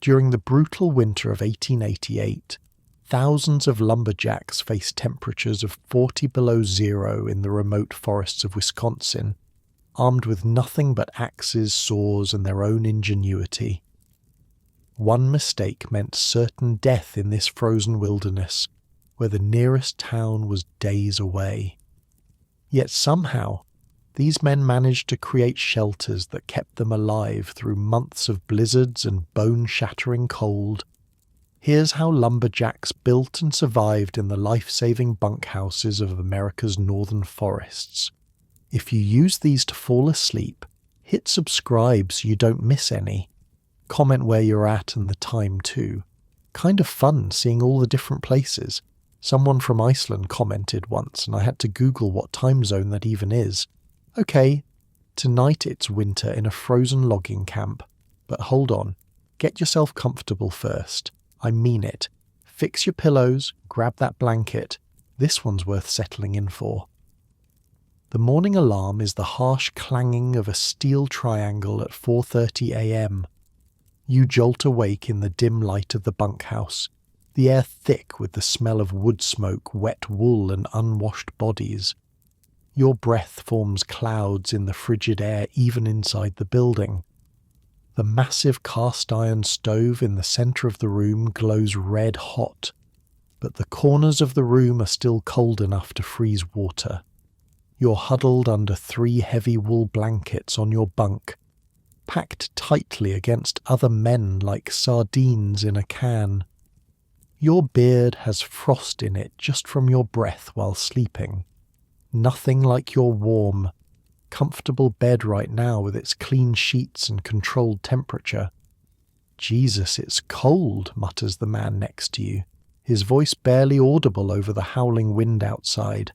During the brutal winter of 1888, thousands of lumberjacks faced temperatures of 40 below zero in the remote forests of Wisconsin, armed with nothing but axes, saws, and their own ingenuity. One mistake meant certain death in this frozen wilderness, where the nearest town was days away. Yet somehow, these men managed to create shelters that kept them alive through months of blizzards and bone-shattering cold. Here's how lumberjacks built and survived in the life-saving bunkhouses of America's northern forests. If you use these to fall asleep, hit subscribe so you don't miss any. Comment where you're at and the time too. Kind of fun seeing all the different places. Someone from Iceland commented once and I had to Google what time zone that even is. Okay, tonight it's winter in a frozen logging camp. But hold on, get yourself comfortable first. I mean it. Fix your pillows, grab that blanket. This one's worth settling in for. The morning alarm is the harsh clanging of a steel triangle at 4:30 a.m. You jolt awake in the dim light of the bunkhouse, the air thick with the smell of wood smoke, wet wool and unwashed bodies. Your breath forms clouds in the frigid air even inside the building. The massive cast-iron stove in the centre of the room glows red hot, but the corners of the room are still cold enough to freeze water. You're huddled under 3 heavy wool blankets on your bunk, packed tightly against other men like sardines in a can. Your beard has frost in it just from your breath while sleeping. Nothing like your warm, comfortable bed right now with its clean sheets and controlled temperature. Jesus, it's cold, mutters the man next to you, his voice barely audible over the howling wind outside.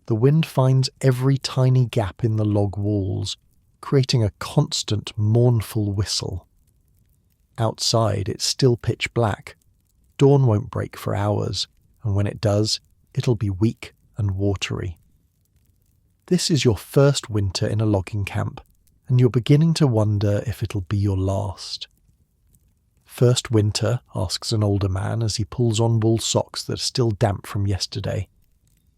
The wind finds every tiny gap in the log walls, creating a constant mournful whistle. Outside, it's still pitch black. Dawn won't break for hours, and when it does, it'll be weak and watery. This is your first winter in a logging camp, and you're beginning to wonder if it'll be your last. First winter? Asks an older man as he pulls on wool socks that are still damp from yesterday.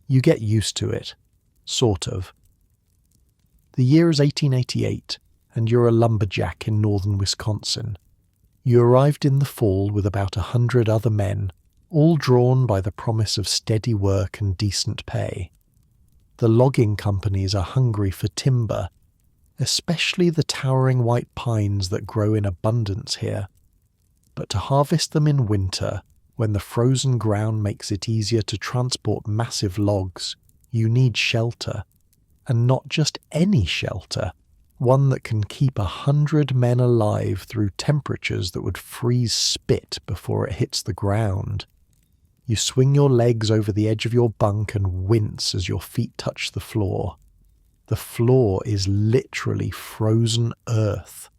You get used to it. Sort of. The year is 1888, and you're a lumberjack in northern Wisconsin. You arrived in the fall with about 100 other men, all drawn by the promise of steady work and decent pay. The logging companies are hungry for timber, especially the towering white pines that grow in abundance here. But to harvest them in winter, when the frozen ground makes it easier to transport massive logs, you need shelter. And not just any shelter, one that can keep 100 men alive through temperatures that would freeze spit before it hits the ground. You swing your legs over the edge of your bunk and wince as your feet touch the floor. The floor is literally frozen earth.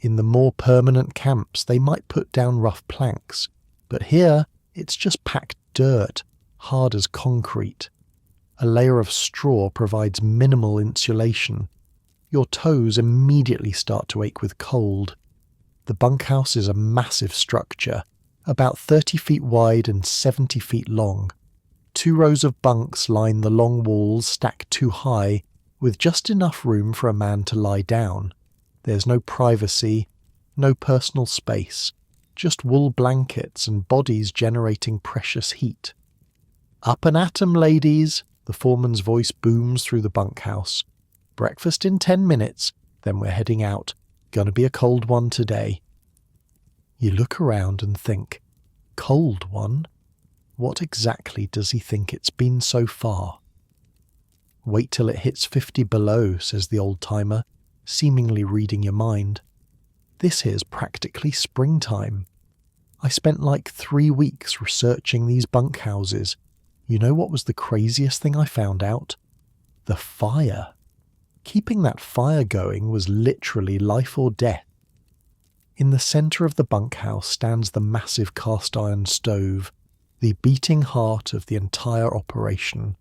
In the more permanent camps, they might put down rough planks, but here it's just packed dirt, hard as concrete. A layer of straw provides minimal insulation. Your toes immediately start to ache with cold. The bunkhouse is a massive structure, about 30 feet wide and 70 feet long. 2 rows of bunks line the long walls stacked too high, with just enough room for a man to lie down. There's no privacy, no personal space, just wool blankets and bodies generating precious heat. Up and at 'em, ladies! The foreman's voice booms through the bunkhouse. Breakfast in 10 minutes, then we're heading out. Gonna be a cold one today. You look around and think, cold one? What exactly does he think it's been so far? Wait till it hits 50 below, says the old-timer, seemingly reading your mind. This here's practically springtime. I spent like 3 weeks researching these bunkhouses. You know what was the craziest thing I found out? The fire. Keeping that fire going was literally life or death. In the centre of the bunkhouse stands the massive cast-iron stove, the beating heart of the entire operation.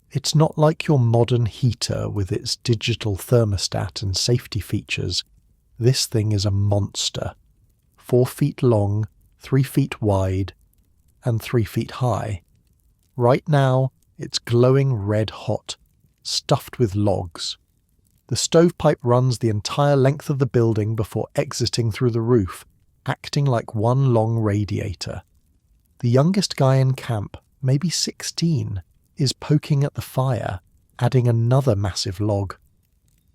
It's not like your modern heater with its digital thermostat and safety features. This thing is a monster. 4 feet long, 3 feet wide, and 3 feet high. Right now, it's glowing red hot, stuffed with logs. The stovepipe runs the entire length of the building before exiting through the roof, acting like one long radiator. The youngest guy in camp, maybe 16, is poking at the fire, adding another massive log.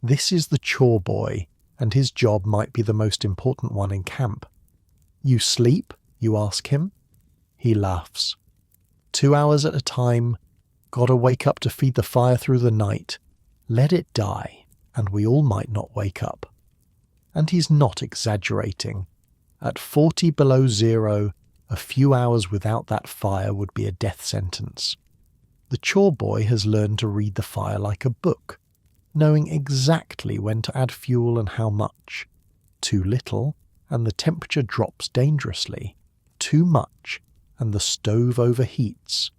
This is the chore boy, and his job might be the most important one in camp. "You sleep?" you ask him. He laughs. 2 hours at a time, gotta wake up to feed the fire through the night. Let it die, and we all might not wake up. And he's not exaggerating. At 40 below zero, a few hours without that fire would be a death sentence. The chore boy has learned to read the fire like a book, knowing exactly when to add fuel and how much. Too little, and the temperature drops dangerously. Too much, and the stove overheats,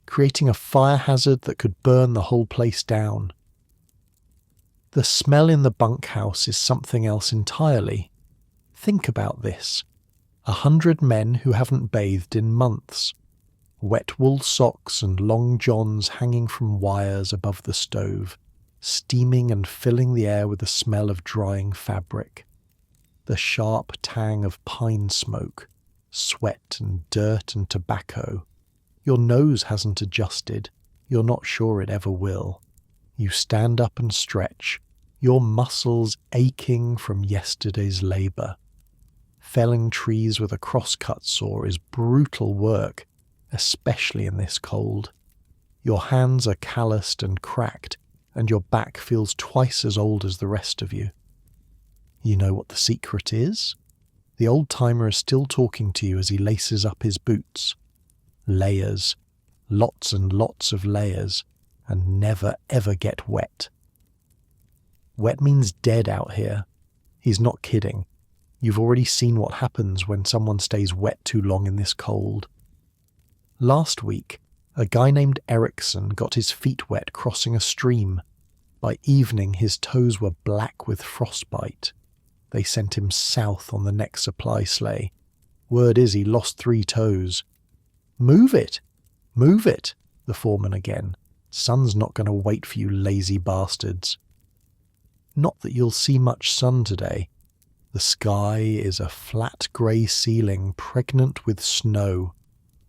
creating a fire hazard that could burn the whole place down. The smell in the bunkhouse is something else entirely. Think about this. 100 men who haven't bathed in months. Wet wool socks and long johns hanging from wires above the stove, steaming and filling the air with the smell of drying fabric. The sharp tang of pine smoke, sweat and dirt and tobacco. Your nose hasn't adjusted. You're not sure it ever will. You stand up and stretch, your muscles aching from yesterday's labour. Felling trees with a crosscut saw is brutal work, especially in this cold. Your hands are calloused and cracked, and your back feels twice as old as the rest of you. You know what the secret is? The old-timer is still talking to you as he laces up his boots. Layers. Lots and lots of layers, and never ever get wet. Wet means dead out here. He's not kidding. You've already seen what happens when someone stays wet too long in this cold. Last week, a guy named Erickson got his feet wet crossing a stream. By evening, his toes were black with frostbite. They sent him south on the next supply sleigh. Word is he lost 3 toes. "Move it! Move it!" the foreman again. "Sun's not going to wait for you lazy bastards." Not that you'll see much sun today. The sky is a flat grey ceiling pregnant with snow.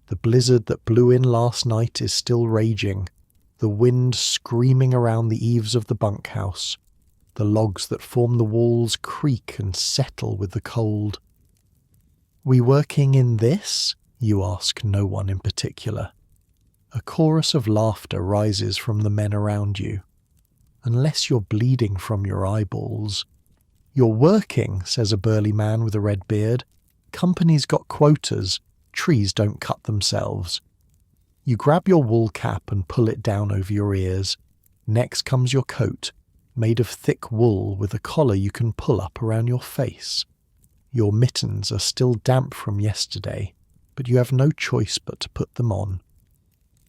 The blizzard that blew in last night is still raging, the wind screaming around the eaves of the bunkhouse. The logs that form the walls creak and settle with the cold. "We working in this?" you ask no one in particular. A chorus of laughter rises from the men around you. Unless you're bleeding from your eyeballs. "You're working," says a burly man with a red beard. "Company's got quotas. Trees don't cut themselves." You grab your wool cap and pull it down over your ears. Next comes your coat, made of thick wool with a collar you can pull up around your face. Your mittens are still damp from yesterday, but you have no choice but to put them on.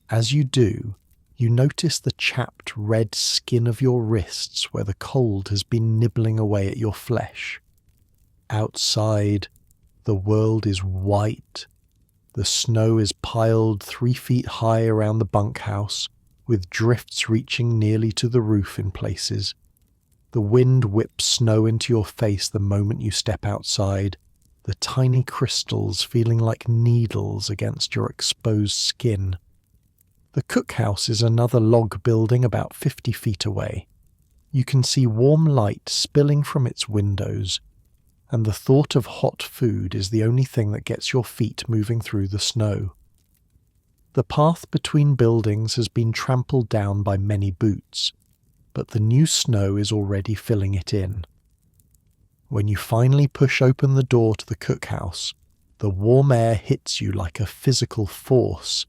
As you do, you notice the chapped red skin of your wrists where the cold has been nibbling away at your flesh. Outside, the world is white. The snow is piled 3 feet high around the bunkhouse, with drifts reaching nearly to the roof in places. The wind whips snow into your face the moment you step outside, the tiny crystals feeling like needles against your exposed skin. The cookhouse is another log building about 50 feet away. You can see warm light spilling from its windows, and the thought of hot food is the only thing that gets your feet moving through the snow. The path between buildings has been trampled down by many boots, but the new snow is already filling it in. When you finally push open the door to the cookhouse, the warm air hits you like a physical force.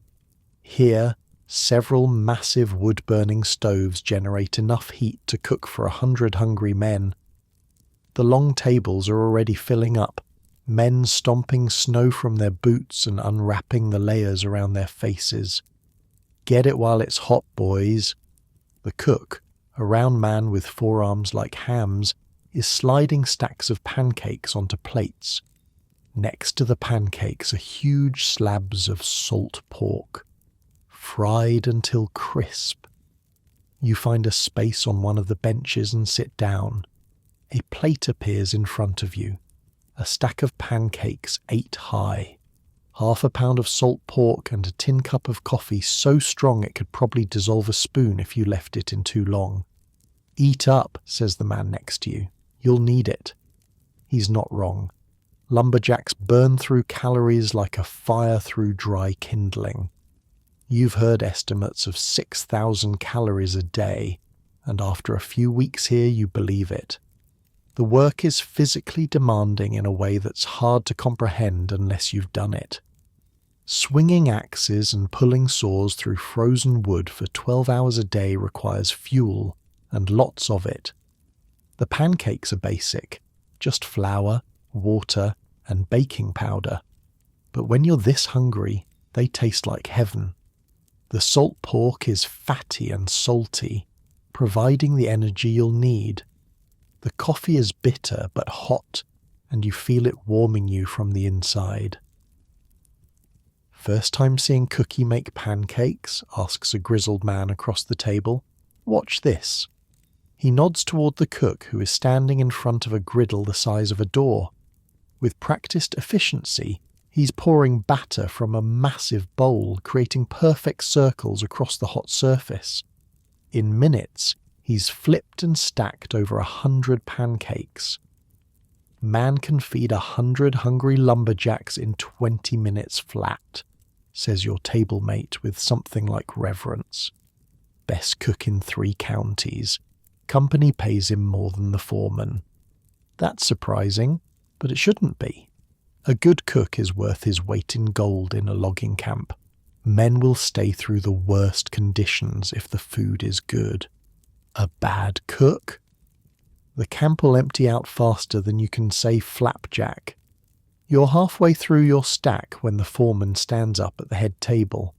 Here, several massive wood-burning stoves generate enough heat to cook for 100 hungry men. The long tables are already filling up, men stomping snow from their boots and unwrapping the layers around their faces. Get it while it's hot, boys. The cook, a round man with forearms like hams, is sliding stacks of pancakes onto plates. Next to the pancakes are huge slabs of salt pork, fried until crisp. You find a space on one of the benches and sit down. A plate appears in front of you, a stack of pancakes 8 high, 1/2 pound of salt pork and a tin cup of coffee so strong it could probably dissolve a spoon if you left it in too long. "Eat up," says the man next to you. "You'll need it." He's not wrong. Lumberjacks burn through calories like a fire through dry kindling. You've heard estimates of 6,000 calories a day, and after a few weeks here you believe it. The work is physically demanding in a way that's hard to comprehend unless you've done it. Swinging axes and pulling saws through frozen wood for 12 hours a day requires fuel, and lots of it. The pancakes are basic, just flour, water, and baking powder. But when you're this hungry, they taste like heaven. The salt pork is fatty and salty, providing the energy you'll need. The coffee is bitter but hot, and you feel it warming you from the inside. "First time seeing Cookie make pancakes?" asks a grizzled man across the table. "Watch this." He nods toward the cook, who is standing in front of a griddle the size of a door. With practiced efficiency, he's pouring batter from a massive bowl, creating perfect circles across the hot surface. In minutes, he's flipped and stacked over 100 pancakes. "Man can feed 100 hungry lumberjacks in 20 minutes flat," says your table mate with something like reverence. "Best cook in 3 counties. Company pays him more than the foreman." That's surprising, but it shouldn't be. A good cook is worth his weight in gold in a logging camp. Men will stay through the worst conditions if the food is good. A bad cook? The camp will empty out faster than you can say flapjack. You're halfway through your stack when the foreman stands up at the head table.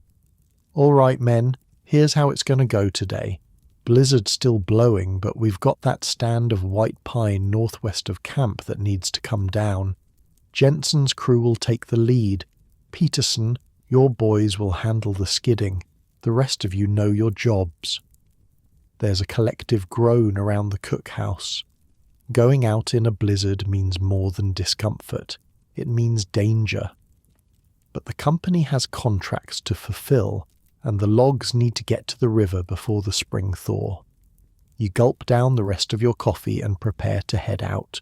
"All right, men, here's how it's going to go today. Blizzard's still blowing, but we've got that stand of white pine northwest of camp that needs to come down. Jensen's crew will take the lead. Peterson, your boys will handle the skidding. The rest of you know your jobs." There's a collective groan around the cookhouse. Going out in a blizzard means more than discomfort. It means danger. But the company has contracts to fulfill, and the logs need to get to the river before the spring thaw. You gulp down the rest of your coffee and prepare to head out.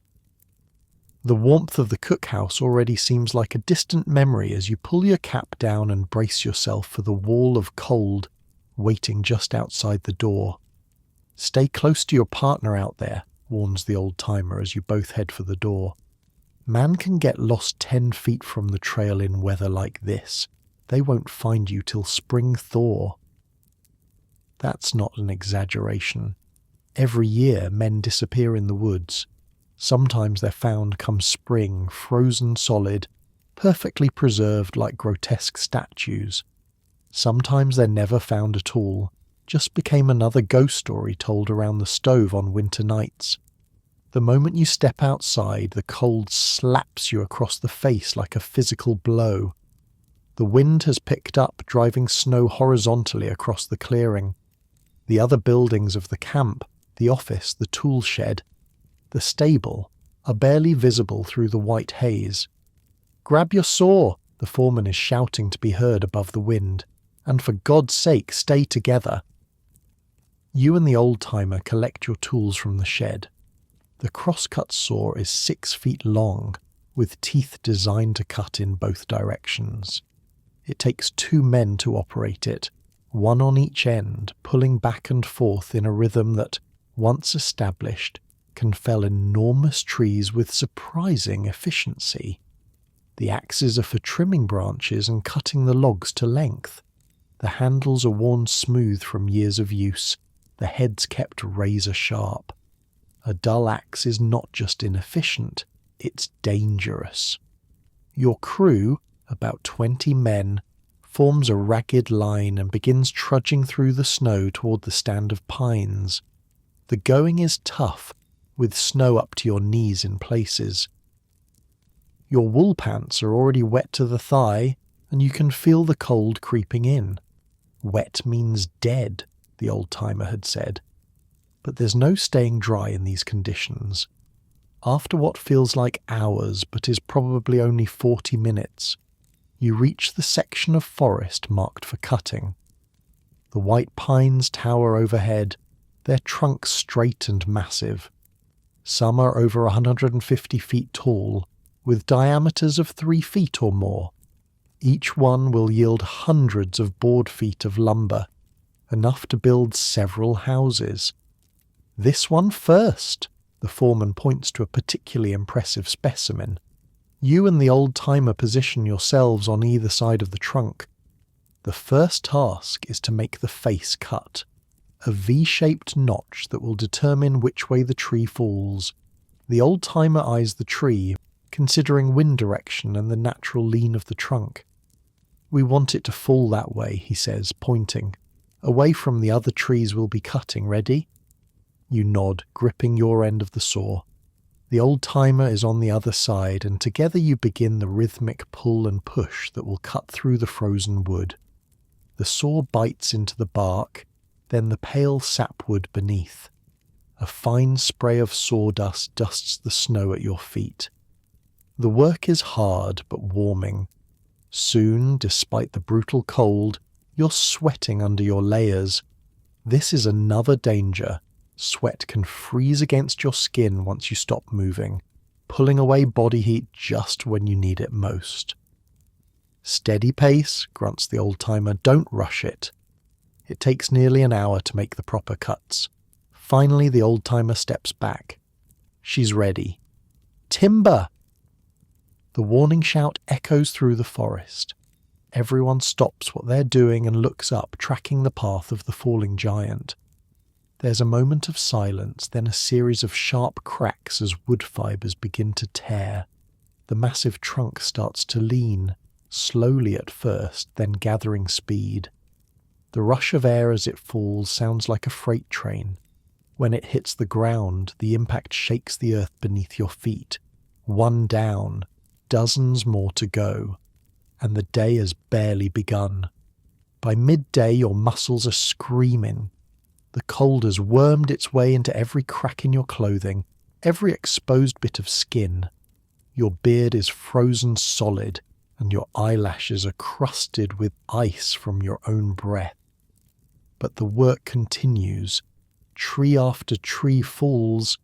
The warmth of the cookhouse already seems like a distant memory as you pull your cap down and brace yourself for the wall of cold waiting just outside the door. "Stay close to your partner out there," warns the old-timer as you both head for the door. Man can get lost 10 feet from the trail in weather like this. They won't find you till spring thaw. That's not an exaggeration. Every year men disappear in the woods. Sometimes they're found come spring, frozen solid, perfectly preserved like grotesque statues. Sometimes they're never found at all, just became another ghost story told around the stove on winter nights. The moment you step outside, the cold slaps you across the face like a physical blow. The wind has picked up, driving snow horizontally across the clearing. The other buildings of the camp, the office, the tool shed, the stable, are barely visible through the white haze. "Grab your saw," the foreman is shouting to be heard above the wind. "And for God's sake, stay together." You and the old-timer collect your tools from the shed. The crosscut saw is 6 feet long, with teeth designed to cut in both directions. It takes 2 men to operate it, one on each end, pulling back and forth in a rhythm that, once established, can fell enormous trees with surprising efficiency. The axes are for trimming branches and cutting the logs to length. The handles are worn smooth from years of use, the heads kept razor sharp. A dull axe is not just inefficient, it's dangerous. Your crew, about 20 men, forms a ragged line and begins trudging through the snow toward the stand of pines. The going is tough, with snow up to your knees in places. Your wool pants are already wet to the thigh, and you can feel the cold creeping in. Wet means dead, the old-timer had said. But there's no staying dry in these conditions. After what feels like hours but is probably only 40 minutes, you reach the section of forest marked for cutting. The white pines tower overhead, their trunks straight and massive. Some are over 150 feet tall, with diameters of 3 feet or more. Each one will yield hundreds of board feet of lumber, enough to build several houses. This one first, the foreman points to a particularly impressive specimen. You and the old-timer position yourselves on either side of the trunk. The first task is to make the face cut, a V-shaped notch that will determine which way the tree falls. The old-timer eyes the tree, considering wind direction and the natural lean of the trunk. "We want it to fall that way," he says, pointing. "Away from the other trees we'll be cutting, ready?" You nod, gripping your end of the saw. The old-timer is on the other side, and together you begin the rhythmic pull and push that will cut through the frozen wood. The saw bites into the bark, then the pale sapwood beneath. A fine spray of sawdust dusts the snow at your feet. The work is hard but warming. Soon, despite the brutal cold, you're sweating under your layers. This is another danger. Sweat can freeze against your skin once you stop moving, pulling away body heat just when you need it most. "Steady pace," grunts the old-timer, "don't rush it." It takes nearly an hour to make the proper cuts. Finally, the old-timer steps back. She's ready. "Timber!" The warning shout echoes through the forest. Everyone stops what they're doing and looks up, tracking the path of the falling giant. There's a moment of silence, then a series of sharp cracks as wood fibres begin to tear. The massive trunk starts to lean, slowly at first, then gathering speed. The rush of air as it falls sounds like a freight train. When it hits the ground, the impact shakes the earth beneath your feet. One down, dozens more to go, and the day has barely begun. By midday, your muscles are screaming. The cold has wormed its way into every crack in your clothing, every exposed bit of skin. Your beard is frozen solid, and your eyelashes are crusted with ice from your own breath. But the work continues. Tree after tree falls,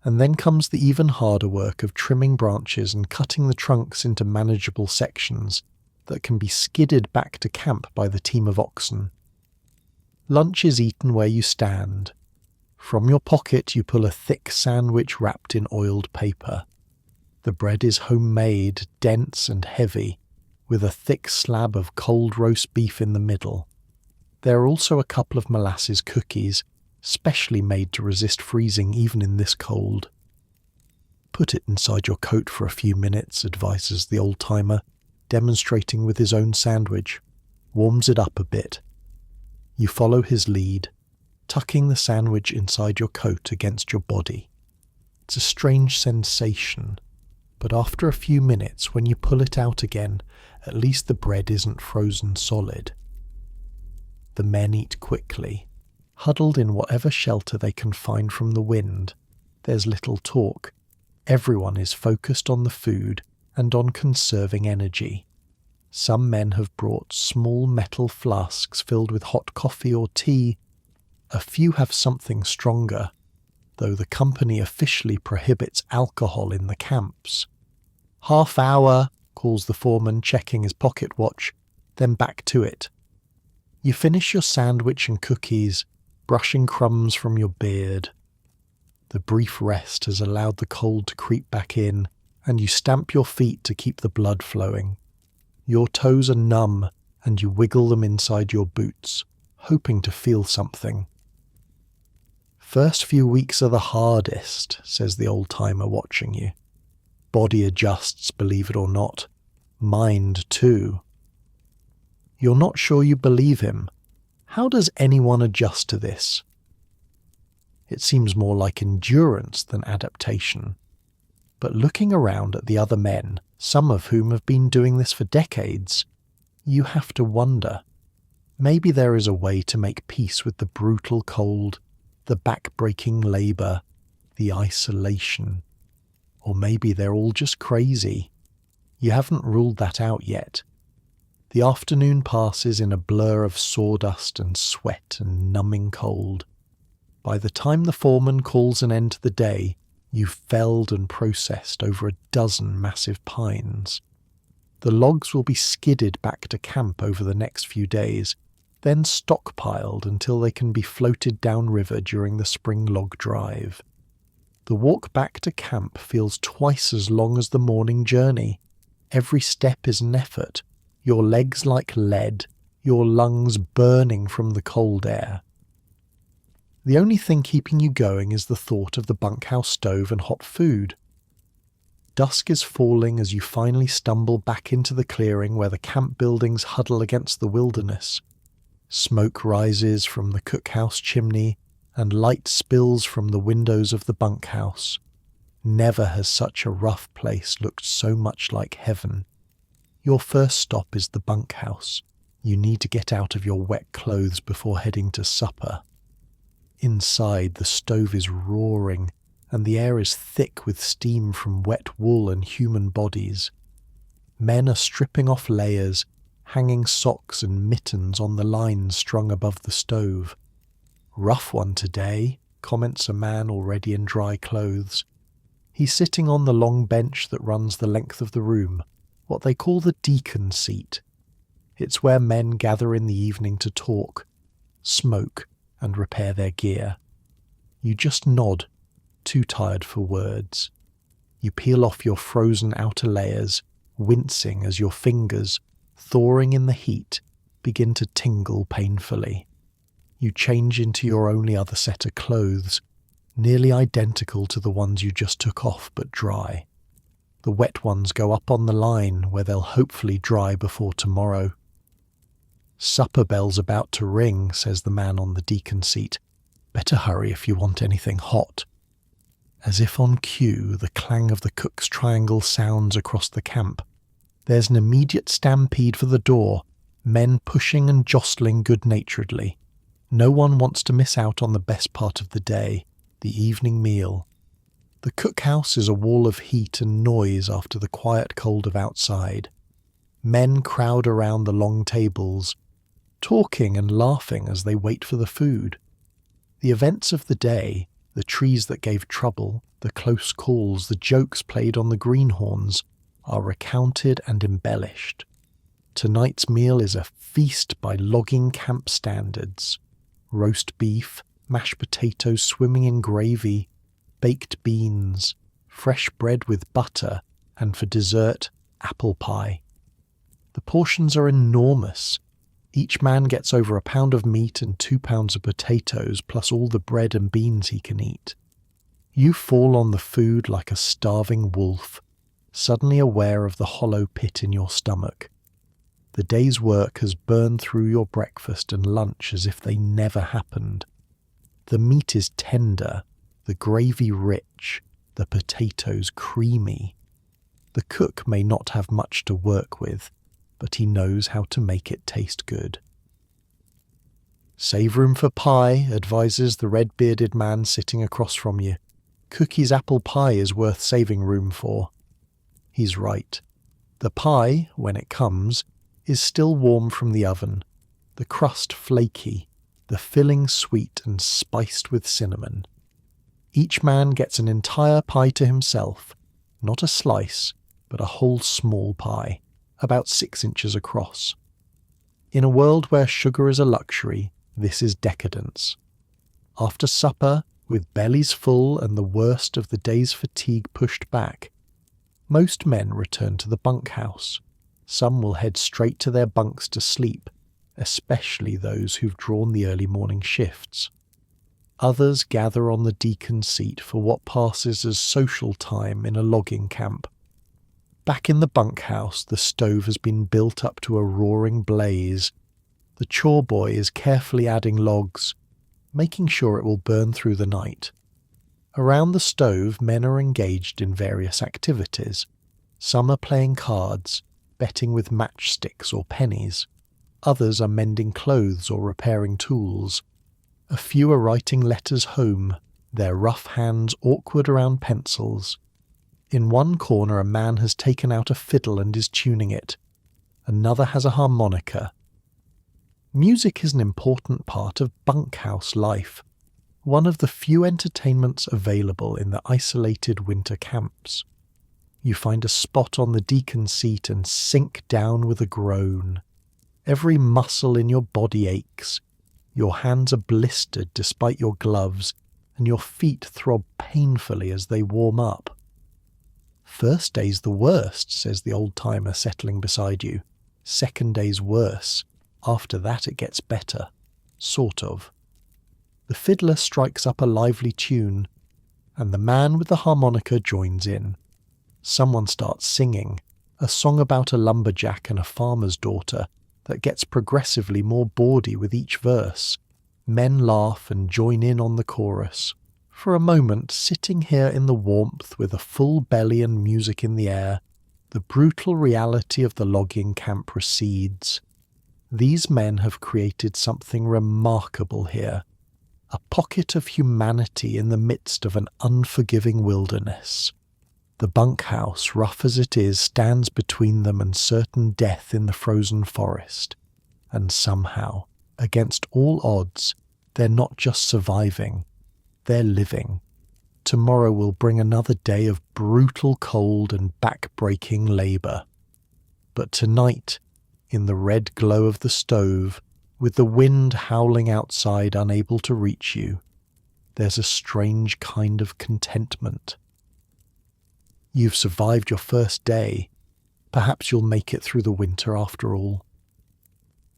and then comes the even harder work of trimming branches and cutting the trunks into manageable sections that can be skidded back to camp by the team of oxen. Lunch is eaten where you stand. From your pocket you pull a thick sandwich wrapped in oiled paper. The bread is homemade, dense and heavy, with a thick slab of cold roast beef in the middle. There are also a couple of molasses cookies, specially made to resist freezing even in this cold. "Put it inside your coat for a few minutes," advises the old-timer, demonstrating with his own sandwich. Warms it up a bit. You follow his lead, tucking the sandwich inside your coat against your body. It's a strange sensation, but after a few minutes, when you pull it out again, at least the bread isn't frozen solid. The men eat quickly, huddled in whatever shelter they can find from the wind. There's little talk. Everyone is focused on the food and on conserving energy. Some men have brought small metal flasks filled with hot coffee or tea. A few have something stronger, though the company officially prohibits alcohol in the camps. "Half hour," calls the foreman, checking his pocket watch, then back to it. You finish your sandwich and cookies, brushing crumbs from your beard. The brief rest has allowed the cold to creep back in, and you stamp your feet to keep the blood flowing. Your toes are numb, and you wiggle them inside your boots, hoping to feel something. "First few weeks are the hardest," says the old-timer watching you. "Body adjusts, believe it or not. Mind, too." You're not sure you believe him. How does anyone adjust to this? It seems more like endurance than adaptation. But looking around at the other men, some of whom have been doing this for decades. You have to wonder, maybe there is a way to make peace with the brutal cold, the back-breaking labour, the isolation. Or maybe they're all just crazy. You haven't ruled that out yet. The afternoon passes in a blur of sawdust and sweat and numbing cold. By the time the foreman calls an end to the day, you've felled and processed over a dozen massive pines. The logs will be skidded back to camp over the next few days, then stockpiled until they can be floated downriver during the spring log drive. The walk back to camp feels twice as long as the morning journey. Every step is an effort, your legs like lead, your lungs burning from the cold air. The only thing keeping you going is the thought of the bunkhouse stove and hot food. Dusk is falling as you finally stumble back into the clearing where the camp buildings huddle against the wilderness. Smoke rises from the cookhouse chimney, and light spills from the windows of the bunkhouse. Never has such a rough place looked so much like heaven. Your first stop is the bunkhouse. You need to get out of your wet clothes before heading to supper. Inside, the stove is roaring, and the air is thick with steam from wet wool and human bodies. Men are stripping off layers, hanging socks and mittens on the lines strung above the stove. "Rough one today," comments a man already in dry clothes. He's sitting on the long bench that runs the length of the room, what they call the deacon seat. It's where men gather in the evening to talk, smoke, and repair their gear. You just nod, too tired for words. You peel off your frozen outer layers, wincing as your fingers, thawing in the heat, begin to tingle painfully. You change into your only other set of clothes, nearly identical to the ones you just took off but dry. The wet ones go up on the line where they'll hopefully dry before tomorrow. "Supper bell's about to ring," says the man on the deacon seat. "Better hurry if you want anything hot." As if on cue, the clang of the cook's triangle sounds across the camp. There's an immediate stampede for the door, men pushing and jostling good-naturedly. No one wants to miss out on the best part of the day, the evening meal. The cookhouse is a wall of heat and noise after the quiet cold of outside. Men crowd around the long tables, talking and laughing as they wait for the food. The events of the day, the trees that gave trouble, the close calls, the jokes played on the greenhorns, are recounted and embellished. Tonight's meal is a feast by logging camp standards. Roast beef, mashed potatoes swimming in gravy, baked beans, fresh bread with butter, and for dessert, apple pie. The portions are enormous. Each man gets over a pound of meat and 2 pounds of potatoes, plus all the bread and beans he can eat. You fall on the food like a starving wolf, suddenly aware of the hollow pit in your stomach. The day's work has burned through your breakfast and lunch as if they never happened. The meat is tender, the gravy rich, the potatoes creamy. The cook may not have much to work with, but he knows how to make it taste good. "Save room for pie," advises the red-bearded man sitting across from you. "Cookie's apple pie is worth saving room for." He's right. The pie, when it comes, is still warm from the oven, the crust flaky, the filling sweet and spiced with cinnamon. Each man gets an entire pie to himself, not a slice, but a whole small pie, about 6 inches across. In a world where sugar is a luxury, this is decadence. After supper, with bellies full and the worst of the day's fatigue pushed back, most men return to the bunkhouse. Some will head straight to their bunks to sleep, especially those who've drawn the early morning shifts. Others gather on the deacon seat for what passes as social time in a logging camp. Back in the bunkhouse, the stove has been built up to a roaring blaze. The chore boy is carefully adding logs, making sure it will burn through the night. Around the stove, men are engaged in various activities. Some are playing cards, betting with matchsticks or pennies. Others are mending clothes or repairing tools. A few are writing letters home, their rough hands awkward around pencils. In one corner a man has taken out a fiddle and is tuning it. Another has a harmonica. Music is an important part of bunkhouse life, one of the few entertainments available in the isolated winter camps. You find a spot on the deacon seat and sink down with a groan. Every muscle in your body aches. Your hands are blistered despite your gloves, and your feet throb painfully as they warm up. First day's the worst, says the old-timer settling beside you. Second day's worse. After that it gets better. Sort of. The fiddler strikes up a lively tune, and the man with the harmonica joins in. Someone starts singing, a song about a lumberjack and a farmer's daughter that gets progressively more bawdy with each verse. Men laugh and join in on the chorus. For a moment, sitting here in the warmth with a full belly and music in the air, the brutal reality of the logging camp recedes. These men have created something remarkable here, a pocket of humanity in the midst of an unforgiving wilderness. The bunkhouse, rough as it is, stands between them and certain death in the frozen forest. And somehow, against all odds, they're not just surviving, they're living. Tomorrow will bring another day of brutal cold and back-breaking labour. But tonight, in the red glow of the stove, with the wind howling outside unable to reach you, there's a strange kind of contentment. You've survived your first day. Perhaps you'll make it through the winter after all.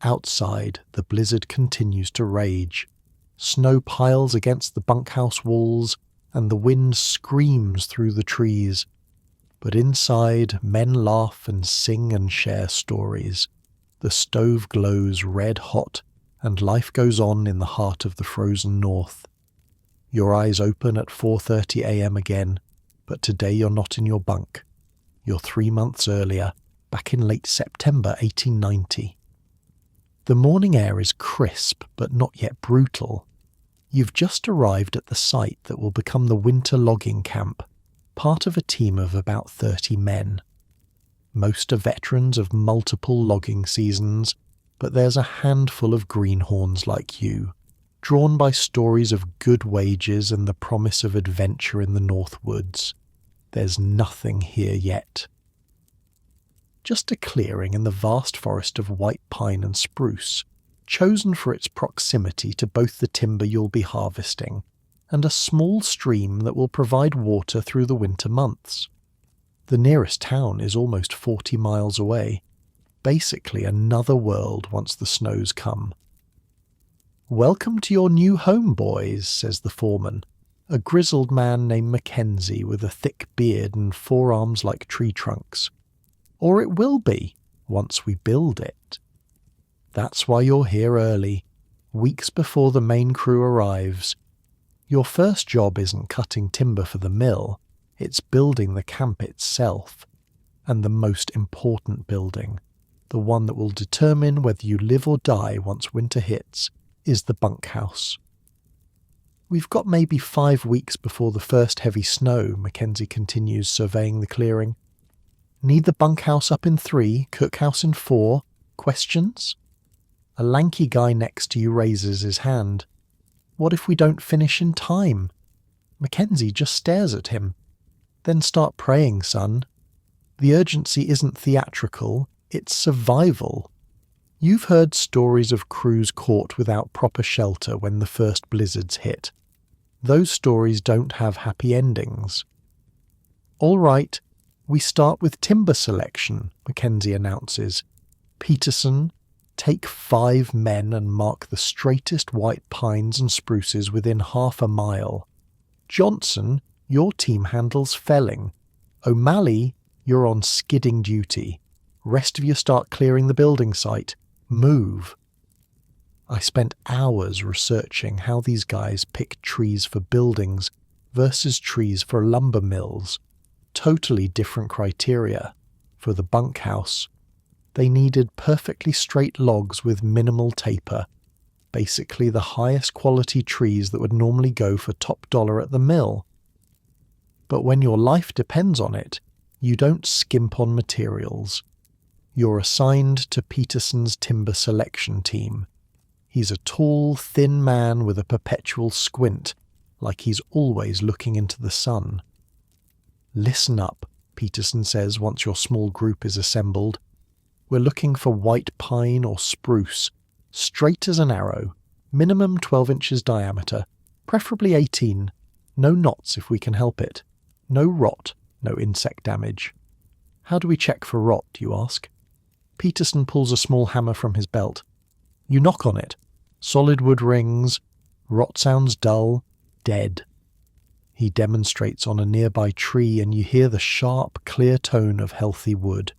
Outside, the blizzard continues to rage. Snow piles against the bunkhouse walls, and the wind screams through the trees. But inside, men laugh and sing and share stories. The stove glows red hot, and life goes on in the heart of the frozen north. Your eyes open at 4:30 a.m. again, but today you're not in your bunk. You're 3 months earlier, back in late September 1890. The morning air is crisp, but not yet brutal. You've just arrived at the site that will become the winter logging camp, part of a team of about 30 men. Most are veterans of multiple logging seasons, but there's a handful of greenhorns like you, drawn by stories of good wages and the promise of adventure in the North Woods. There's nothing here yet. Just a clearing in the vast forest of white pine and spruce, chosen for its proximity to both the timber you'll be harvesting and a small stream that will provide water through the winter months. The nearest town is almost 40 miles away, basically another world once the snows come. "Welcome to your new home, boys," says the foreman, a grizzled man named Mackenzie with a thick beard and forearms like tree trunks. "Or it will be, once we build it. That's why you're here early, weeks before the main crew arrives. Your first job isn't cutting timber for the mill, it's building the camp itself, and the most important building, the one that will determine whether you live or die once winter hits, is the bunkhouse. We've got maybe 5 weeks before the first heavy snow," Mackenzie continues, surveying the clearing. "Need the bunkhouse up in 3, cookhouse in 4? Questions?" A lanky guy next to you raises his hand. "What if we don't finish in time?" Mackenzie just stares at him. "Then start praying, son. The urgency isn't theatrical, it's survival. You've heard stories of crews caught without proper shelter when the first blizzards hit. Those stories don't have happy endings." "All right, we start with timber selection," Mackenzie announces. "Peterson, take 5 men and mark the straightest white pines and spruces within half a mile. Johnson, your team handles felling. O'Malley, you're on skidding duty. Rest of you start clearing the building site. Move." I spent hours researching how these guys pick trees for buildings versus trees for lumber mills. Totally different criteria. For the bunkhouse, they needed perfectly straight logs with minimal taper, basically the highest quality trees that would normally go for top dollar at the mill. But when your life depends on it, you don't skimp on materials. You're assigned to Peterson's timber selection team. He's a tall, thin man with a perpetual squint, like he's always looking into the sun. "Listen up," Peterson says once your small group is assembled. "We're looking for white pine or spruce, straight as an arrow, minimum 12 inches diameter, preferably 18. No knots if we can help it. No rot, no insect damage." "How do we check for rot?" you ask. Peterson pulls a small hammer from his belt. You knock on it. Solid wood rings. Rot sounds dull. Dead. He demonstrates on a nearby tree and you hear the sharp, clear tone of healthy wood.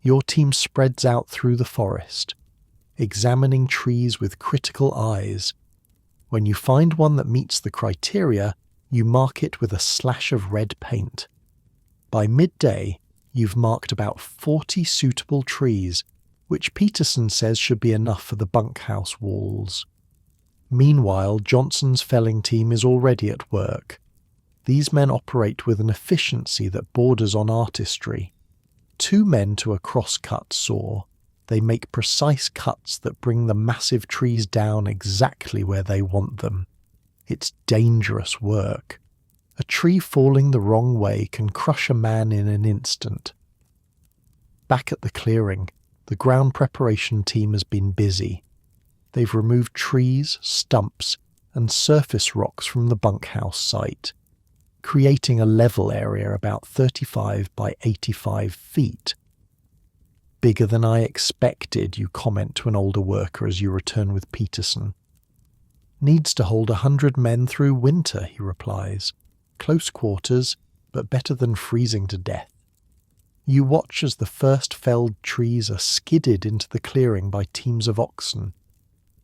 Your team spreads out through the forest, examining trees with critical eyes. When you find one that meets the criteria, you mark it with a slash of red paint. By midday, you've marked about 40 suitable trees, which Peterson says should be enough for the bunkhouse walls. Meanwhile, Johnson's felling team is already at work. These men operate with an efficiency that borders on artistry. 2 men to a cross-cut saw. They make precise cuts that bring the massive trees down exactly where they want them. It's dangerous work. A tree falling the wrong way can crush a man in an instant. Back at the clearing, the ground preparation team has been busy. They've removed trees, stumps, and surface rocks from the bunkhouse site, creating a level area about 35 by 85 feet. "Bigger than I expected," you comment to an older worker as you return with Peterson. "Needs to hold 100 men through winter," he replies. "Close quarters, but better than freezing to death." You watch as the first felled trees are skidded into the clearing by teams of oxen.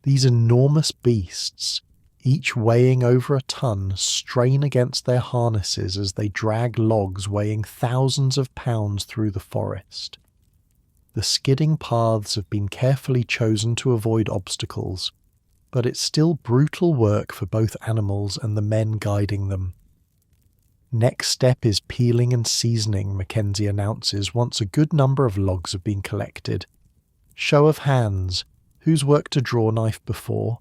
These enormous beasts, each weighing over a ton, strain against their harnesses as they drag logs weighing thousands of pounds through the forest. The skidding paths have been carefully chosen to avoid obstacles, but it's still brutal work for both animals and the men guiding them. "Next step is peeling and seasoning," Mackenzie announces once a good number of logs have been collected. Show of hands. Who's worked a draw knife before?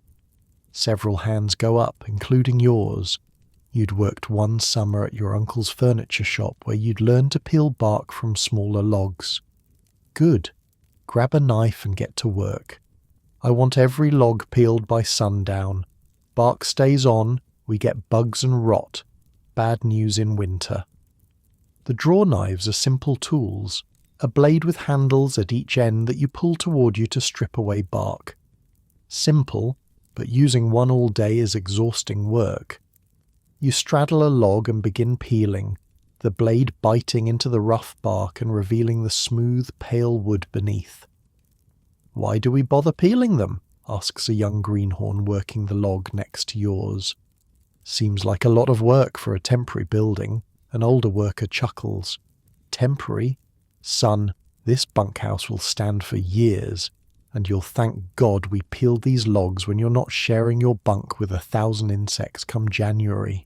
Several hands go up, including yours. You'd worked one summer at your uncle's furniture shop where you'd learned to peel bark from smaller logs. Good. Grab a knife and get to work. I want every log peeled by sundown. Bark stays on, we get bugs and rot. Bad news in winter. The draw knives are simple tools, a blade with handles at each end that you pull toward you to strip away bark. Simple, but using one all day is exhausting work. You straddle a log and begin peeling, the blade biting into the rough bark and revealing the smooth, pale wood beneath. "Why do we bother peeling them?" asks a young greenhorn working the log next to yours. "Seems like a lot of work for a temporary building." An older worker chuckles. "Temporary? Son, this bunkhouse will stand for years, and you'll thank God we peeled these logs when you're not sharing your bunk with 1,000 insects come January.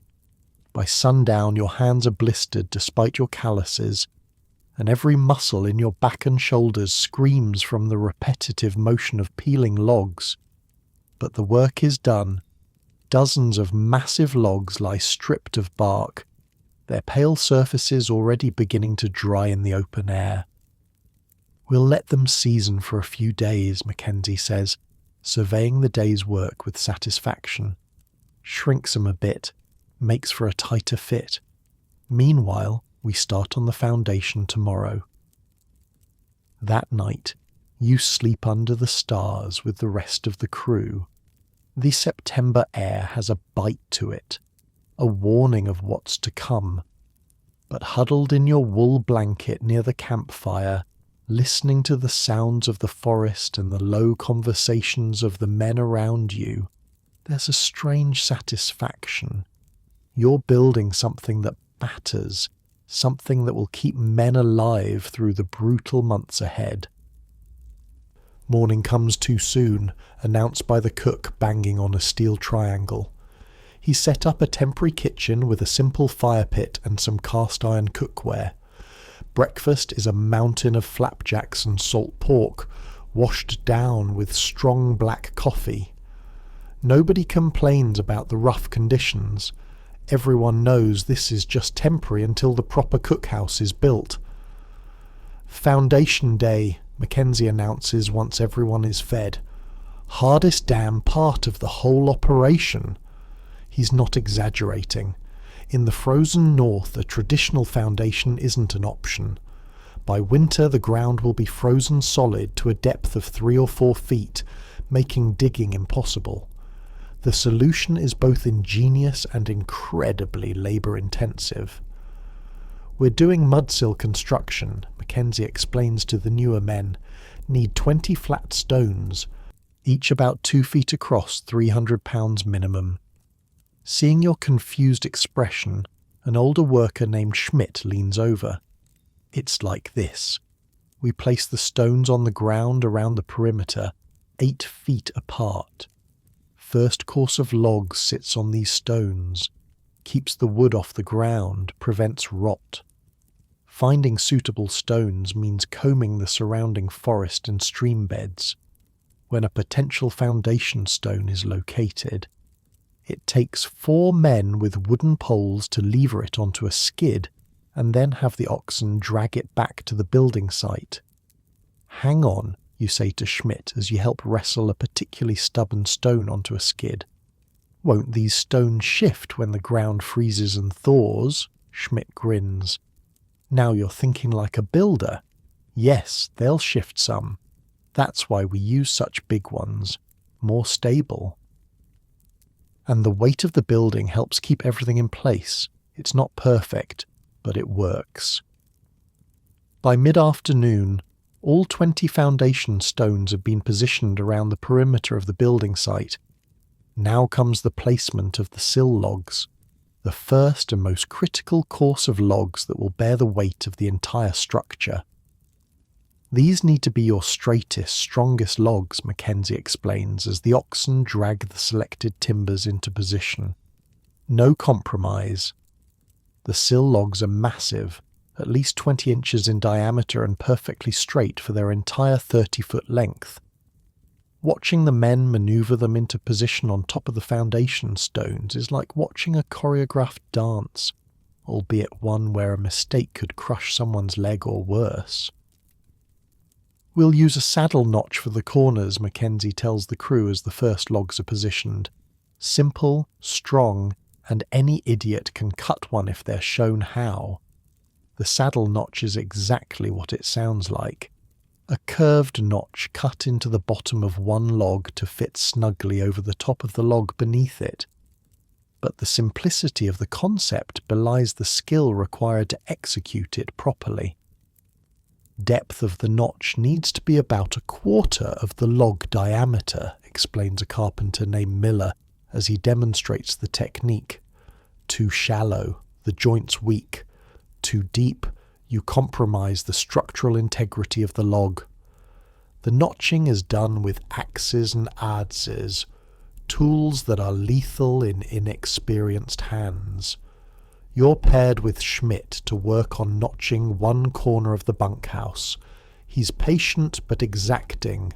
By sundown your hands are blistered despite your calluses, and every muscle in your back and shoulders screams from the repetitive motion of peeling logs. But the work is done. Dozens of massive logs lie stripped of bark, their pale surfaces already beginning to dry in the open air. We'll let them season for a few days, Mackenzie says, surveying the day's work with satisfaction. Shrinks them a bit, makes for a tighter fit. Meanwhile, we start on the foundation tomorrow. That night, you sleep under the stars with the rest of the crew. The September air has a bite to it, a warning of what's to come. But huddled in your wool blanket near the campfire, listening to the sounds of the forest and the low conversations of the men around you, there's a strange satisfaction. You're building something that matters, something that will keep men alive through the brutal months ahead. Morning comes too soon, announced by the cook banging on a steel triangle. He set up a temporary kitchen with a simple fire pit and some cast-iron cookware. Breakfast is a mountain of flapjacks and salt pork, washed down with strong black coffee. Nobody complains about the rough conditions. Everyone knows this is just temporary until the proper cookhouse is built. Foundation day, Mackenzie announces once everyone is fed. Hardest damn part of the whole operation. He's not exaggerating. In the frozen north, a traditional foundation isn't an option. By winter, the ground will be frozen solid to a depth of 3 or 4 feet, making digging impossible. The solution is both ingenious and incredibly labour-intensive. We're doing mudsill construction, Mackenzie explains to the newer men. Need 20 flat stones, each about 2 feet across, 300 pounds minimum. Seeing your confused expression, an older worker named Schmidt leans over. It's like this. We place the stones on the ground around the perimeter, 8 feet apart. First course of logs sits on these stones, keeps the wood off the ground, prevents rot. Finding suitable stones means combing the surrounding forest and stream beds. When a potential foundation stone is located, it takes 4 men with wooden poles to lever it onto a skid and then have the oxen drag it back to the building site. Hang on, you say to Schmidt as you help wrestle a particularly stubborn stone onto a skid. Won't these stones shift when the ground freezes and thaws? Schmidt grins. Now you're thinking like a builder. Yes, they'll shift some. That's why we use such big ones. More stable. And the weight of the building helps keep everything in place. It's not perfect, but it works. By mid-afternoon, all 20 foundation stones have been positioned around the perimeter of the building site. Now comes the placement of the sill logs, the first and most critical course of logs that will bear the weight of the entire structure. These need to be your straightest, strongest logs, Mackenzie explains as the oxen drag the selected timbers into position. No compromise. The sill logs are massive, at least 20 inches in diameter and perfectly straight for their entire 30-foot length. Watching the men maneuver them into position on top of the foundation stones is like watching a choreographed dance, albeit one where a mistake could crush someone's leg or worse. We'll use a saddle notch for the corners, Mackenzie tells the crew as the first logs are positioned. Simple, strong, and any idiot can cut one if they're shown how. The saddle notch is exactly what it sounds like. A curved notch cut into the bottom of one log to fit snugly over the top of the log beneath it. But the simplicity of the concept belies the skill required to execute it properly. Depth of the notch needs to be about 1/4 of the log diameter, explains a carpenter named Miller as he demonstrates the technique. Too shallow, the joint's weak. Too deep, you compromise the structural integrity of the log. The notching is done with axes and adzes, tools that are lethal in inexperienced hands. You're paired with Schmidt to work on notching one corner of the bunkhouse. He's patient but exacting,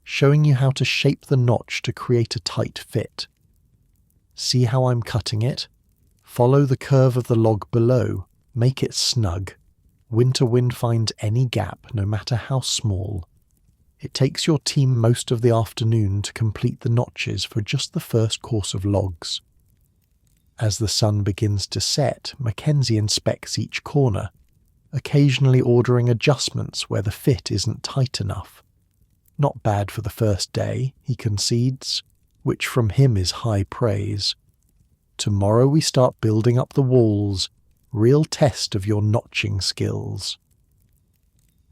showing you how to shape the notch to create a tight fit. See how I'm cutting it? Follow the curve of the log below. Make it snug. Winter wind finds any gap, no matter how small. It takes your team most of the afternoon to complete the notches for just the first course of logs. As the sun begins to set, Mackenzie inspects each corner, occasionally ordering adjustments where the fit isn't tight enough. Not bad for the first day, he concedes, which from him is high praise. Tomorrow we start building up the walls, real test of your notching skills.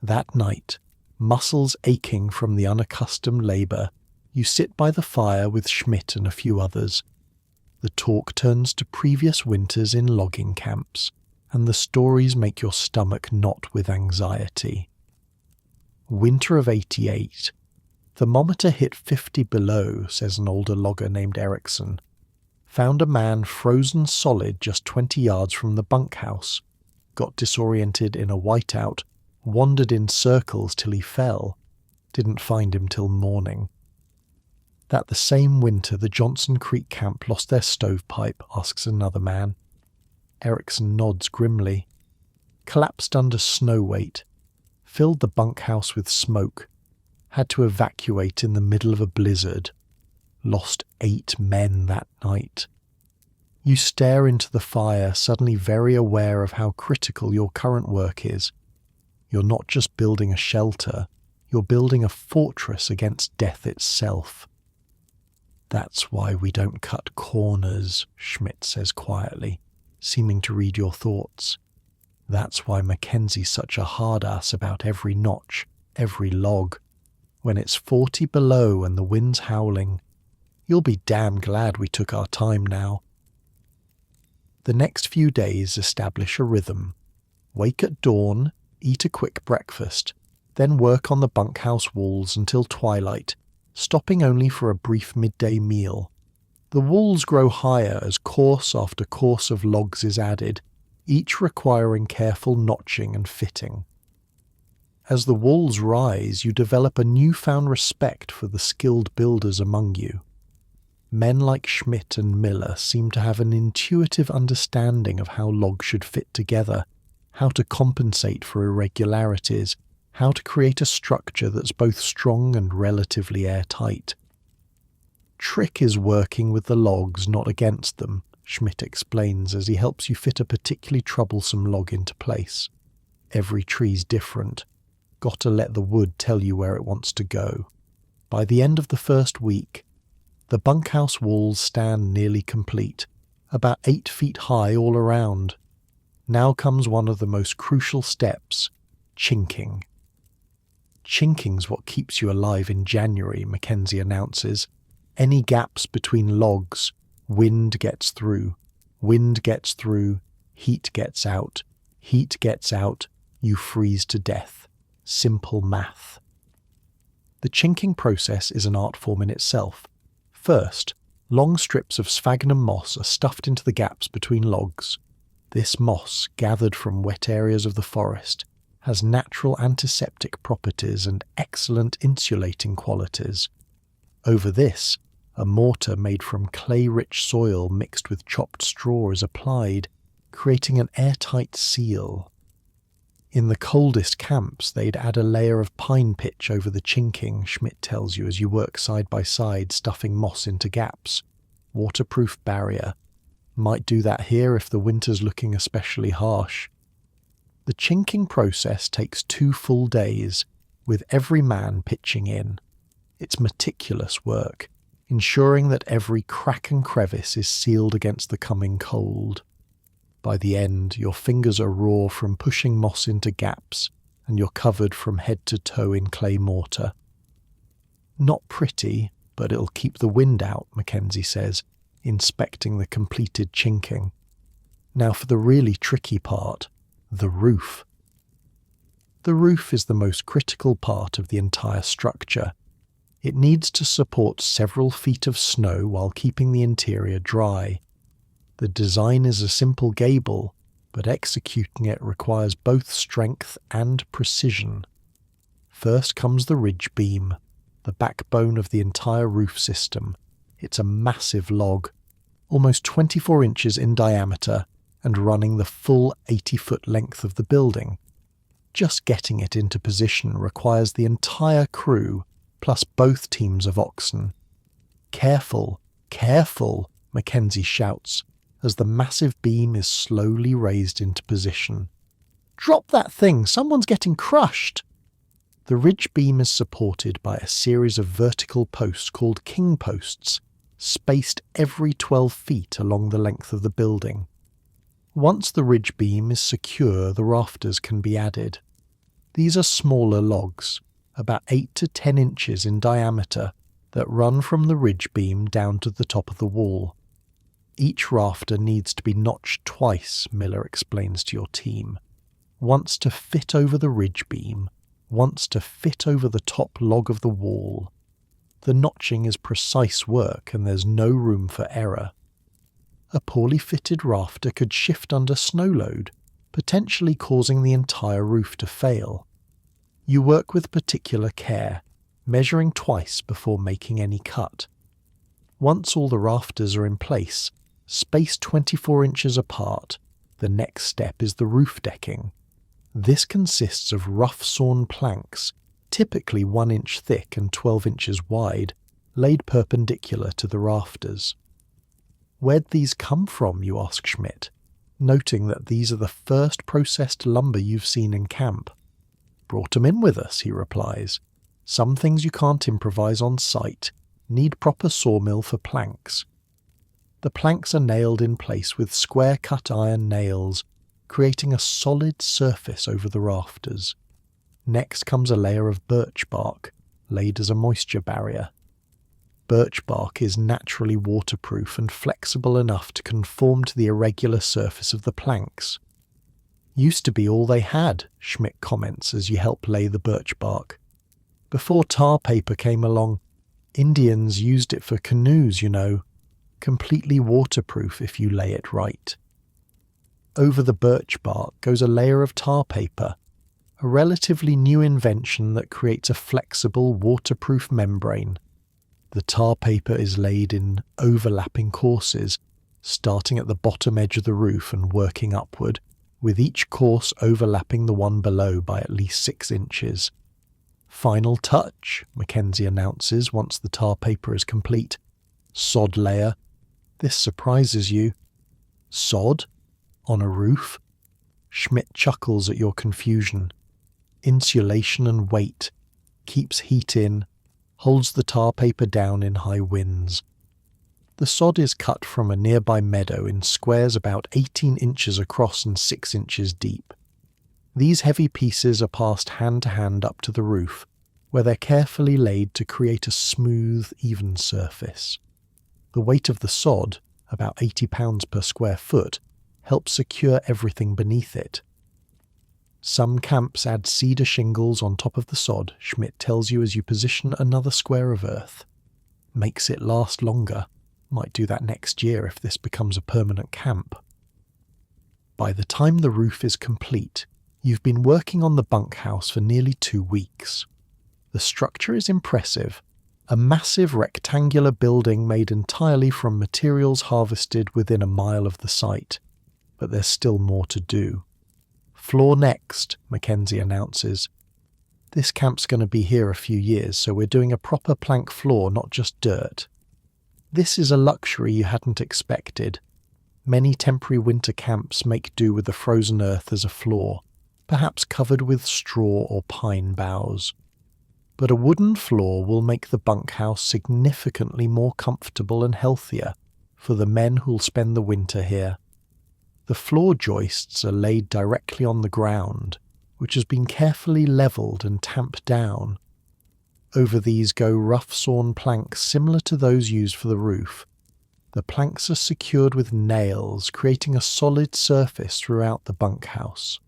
That night, muscles aching from the unaccustomed labour, you sit by the fire with Schmidt and a few others. The talk turns to previous winters in logging camps, and the stories make your stomach knot with anxiety. Winter of 88. Thermometer hit 50 below, says an older logger named Erickson. Found a man frozen solid just 20 yards from the bunkhouse. Got disoriented in a whiteout, wandered in circles till he fell. Didn't find him till morning. That the same winter the Johnson Creek camp lost their stovepipe, asks another man. Erickson nods grimly. Collapsed under snow weight. Filled the bunkhouse with smoke. Had to evacuate in the middle of a blizzard. Lost 8 men that night. You stare into the fire, suddenly very aware of how critical your current work is. You're not just building a shelter, you're building a fortress against death itself. That's why we don't cut corners, Schmidt says quietly, seeming to read your thoughts. That's why Mackenzie's such a hard-ass about every notch, every log. When it's 40 below and the wind's howling, you'll be damn glad we took our time now. The next few days establish a rhythm. Wake at dawn, eat a quick breakfast, then work on the bunkhouse walls until twilight, stopping only for a brief midday meal. The walls grow higher as course after course of logs is added, each requiring careful notching and fitting. As the walls rise, you develop a newfound respect for the skilled builders among you. Men like Schmidt and Miller seem to have an intuitive understanding of how logs should fit together, how to compensate for irregularities, how to create a structure that's both strong and relatively airtight. Trick is working with the logs, not against them, Schmidt explains as he helps you fit a particularly troublesome log into place. Every tree's different. Gotta let the wood tell you where it wants to go. By the end of the first week, the bunkhouse walls stand nearly complete, about 8 feet high all around. Now comes one of the most crucial steps, chinking. Chinking's what keeps you alive in January, Mackenzie announces. Any gaps between logs, wind gets through, heat gets out, you freeze to death. Simple math. The chinking process is an art form in itself. First, long strips of sphagnum moss are stuffed into the gaps between logs. This moss, gathered from wet areas of the forest, has natural antiseptic properties and excellent insulating qualities. Over this, a mortar made from clay-rich soil mixed with chopped straw is applied, creating an airtight seal. In the coldest camps, they'd add a layer of pine pitch over the chinking, Schmidt tells you as you work side by side stuffing moss into gaps. Waterproof barrier. Might do that here if the winter's looking especially harsh. The chinking process takes 2 full days, with every man pitching in. It's meticulous work, ensuring that every crack and crevice is sealed against the coming cold. By the end, your fingers are raw from pushing moss into gaps, and you're covered from head to toe in clay mortar. Not pretty, but it'll keep the wind out, Mackenzie says, inspecting the completed chinking. Now for the really tricky part, the roof. The roof is the most critical part of the entire structure. It needs to support several feet of snow while keeping the interior dry. The design is a simple gable, but executing it requires both strength and precision. First comes the ridge beam, the backbone of the entire roof system. It's a massive log, almost 24 inches in diameter and running the full 80-foot length of the building. Just getting it into position requires the entire crew, plus both teams of oxen. Careful, careful, Mackenzie shouts, as the massive beam is slowly raised into position. Drop that thing, someone's getting crushed! The ridge beam is supported by a series of vertical posts called king posts, spaced every 12 feet along the length of the building. Once the ridge beam is secure, the rafters can be added. These are smaller logs, about 8 to 10 inches in diameter, that run from the ridge beam down to the top of the wall. Each rafter needs to be notched twice, Miller explains to your team. Once to fit over the ridge beam, once to fit over the top log of the wall. The notching is precise work and there's no room for error. A poorly fitted rafter could shift under snow load, potentially causing the entire roof to fail. You work with particular care, measuring twice before making any cut. Once all the rafters are in place, spaced 24 inches apart, the next step is the roof decking. This consists of rough sawn planks, typically 1 inch thick and 12 inches wide, laid perpendicular to the rafters. Where'd these come from, you ask Schmidt, noting that these are the first processed lumber you've seen in camp. Brought 'em in with us, he replies. Some things you can't improvise on site, need proper sawmill for planks. The planks are nailed in place with square cut iron nails, creating a solid surface over the rafters. Next comes a layer of birch bark, laid as a moisture barrier. Birch bark is naturally waterproof and flexible enough to conform to the irregular surface of the planks. Used to be all they had, Schmidt comments as you help lay the birch bark. Before tar paper came along, Indians used it for canoes, you know, completely waterproof if you lay it right. Over the birch bark goes a layer of tar paper, a relatively new invention that creates a flexible, waterproof membrane. The tar paper is laid in overlapping courses, starting at the bottom edge of the roof and working upward, with each course overlapping the one below by at least 6 inches. Final touch, Mackenzie announces once the tar paper is complete. Sod layer. This surprises you. Sod? On a roof? Schmidt chuckles at your confusion. Insulation and weight. Keeps heat in. Holds the tar paper down in high winds. The sod is cut from a nearby meadow in squares about 18 inches across and 6 inches deep. These heavy pieces are passed hand to hand up to the roof, where they're carefully laid to create a smooth, even surface. The weight of the sod, about 80 pounds per square foot, helps secure everything beneath it. Some camps add cedar shingles on top of the sod, Schmidt tells you as you position another square of earth. Makes it last longer. Might do that next year if this becomes a permanent camp. By the time the roof is complete, you've been working on the bunkhouse for nearly 2 weeks. The structure is impressive. A massive rectangular building made entirely from materials harvested within a mile of the site. But there's still more to do. Floor next, Mackenzie announces. This camp's going to be here a few years, so we're doing a proper plank floor, not just dirt. This is a luxury you hadn't expected. Many temporary winter camps make do with the frozen earth as a floor, perhaps covered with straw or pine boughs. But a wooden floor will make the bunkhouse significantly more comfortable and healthier for the men who'll spend the winter here. The floor joists are laid directly on the ground, which has been carefully levelled and tamped down. Over these go rough-sawn planks similar to those used for the roof. The planks are secured with nails, creating a solid surface throughout the bunkhouse.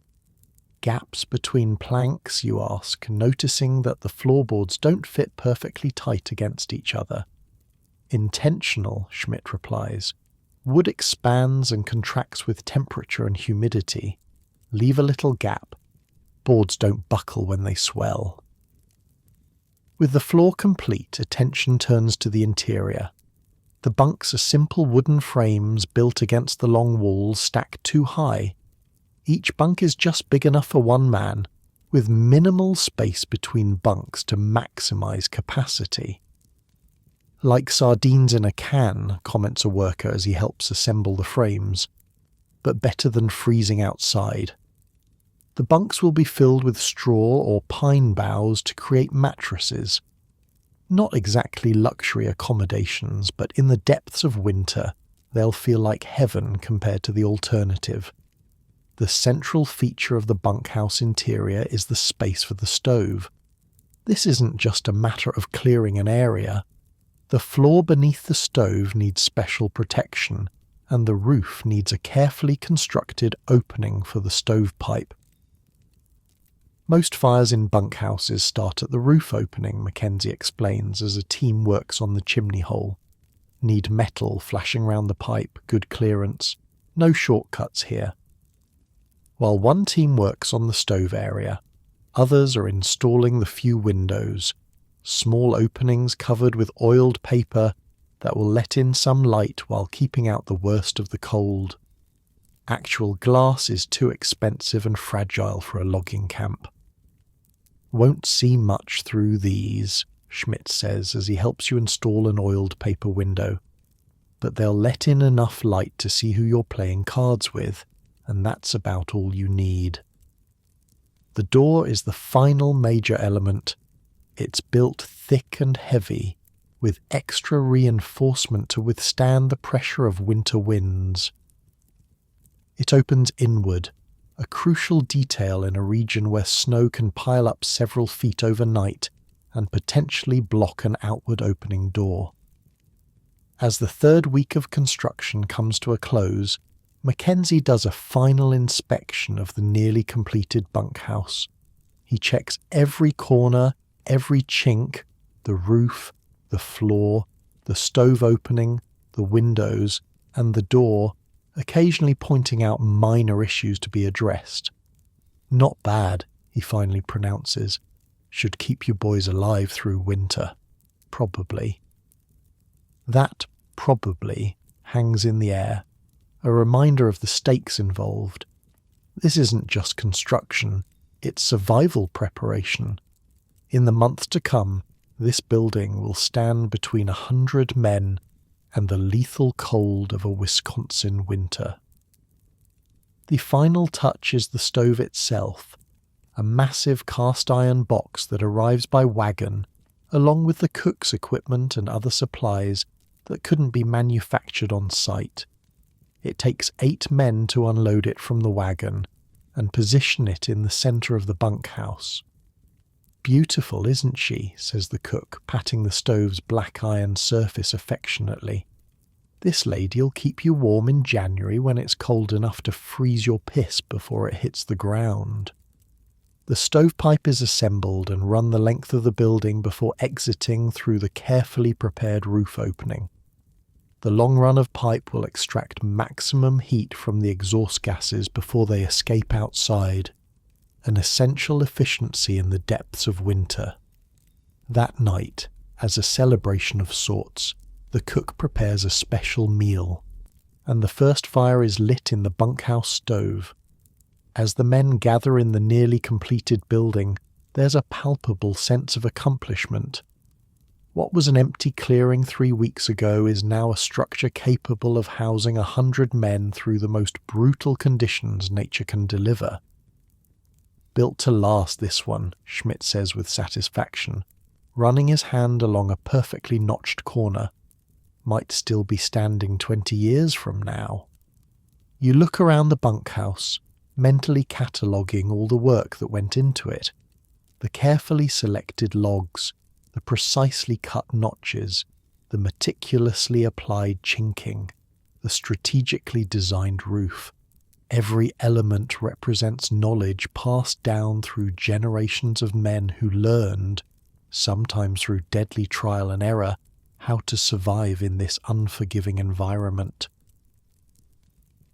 Gaps between planks, you ask, noticing that the floorboards don't fit perfectly tight against each other. Intentional, Schmidt replies. Wood expands and contracts with temperature and humidity. Leave a little gap. Boards don't buckle when they swell. With the floor complete, attention turns to the interior. The bunks are simple wooden frames built against the long walls stacked too high. Each bunk is just big enough for one man, with minimal space between bunks to maximize capacity. Like sardines in a can, comments a worker as he helps assemble the frames, but better than freezing outside. The bunks will be filled with straw or pine boughs to create mattresses. Not exactly luxury accommodations, but in the depths of winter, they'll feel like heaven compared to the alternative. The central feature of the bunkhouse interior is the space for the stove. This isn't just a matter of clearing an area. The floor beneath the stove needs special protection, and the roof needs a carefully constructed opening for the stovepipe. Most fires in bunkhouses start at the roof opening, Mackenzie explains as a team works on the chimney hole. Need metal flashing round the pipe, good clearance, no shortcuts here. While one team works on the stove area, others are installing the few windows, small openings covered with oiled paper that will let in some light while keeping out the worst of the cold. Actual glass is too expensive and fragile for a logging camp. Won't see much through these, Schmidt says as he helps you install an oiled paper window. But they'll let in enough light to see who you're playing cards with, and that's about all you need. The door is the final major element. It's built thick and heavy, with extra reinforcement to withstand the pressure of winter winds. It opens inward, a crucial detail in a region where snow can pile up several feet overnight and potentially block an outward opening door. As the third week of construction comes to a close, Mackenzie does a final inspection of the nearly completed bunkhouse. He checks every corner, every chink, the roof, the floor, the stove opening, the windows, and the door, occasionally pointing out minor issues to be addressed. Not bad, he finally pronounces. Should keep you boys alive through winter. Probably. That probably hangs in the air, a reminder of the stakes involved. This isn't just construction, it's survival preparation. In the months to come, this building will stand between 100 men and the lethal cold of a Wisconsin winter. The final touch is the stove itself, a massive cast-iron box that arrives by wagon, along with the cook's equipment and other supplies that couldn't be manufactured on site. It takes 8 men to unload it from the wagon and position it in the centre of the bunkhouse. "Beautiful, isn't she?" says the cook, patting the stove's black iron surface affectionately. "This lady'll keep you warm in January when it's cold enough to freeze your piss before it hits the ground." The stovepipe is assembled and run the length of the building before exiting through the carefully prepared roof opening. The long run of pipe will extract maximum heat from the exhaust gases before they escape outside, an essential efficiency in the depths of winter. That night, as a celebration of sorts, the cook prepares a special meal, and the first fire is lit in the bunkhouse stove. As the men gather in the nearly completed building, there's a palpable sense of accomplishment. What was an empty clearing 3 weeks ago is now a structure capable of housing 100 men through the most brutal conditions nature can deliver. "Built to last, this one," Schmidt says with satisfaction, running his hand along a perfectly notched corner. "Might still be standing 20 years from now." You look around the bunkhouse, mentally cataloguing all the work that went into it. The carefully selected logs, the precisely cut notches, the meticulously applied chinking, the strategically designed roof. Every element represents knowledge passed down through generations of men who learned, sometimes through deadly trial and error, how to survive in this unforgiving environment.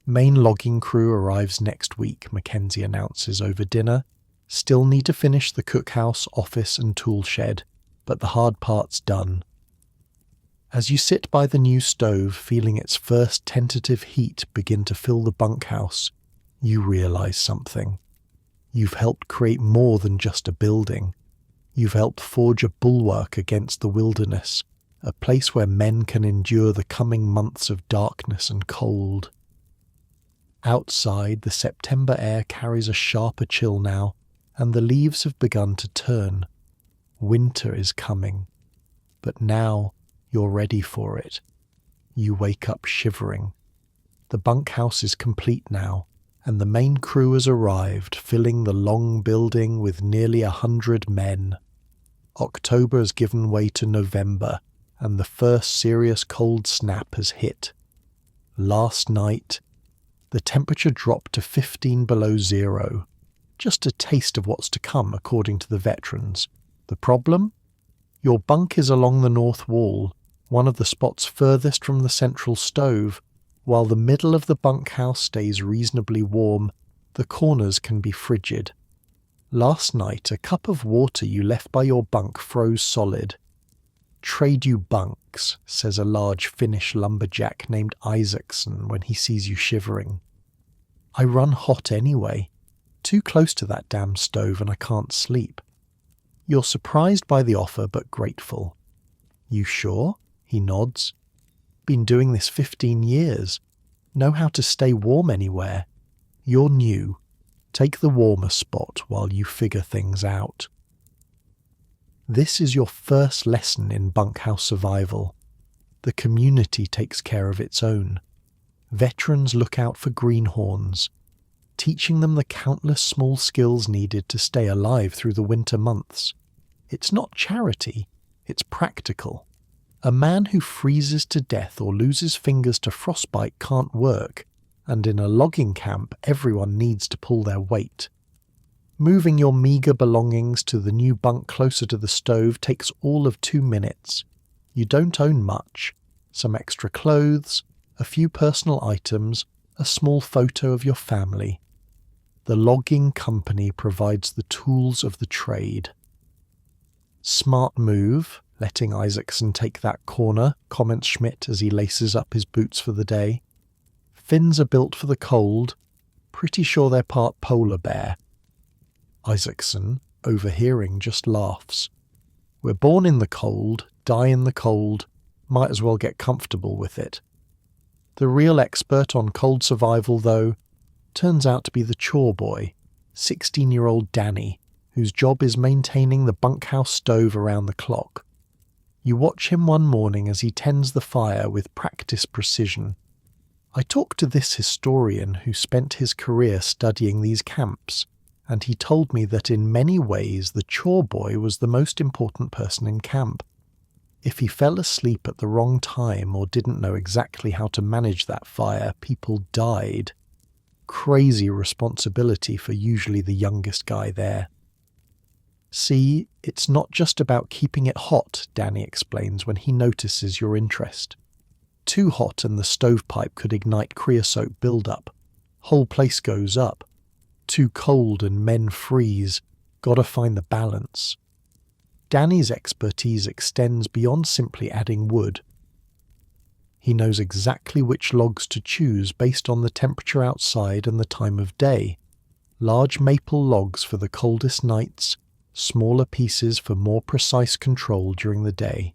Main logging crew arrives next week, Mackenzie announces over dinner. Still need to finish the cookhouse, office and tool shed, but the hard part's done. As you sit by the new stove, feeling its first tentative heat begin to fill the bunkhouse, you realise something. You've helped create more than just a building. You've helped forge a bulwark against the wilderness, a place where men can endure the coming months of darkness and cold. Outside, the September air carries a sharper chill now, and the leaves have begun to turn. Winter is coming, but now you're ready for it. You wake up shivering. The bunkhouse is complete now, and the main crew has arrived, filling the long building with nearly 100 men. October has given way to November, and the first serious cold snap has hit. Last night, the temperature dropped to 15 below zero. Just a taste of what's to come, according to the veterans. The problem? Your bunk is along the north wall, one of the spots furthest from the central stove. While the middle of the bunkhouse stays reasonably warm, the corners can be frigid. Last night, a cup of water you left by your bunk froze solid. "Trade you bunks," says a large Finnish lumberjack named Isaacson when he sees you shivering. "I run hot anyway. Too close to that damn stove and I can't sleep." You're surprised by the offer but grateful. "You sure?" He nods. "Been doing this 15 years. Know how to stay warm anywhere. You're new. Take the warmer spot while you figure things out." This is your first lesson in bunkhouse survival. The community takes care of its own. Veterans look out for greenhorns, teaching them the countless small skills needed to stay alive through the winter months. It's not charity, it's practical. A man who freezes to death or loses fingers to frostbite can't work, and in a logging camp everyone needs to pull their weight. Moving your meagre belongings to the new bunk closer to the stove takes all of 2 minutes. You don't own much. Some extra clothes, a few personal items, a small photo of your family. The logging company provides the tools of the trade. "Smart move, letting Isaacson take that corner," comments Schmidt as he laces up his boots for the day. "Fins are built for the cold. Pretty sure they're part polar bear." Isaacson, overhearing, just laughs. "We're born in the cold, die in the cold, might as well get comfortable with it." The real expert on cold survival, though, turns out to be the chore boy, 16-year-old Danny, whose job is maintaining the bunkhouse stove around the clock. You watch him one morning as he tends the fire with practiced precision. I talked to this historian who spent his career studying these camps, and he told me that in many ways the chore boy was the most important person in camp. If he fell asleep at the wrong time or didn't know exactly how to manage that fire, people died. Crazy responsibility for usually the youngest guy there. "See, it's not just about keeping it hot," Danny explains when he notices your interest. "Too hot and the stovepipe could ignite creosote buildup. Whole place goes up. Too cold and men freeze. Gotta find the balance." Danny's expertise extends beyond simply adding wood. He knows exactly which logs to choose based on the temperature outside and the time of day. Large maple logs for the coldest nights, smaller pieces for more precise control during the day.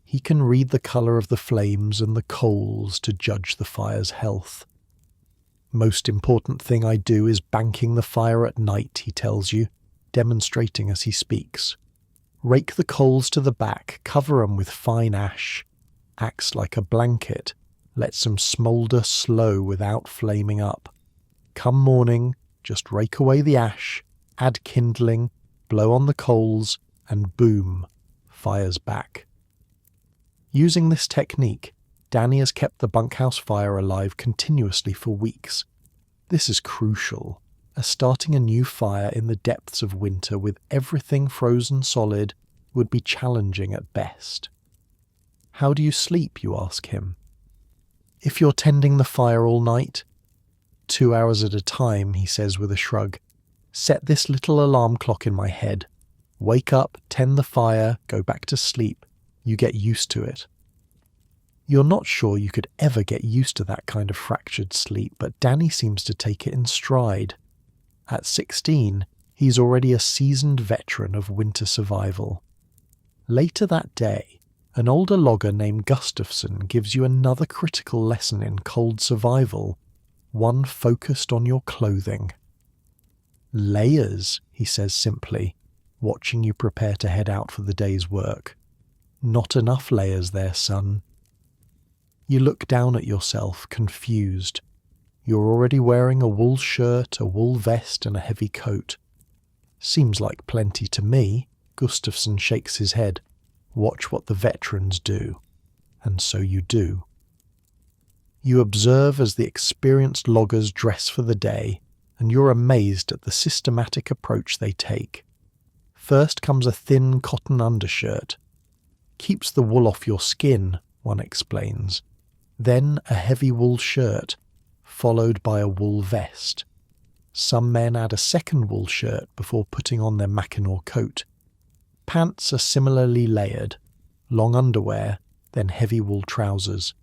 He can read the colour of the flames and the coals to judge the fire's health. "Most important thing I do is banking the fire at night," he tells you, demonstrating as he speaks. "Rake the coals to the back, cover 'em with fine ash. Acts like a blanket, lets 'em smoulder slow without flaming up. Come morning, just rake away the ash, add kindling, blow on the coals, and boom, fire's back." Using this technique, Danny has kept the bunkhouse fire alive continuously for weeks. This is crucial, as starting a new fire in the depths of winter with everything frozen solid would be challenging at best. "How do you sleep?" you ask him. "If you're tending the fire all night?" 2 hours at a time, he says with a shrug. "Set this little alarm clock in my head. Wake up, tend the fire, go back to sleep. You get used to it." You're not sure you could ever get used to that kind of fractured sleep, but Danny seems to take it in stride. At 16, he's already a seasoned veteran of winter survival. Later that day, an older logger named Gustafson gives you another critical lesson in cold survival, one focused on your clothing. "Layers," he says simply, watching you prepare to head out for the day's work. "Not enough layers there, son." You look down at yourself, confused. You're already wearing a wool shirt, a wool vest, and a heavy coat. "Seems like plenty to me." Gustafson shakes his head. "Watch what the veterans do." And so you do. You observe as the experienced loggers dress for the day, and you're amazed at the systematic approach they take. First comes a thin cotton undershirt. Keeps the wool off your skin, one explains. Then a heavy wool shirt, followed by a wool vest. Some men add a second wool shirt before putting on their mackinaw coat. Pants are similarly layered, long underwear, then heavy wool trousers.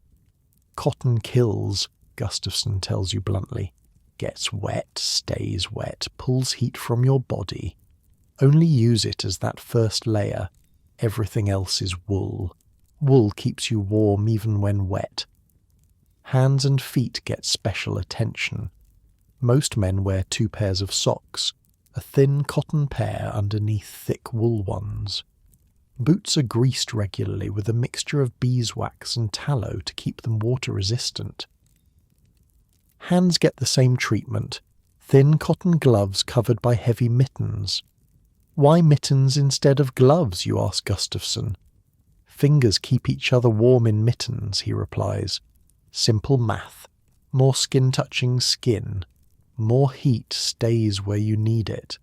Cotton kills, Gustafson tells you bluntly. Gets wet, stays wet, pulls heat from your body. Only use it as that first layer. Everything else is wool. Wool keeps you warm even when wet. Hands and feet get special attention. Most men wear 2 pairs of socks, a thin cotton pair underneath thick wool ones. Boots are greased regularly with a mixture of beeswax and tallow to keep them water resistant. Hands get the same treatment, thin cotton gloves covered by heavy mittens. Why mittens instead of gloves, you ask Gustafson. Fingers keep each other warm in mittens, he replies. Simple math. More skin touching skin. More heat stays where you need it.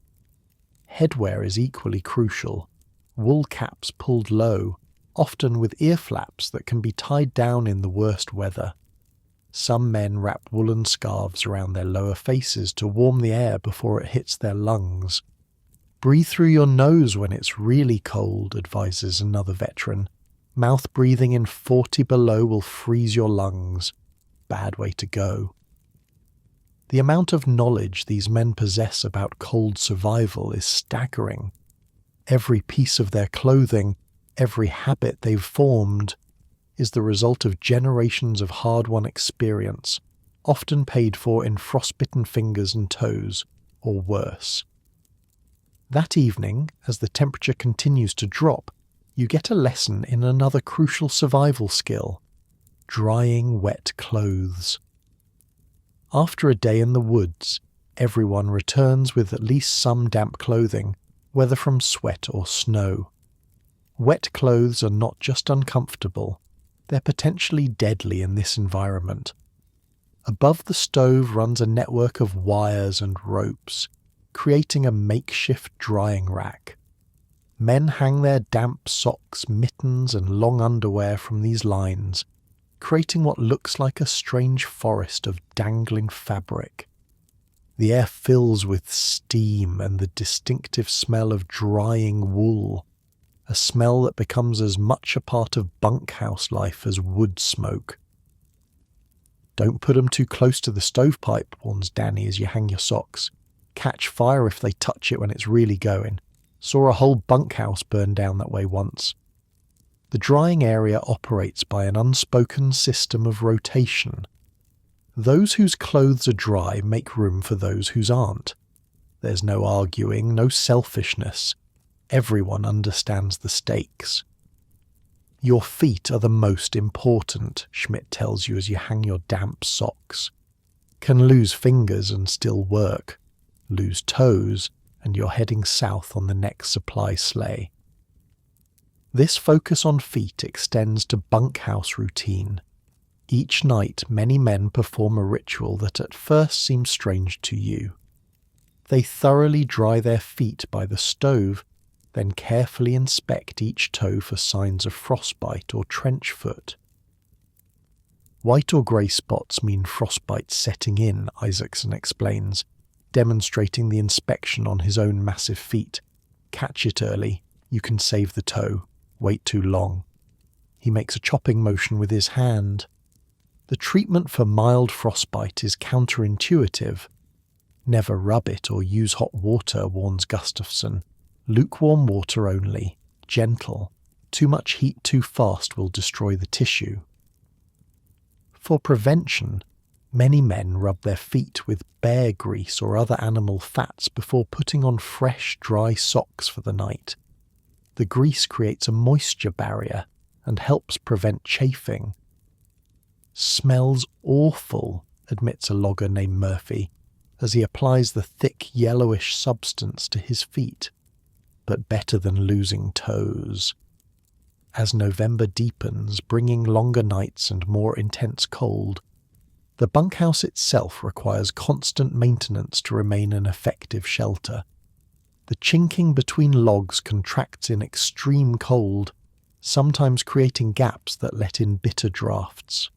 Headwear is equally crucial. Wool caps pulled low, often with ear flaps that can be tied down in the worst weather. Some men wrap woolen scarves around their lower faces to warm the air before it hits their lungs. Breathe through your nose when it's really cold, advises another veteran. Mouth breathing in 40 below will freeze your lungs. Bad way to go. The amount of knowledge these men possess about cold survival is staggering. Every piece of their clothing, every habit they've formed, is the result of generations of hard-won experience, often paid for in frostbitten fingers and toes, or worse. That evening, as the temperature continues to drop, you get a lesson in another crucial survival skill: drying wet clothes. After a day in the woods, everyone returns with at least some damp clothing, whether from sweat or snow. Wet clothes are not just uncomfortable, they're potentially deadly in this environment. Above the stove runs a network of wires and ropes, creating a makeshift drying rack. Men hang their damp socks, mittens, and long underwear from these lines, creating what looks like a strange forest of dangling fabric. The air fills with steam and the distinctive smell of drying wool, a smell that becomes as much a part of bunkhouse life as wood smoke. Don't put 'em too close to the stovepipe, warns Danny as you hang your socks. Catch fire if they touch it when it's really going. Saw a whole bunkhouse burn down that way once. The drying area operates by an unspoken system of rotation. Those whose clothes are dry make room for those whose aren't. There's no arguing, no selfishness. Everyone understands the stakes. Your feet are the most important, Schmidt tells you as you hang your damp socks. Can lose fingers and still work. Lose toes, and you're heading south on the next supply sleigh. This focus on feet extends to bunkhouse routine. Each night, many men perform a ritual that at first seems strange to you. They thoroughly dry their feet by the stove, then carefully inspect each toe for signs of frostbite or trench foot. White or grey spots mean frostbite setting in, Isaacson explains, demonstrating the inspection on his own massive feet. Catch it early, you can save the toe. Wait too long. He makes a chopping motion with his hand. The treatment for mild frostbite is counterintuitive. Never rub it or use hot water, warns Gustafson. Lukewarm water only, gentle. Too much heat too fast will destroy the tissue. For prevention, many men rub their feet with bear grease or other animal fats before putting on fresh, dry socks for the night. The grease creates a moisture barrier and helps prevent chafing. Smells awful, admits a logger named Murphy, as he applies the thick yellowish substance to his feet, but better than losing toes. As November deepens, bringing longer nights and more intense cold, The bunkhouse itself requires constant maintenance to remain an effective shelter. The chinking between logs contracts in extreme cold, sometimes creating gaps that let in bitter drafts.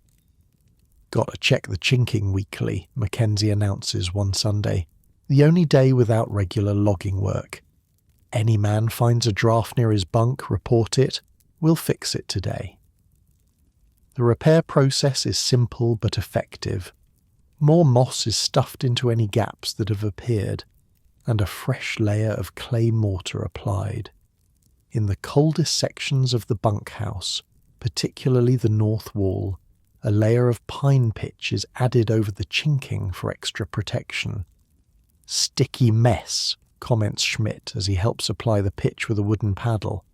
"Gotta check the chinking weekly," Mackenzie announces one Sunday, the only day without regular logging work. "Any man finds a draft near his bunk, report it. We'll fix it today." The repair process is simple but effective. More moss is stuffed into any gaps that have appeared, and a fresh layer of clay mortar applied. In the coldest sections of the bunkhouse, particularly the north wall, a layer of pine pitch is added over the chinking for extra protection. "Sticky mess," comments Schmidt as he helps apply the pitch with a wooden paddle.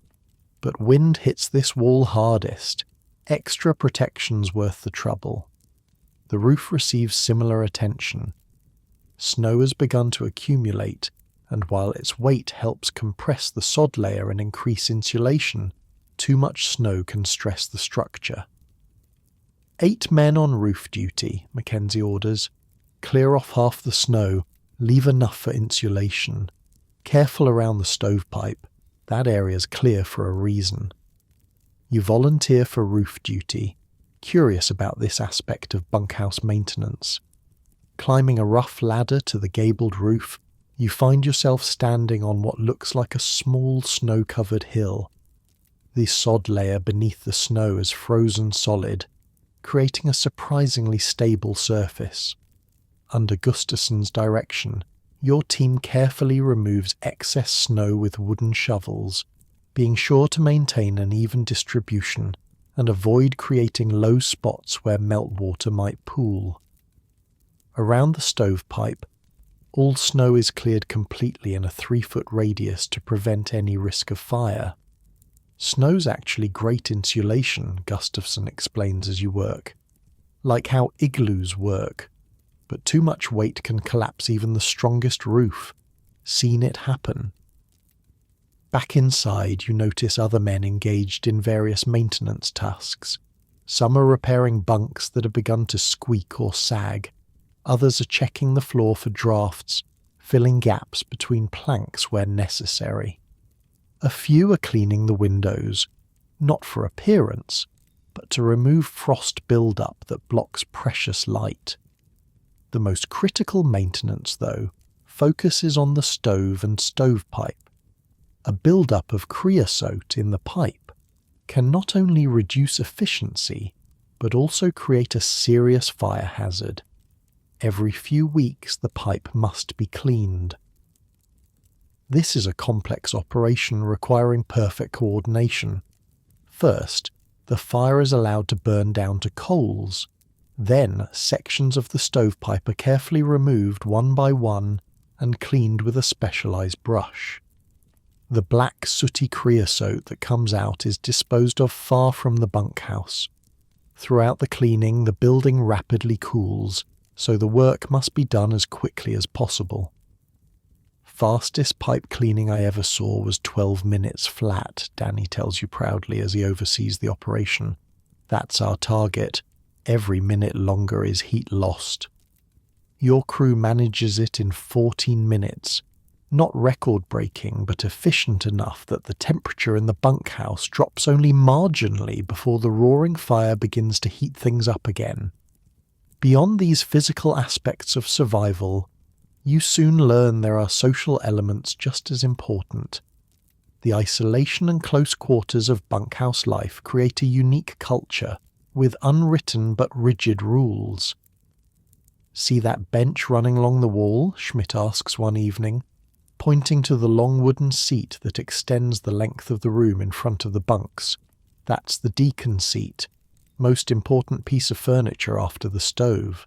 "But wind hits this wall hardest. Extra protection's worth the trouble." The roof receives similar attention. Snow has begun to accumulate, and while its weight helps compress the sod layer and increase insulation, too much snow can stress the structure. 8 men on roof duty, Mackenzie orders. "Clear off half the snow, leave enough for insulation. Careful around the stovepipe, that area's clear for a reason." You volunteer for roof duty, curious about this aspect of bunkhouse maintenance. Climbing a rough ladder to the gabled roof, you find yourself standing on what looks like a small snow-covered hill. The sod layer beneath the snow is frozen solid, creating a surprisingly stable surface. Under Gustafson's direction, your team carefully removes excess snow with wooden shovels, being sure to maintain an even distribution and avoid creating low spots where meltwater might pool. Around the stovepipe, all snow is cleared completely in a 3-foot radius to prevent any risk of fire. "Snow's actually great insulation," Gustafson explains as you work. "Like how igloos work. But too much weight can collapse even the strongest roof. Seen it happen." Back inside, you notice other men engaged in various maintenance tasks. Some are repairing bunks that have begun to squeak or sag. Others are checking the floor for drafts, filling gaps between planks where necessary. A few are cleaning the windows, not for appearance, but to remove frost build-up that blocks precious light. The most critical maintenance, though, focuses on the stove and stovepipe. A build-up of creosote in the pipe can not only reduce efficiency, but also create a serious fire hazard. Every few weeks the pipe must be cleaned. This is a complex operation requiring perfect coordination. First, the fire is allowed to burn down to coals. Then, sections of the stovepipe are carefully removed one by one and cleaned with a specialized brush. The black sooty creosote that comes out is disposed of far from the bunkhouse. Throughout the cleaning, the building rapidly cools, so the work must be done as quickly as possible. "Fastest pipe cleaning I ever saw was 12 minutes flat," Danny tells you proudly as he oversees the operation. "That's our target. Every minute longer is heat lost." Your crew manages it in 14 minutes. Not record-breaking, but efficient enough that the temperature in the bunkhouse drops only marginally before the roaring fire begins to heat things up again. Beyond these physical aspects of survival, you soon learn there are social elements just as important. The isolation and close quarters of bunkhouse life create a unique culture with unwritten but rigid rules. "See that bench running along the wall?" Schmidt asks one evening, pointing to the long wooden seat that extends the length of the room in front of the bunks. "That's the deacon seat, most important piece of furniture after the stove."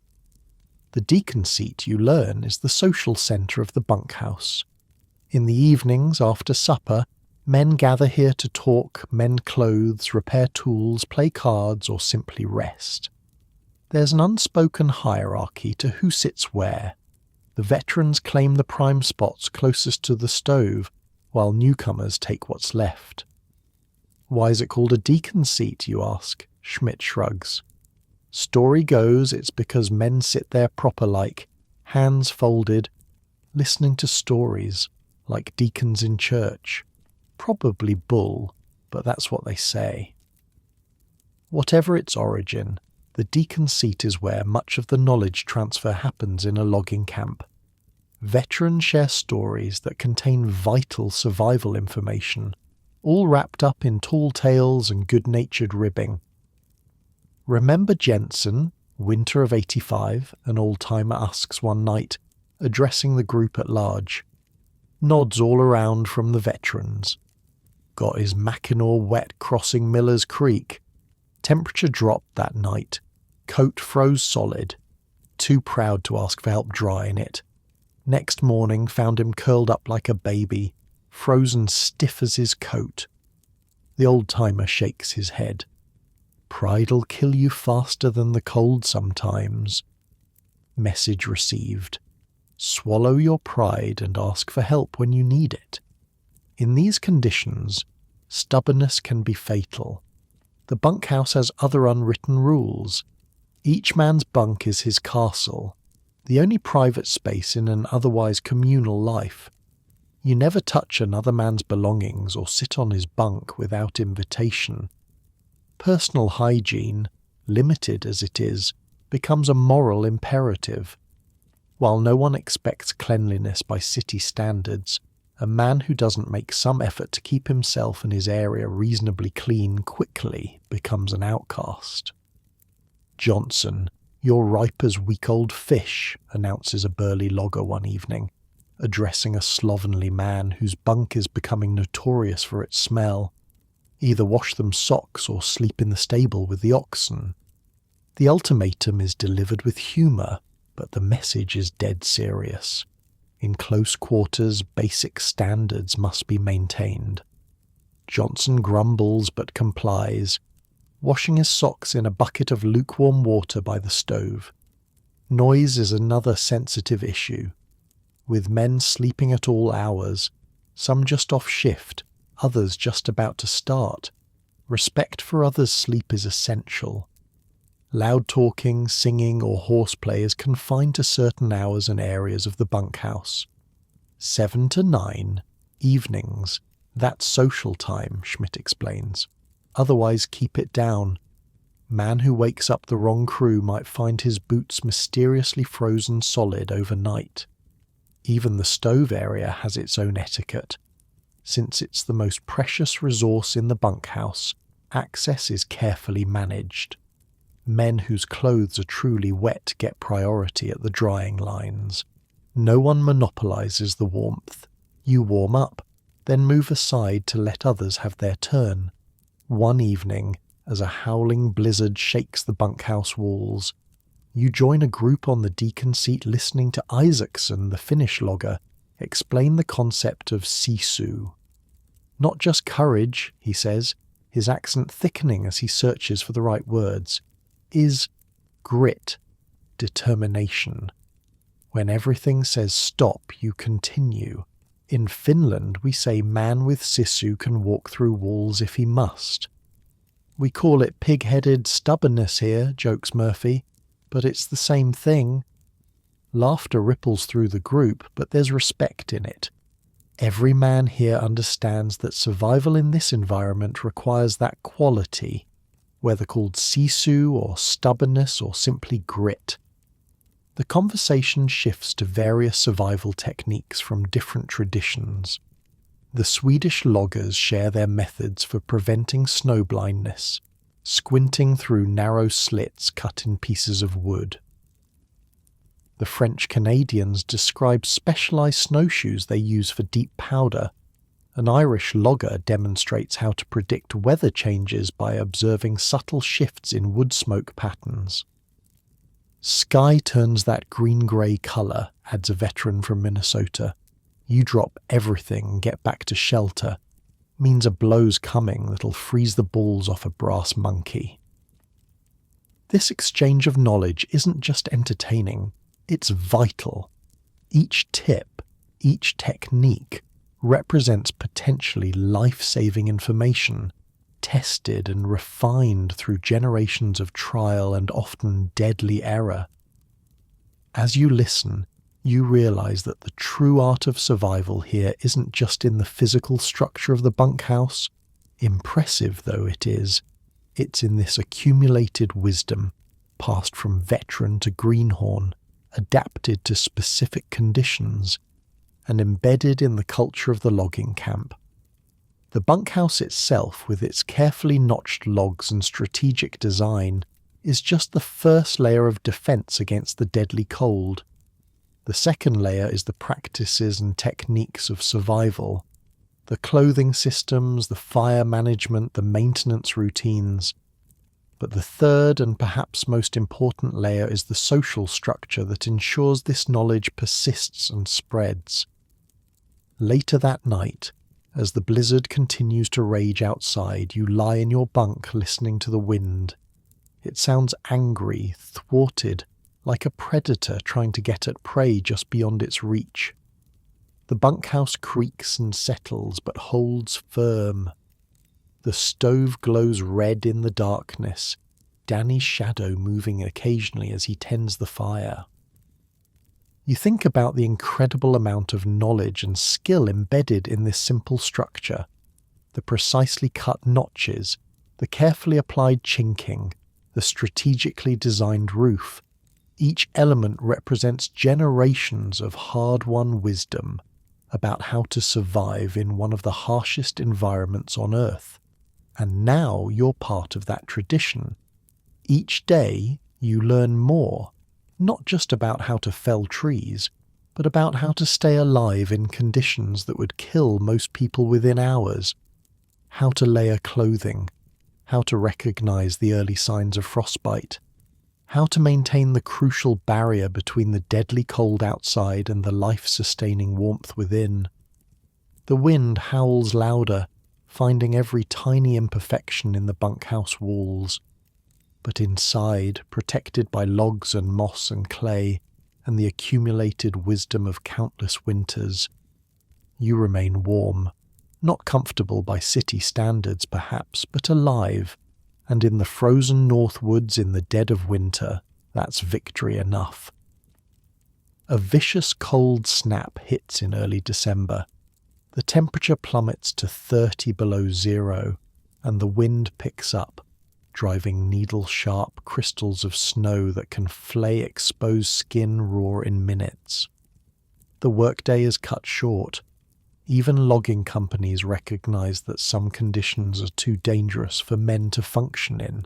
The deacon seat, you learn, is the social centre of the bunkhouse. In the evenings, after supper, men gather here to talk, mend clothes, repair tools, play cards, or simply rest. There's an unspoken hierarchy to who sits where. The veterans claim the prime spots closest to the stove, while newcomers take what's left. "Why is it called a deacon seat?" you ask. Schmidt shrugs. Story goes it's because men sit there proper-like, hands folded, listening to stories, like deacons in church. Probably bull, but that's what they say. Whatever its origin, the deacon's seat is where much of the knowledge transfer happens in a logging camp. Veterans share stories that contain vital survival information, all wrapped up in tall tales and good-natured ribbing. Remember Jensen, winter of '85, an old-timer asks one night, addressing the group at large. Nods all around from the veterans. Got his Mackinaw wet crossing Miller's Creek. Temperature dropped that night. Coat froze solid. Too proud to ask for help drying it. Next morning found him curled up like a baby, frozen stiff as his coat. The old-timer shakes his head. Pride'll kill you faster than the cold sometimes. Message received. Swallow your pride and ask for help when you need it. In these conditions, stubbornness can be fatal. The bunkhouse has other unwritten rules. Each man's bunk is his castle, the only private space in an otherwise communal life. You never touch another man's belongings or sit on his bunk without invitation. Personal hygiene, limited as it is, becomes a moral imperative. While no one expects cleanliness by city standards, a man who doesn't make some effort to keep himself and his area reasonably clean quickly becomes an outcast. Johnson, you're ripe as week-old fish, announces a burly logger one evening, addressing a slovenly man whose bunk is becoming notorious for its smell. Either wash them socks or sleep in the stable with the oxen. The ultimatum is delivered with humour, but the message is dead serious. In close quarters, basic standards must be maintained. Johnson grumbles but complies, washing his socks in a bucket of lukewarm water by the stove. Noise is another sensitive issue. With men sleeping at all hours, some just off shift, others just about to start, respect for others' sleep is essential. Loud talking, singing or horseplay is confined to certain hours and areas of the bunkhouse. 7 to 9, evenings, that's social time, Schmidt explains. Otherwise keep it down. Man who wakes up the wrong crew might find his boots mysteriously frozen solid overnight. Even the stove area has its own etiquette. Since it's the most precious resource in the bunkhouse, access is carefully managed. Men whose clothes are truly wet get priority at the drying lines. No one monopolizes the warmth. You warm up, then move aside to let others have their turn. One evening, as a howling blizzard shakes the bunkhouse walls, you join a group on the deacon seat listening to Isaacson, the Finnish logger, explain the concept of sisu. Not just courage, he says, his accent thickening as he searches for the right words, is grit, determination. When everything says stop, you continue. In Finland, we say man with sisu can walk through walls if he must. We call it pig-headed stubbornness here, jokes Murphy, but it's the same thing. Laughter ripples through the group, but there's respect in it. Every man here understands that survival in this environment requires that quality, whether called sisu or stubbornness or simply grit. The conversation shifts to various survival techniques from different traditions. The Swedish loggers share their methods for preventing snowblindness, squinting through narrow slits cut in pieces of wood. The French Canadians describe specialized snowshoes they use for deep powder. An Irish logger demonstrates how to predict weather changes by observing subtle shifts in wood smoke patterns. Sky turns that green-grey colour, adds a veteran from Minnesota. You drop everything and get back to shelter. Means a blow's coming that'll freeze the balls off a brass monkey. This exchange of knowledge isn't just entertaining, it's vital. Each tip, each technique, represents potentially life-saving information, tested and refined through generations of trial and often deadly error. As you listen, you realize that the true art of survival here isn't just in the physical structure of the bunkhouse, impressive though it is. It's in this accumulated wisdom, passed from veteran to greenhorn, adapted to specific conditions, and embedded in the culture of the logging camp. The bunkhouse itself, with its carefully notched logs and strategic design, is just the first layer of defense against the deadly cold. The second layer is the practices and techniques of survival, the clothing systems, the fire management, the maintenance routines. But the third and perhaps most important layer is the social structure that ensures this knowledge persists and spreads. Later that night, as the blizzard continues to rage outside, you lie in your bunk listening to the wind. It sounds angry, thwarted, like a predator trying to get at prey just beyond its reach. The bunkhouse creaks and settles but holds firm. The stove glows red in the darkness, Danny's shadow moving occasionally as he tends the fire. You think about the incredible amount of knowledge and skill embedded in this simple structure, the precisely cut notches, the carefully applied chinking, the strategically designed roof. Each element represents generations of hard-won wisdom about how to survive in one of the harshest environments on Earth. And now you're part of that tradition. Each day you learn more, not just about how to fell trees, but about how to stay alive in conditions that would kill most people within hours, how to layer clothing, how to recognize the early signs of frostbite, how to maintain the crucial barrier between the deadly cold outside and the life-sustaining warmth within. The wind howls louder, finding every tiny imperfection in the bunkhouse walls. But inside, protected by logs and moss and clay, and the accumulated wisdom of countless winters, you remain warm, not comfortable by city standards perhaps, but alive, and in the frozen north woods in the dead of winter, that's victory enough. A vicious cold snap hits in early December. The temperature plummets to 30 below zero, and the wind picks up, driving needle-sharp crystals of snow that can flay exposed skin raw in minutes. The workday is cut short. Even logging companies recognize that some conditions are too dangerous for men to function in.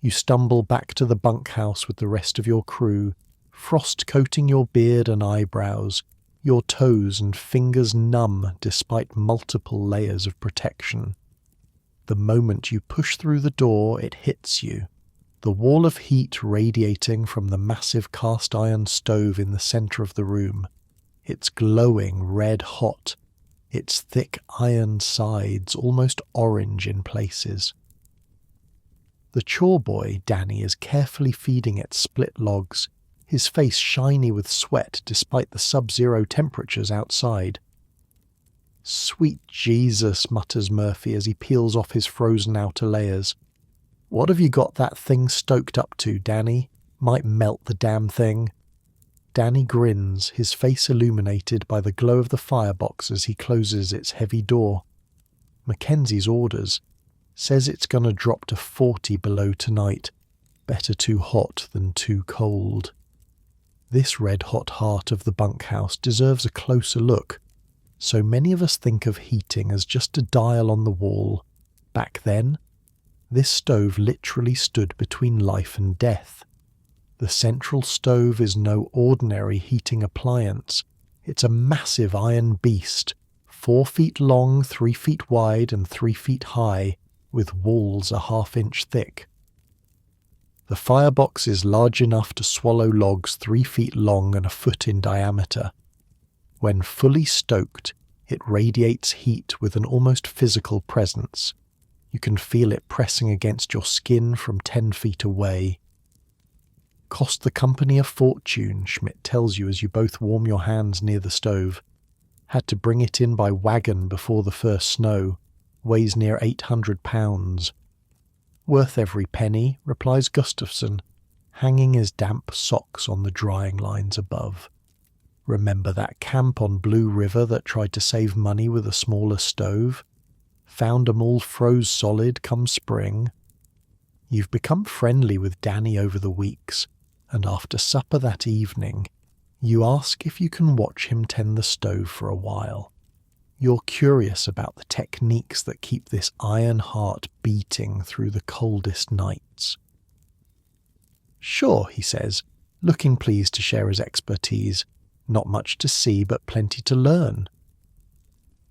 You stumble back to the bunkhouse with the rest of your crew, frost coating your beard and eyebrows, your toes and fingers numb despite multiple layers of protection. The moment you push through the door, it hits you. The wall of heat radiating from the massive cast iron stove in the center of the room. It's glowing red hot, its thick iron sides almost orange in places. The chore boy, Danny, is carefully feeding it split logs, his face shiny with sweat despite the sub-zero temperatures outside. "Sweet Jesus," mutters Murphy as he peels off his frozen outer layers. "What have you got that thing stoked up to, Danny? Might melt the damn thing." Danny grins, his face illuminated by the glow of the firebox as he closes its heavy door. Mackenzie's orders. Says it's gonna drop to 40 below tonight. Better too hot than too cold. This red-hot heart of the bunkhouse deserves a closer look. So many of us think of heating as just a dial on the wall. Back then, this stove literally stood between life and death. The central stove is no ordinary heating appliance. It's a massive iron beast, 4 feet long, 3 feet wide and 3 feet high, with walls a half-inch thick. The firebox is large enough to swallow logs 3 feet long and a foot in diameter. When fully stoked, it radiates heat with an almost physical presence. You can feel it pressing against your skin from 10 feet away. Cost the company a fortune, Schmidt tells you as you both warm your hands near the stove. Had to bring it in by wagon before the first snow. weighs near 800 pounds. Worth every penny, replies Gustafsson, hanging his damp socks on the drying lines above. Remember that camp on Blue River that tried to save money with a smaller stove? Found 'em all froze solid come spring. You've become friendly with Danny over the weeks, and after supper that evening, you ask if you can watch him tend the stove for a while. You're curious about the techniques that keep this iron heart beating through the coldest nights. Sure, he says, looking pleased to share his expertise. Not much to see, but plenty to learn.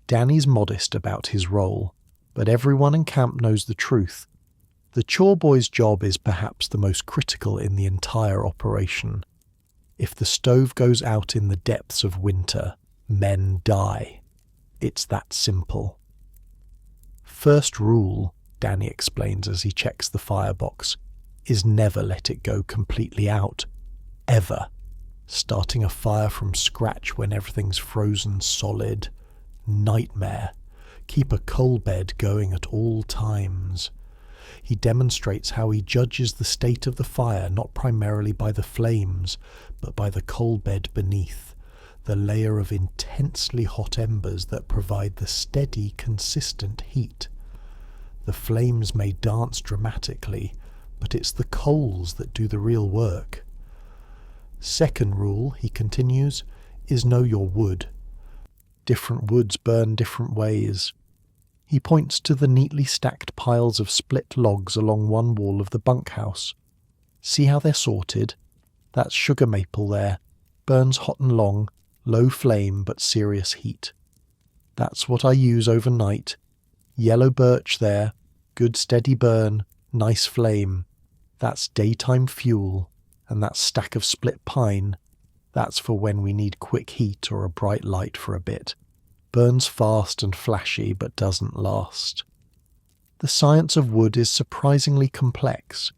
Danny's modest about his role, but everyone in camp knows the truth. The chore boy's job is perhaps the most critical in the entire operation. If the stove goes out in the depths of winter, men die. It's that simple. First rule, Danny explains as he checks the firebox, is never let it go completely out. Ever. Starting a fire from scratch when everything's frozen solid. Nightmare. Keep a coal bed going at all times. He demonstrates how he judges the state of the fire not primarily by the flames, but by the coal bed beneath, the layer of intensely hot embers that provide the steady, consistent heat. The flames may dance dramatically, but it's the coals that do the real work. Second rule, he continues, is know your wood. Different woods burn different ways. He points to the neatly stacked piles of split logs along one wall of the bunkhouse. See how they're sorted? That's sugar maple there. Burns hot and long, low flame but serious heat. That's what I use overnight. Yellow birch there, good steady burn, nice flame. That's daytime fuel. And that stack of split pine, that's for when we need quick heat or a bright light for a bit. Burns fast and flashy but doesn't last. The science of wood is surprisingly complex.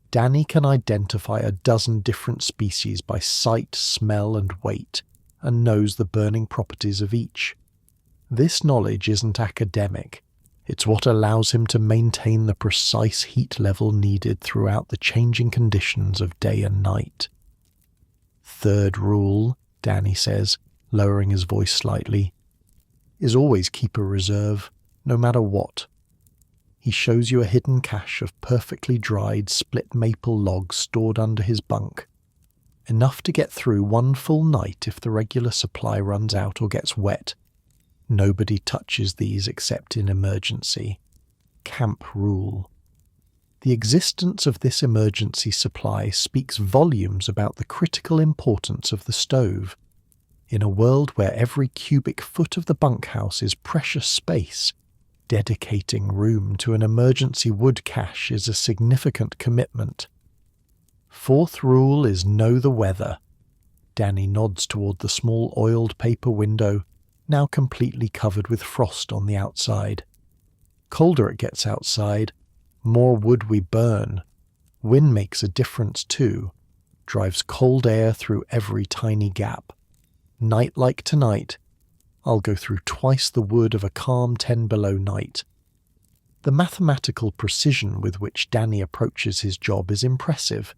Danny can identify a dozen different species by sight, smell and weight, and knows the burning properties of each. This knowledge isn't academic. It's what allows him to maintain the precise heat level needed throughout the changing conditions of day and night. Third rule, Danny says, lowering his voice slightly, is always keep a reserve, no matter what. He shows you a hidden cache of perfectly dried split maple logs stored under his bunk. Enough to get through one full night if the regular supply runs out or gets wet. Nobody touches these except in emergency. Camp rule. The existence of this emergency supply speaks volumes about the critical importance of the stove. In a world where every cubic foot of the bunkhouse is precious space, dedicating room to an emergency wood cache is a significant commitment. Fourth rule is know the weather. Danny nods toward the small oiled paper window, now completely covered with frost on the outside. Colder it gets outside, more wood we burn. Wind makes a difference too, drives cold air through every tiny gap. Night like tonight, I'll go through twice the wood of a calm 10 below night. The mathematical precision with which Danny approaches his job is impressive.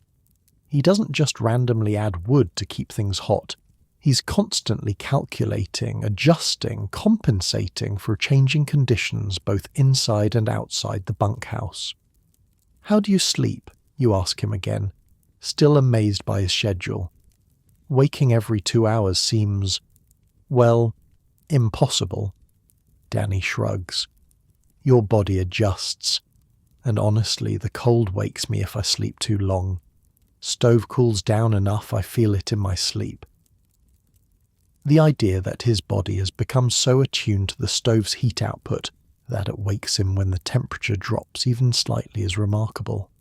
He doesn't just randomly add wood to keep things hot. He's constantly calculating, adjusting, compensating for changing conditions both inside and outside the bunkhouse. How do you sleep? You ask him again, still amazed by his schedule. Waking every 2 hours seems, well, impossible. Danny shrugs. Your body adjusts, and honestly, the cold wakes me if I sleep too long. Stove cools down enough I feel it in my sleep. The idea that his body has become so attuned to the stove's heat output that it wakes him when the temperature drops even slightly is remarkable.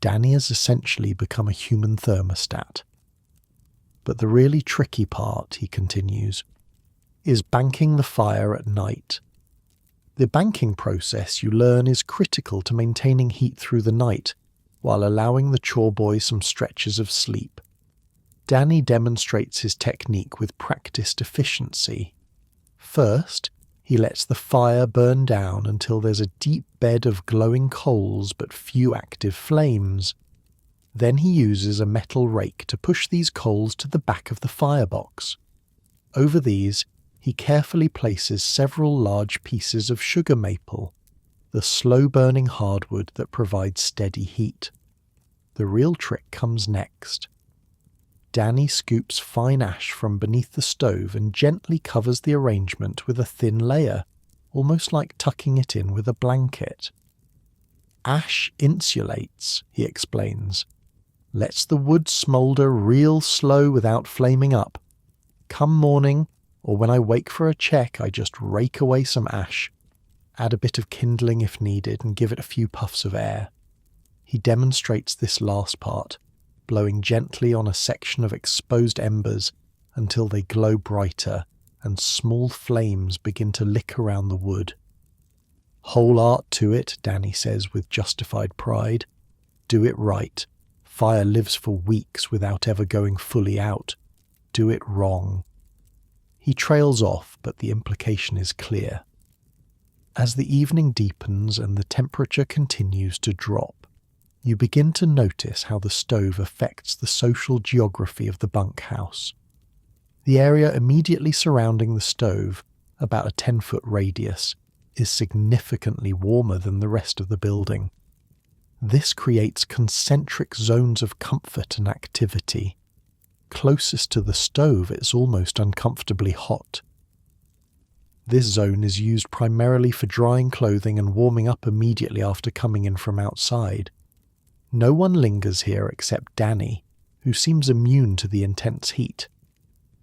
Danny has essentially become a human thermostat. But the really tricky part, he continues, is banking the fire at night. The banking process, you learn, is critical to maintaining heat through the night, while allowing the chore boy some stretches of sleep. Danny demonstrates his technique with practiced efficiency. First, He lets the fire burn down until there's a deep bed of glowing coals but few active flames. Then he uses a metal rake to push these coals to the back of the firebox. Over these, he carefully places several large pieces of sugar maple, the slow-burning hardwood that provides steady heat. The real trick comes next. Danny scoops fine ash from beneath the stove and gently covers the arrangement with a thin layer, almost like tucking it in with a blanket. Ash insulates, he explains. Lets the wood smoulder real slow without flaming up. Come morning, or when I wake for a check, I just rake away some ash, add a bit of kindling if needed, and give it a few puffs of air. He demonstrates this last part, blowing gently on a section of exposed embers until they glow brighter and small flames begin to lick around the wood. Whole art to it, Danny says with justified pride. Do it right. Fire lives for weeks without ever going fully out. Do it wrong. He trails off, but the implication is clear. As the evening deepens and the temperature continues to drop, you begin to notice how the stove affects the social geography of the bunkhouse. The area immediately surrounding the stove, about a 10-foot radius, is significantly warmer than the rest of the building. This creates concentric zones of comfort and activity. Closest to the stove, it's almost uncomfortably hot. This zone is used primarily for drying clothing and warming up immediately after coming in from outside. No one lingers here except Danny, who seems immune to the intense heat.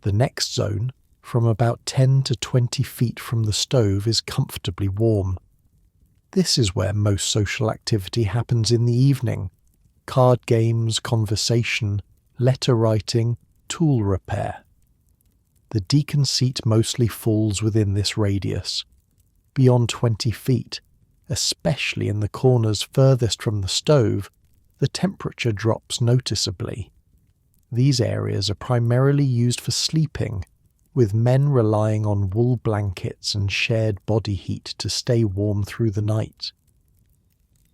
The next zone, from about 10 to 20 feet from the stove, is comfortably warm. This is where most social activity happens in the evening. Card games, conversation, letter writing, tool repair. The deacon's seat mostly falls within this radius. Beyond 20 feet, especially in the corners furthest from the stove, the temperature drops noticeably. These areas are primarily used for sleeping, with men relying on wool blankets and shared body heat to stay warm through the night.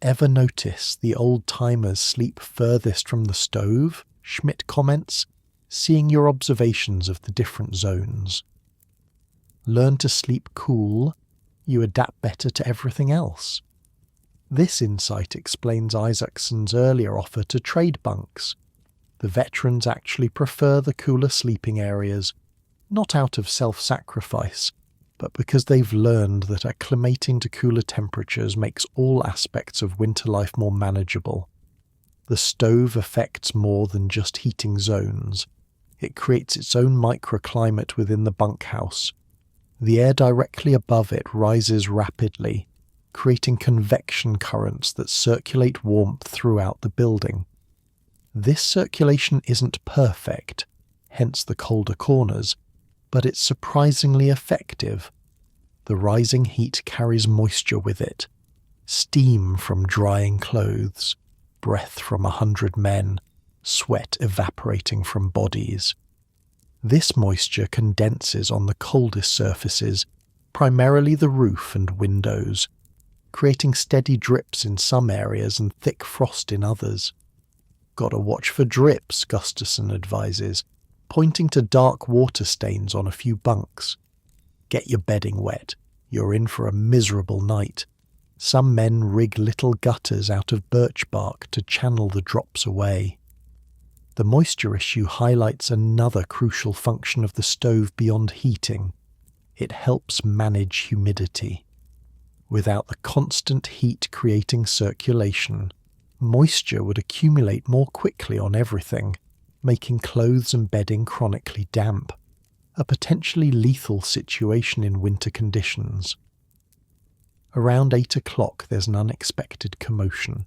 Ever notice the old-timers sleep furthest from the stove? Schmidt comments, seeing your observations of the different zones. Learn to sleep cool, you adapt better to everything else. This insight explains Isaacson's earlier offer to trade bunks. The veterans actually prefer the cooler sleeping areas, not out of self-sacrifice, but because they've learned that acclimating to cooler temperatures makes all aspects of winter life more manageable. The stove affects more than just heating zones. It creates its own microclimate within the bunkhouse. The air directly above it rises rapidly, creating convection currents that circulate warmth throughout the building. This circulation isn't perfect, hence the colder corners, but it's surprisingly effective. The rising heat carries moisture with it, steam from drying clothes, breath from 100 men, sweat evaporating from bodies. This moisture condenses on the coldest surfaces, primarily the roof and windows, creating steady drips in some areas and thick frost in others. Gotta watch for drips, Gustafson advises, pointing to dark water stains on a few bunks. Get your bedding wet. You're in for a miserable night. Some men rig little gutters out of birch bark to channel the drops away. The moisture issue highlights another crucial function of the stove beyond heating. It helps manage humidity. Without the constant heat creating circulation, moisture would accumulate more quickly on everything, making clothes and bedding chronically damp, a potentially lethal situation in winter conditions. Around 8 o'clock there's an unexpected commotion.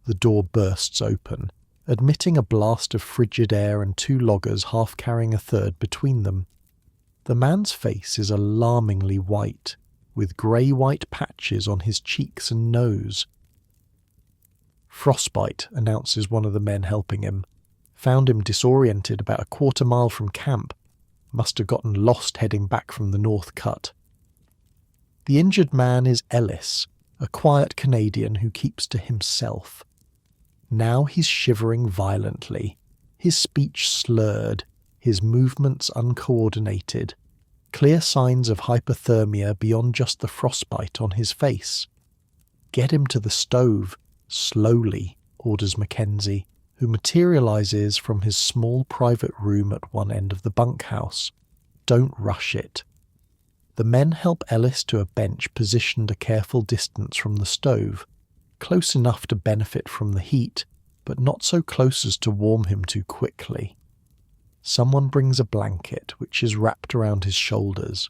The door bursts open, admitting a blast of frigid air and 2 loggers half carrying a third between them. The man's face is alarmingly white, with grey-white patches on his cheeks and nose. Frostbite, announces one of the men helping him. Found him disoriented about a quarter-mile from camp. Must have gotten lost heading back from the North Cut. The injured man is Ellis, a quiet Canadian who keeps to himself. Now he's shivering violently, his speech slurred, his movements uncoordinated, clear signs of hypothermia beyond just the frostbite on his face. "Get him to the stove, slowly," orders Mackenzie, who materializes from his small private room at one end of the bunkhouse. "Don't rush it." The men help Ellis to a bench positioned a careful distance from the stove, close enough to benefit from the heat, but not so close as to warm him too quickly. Someone brings a blanket, which is wrapped around his shoulders.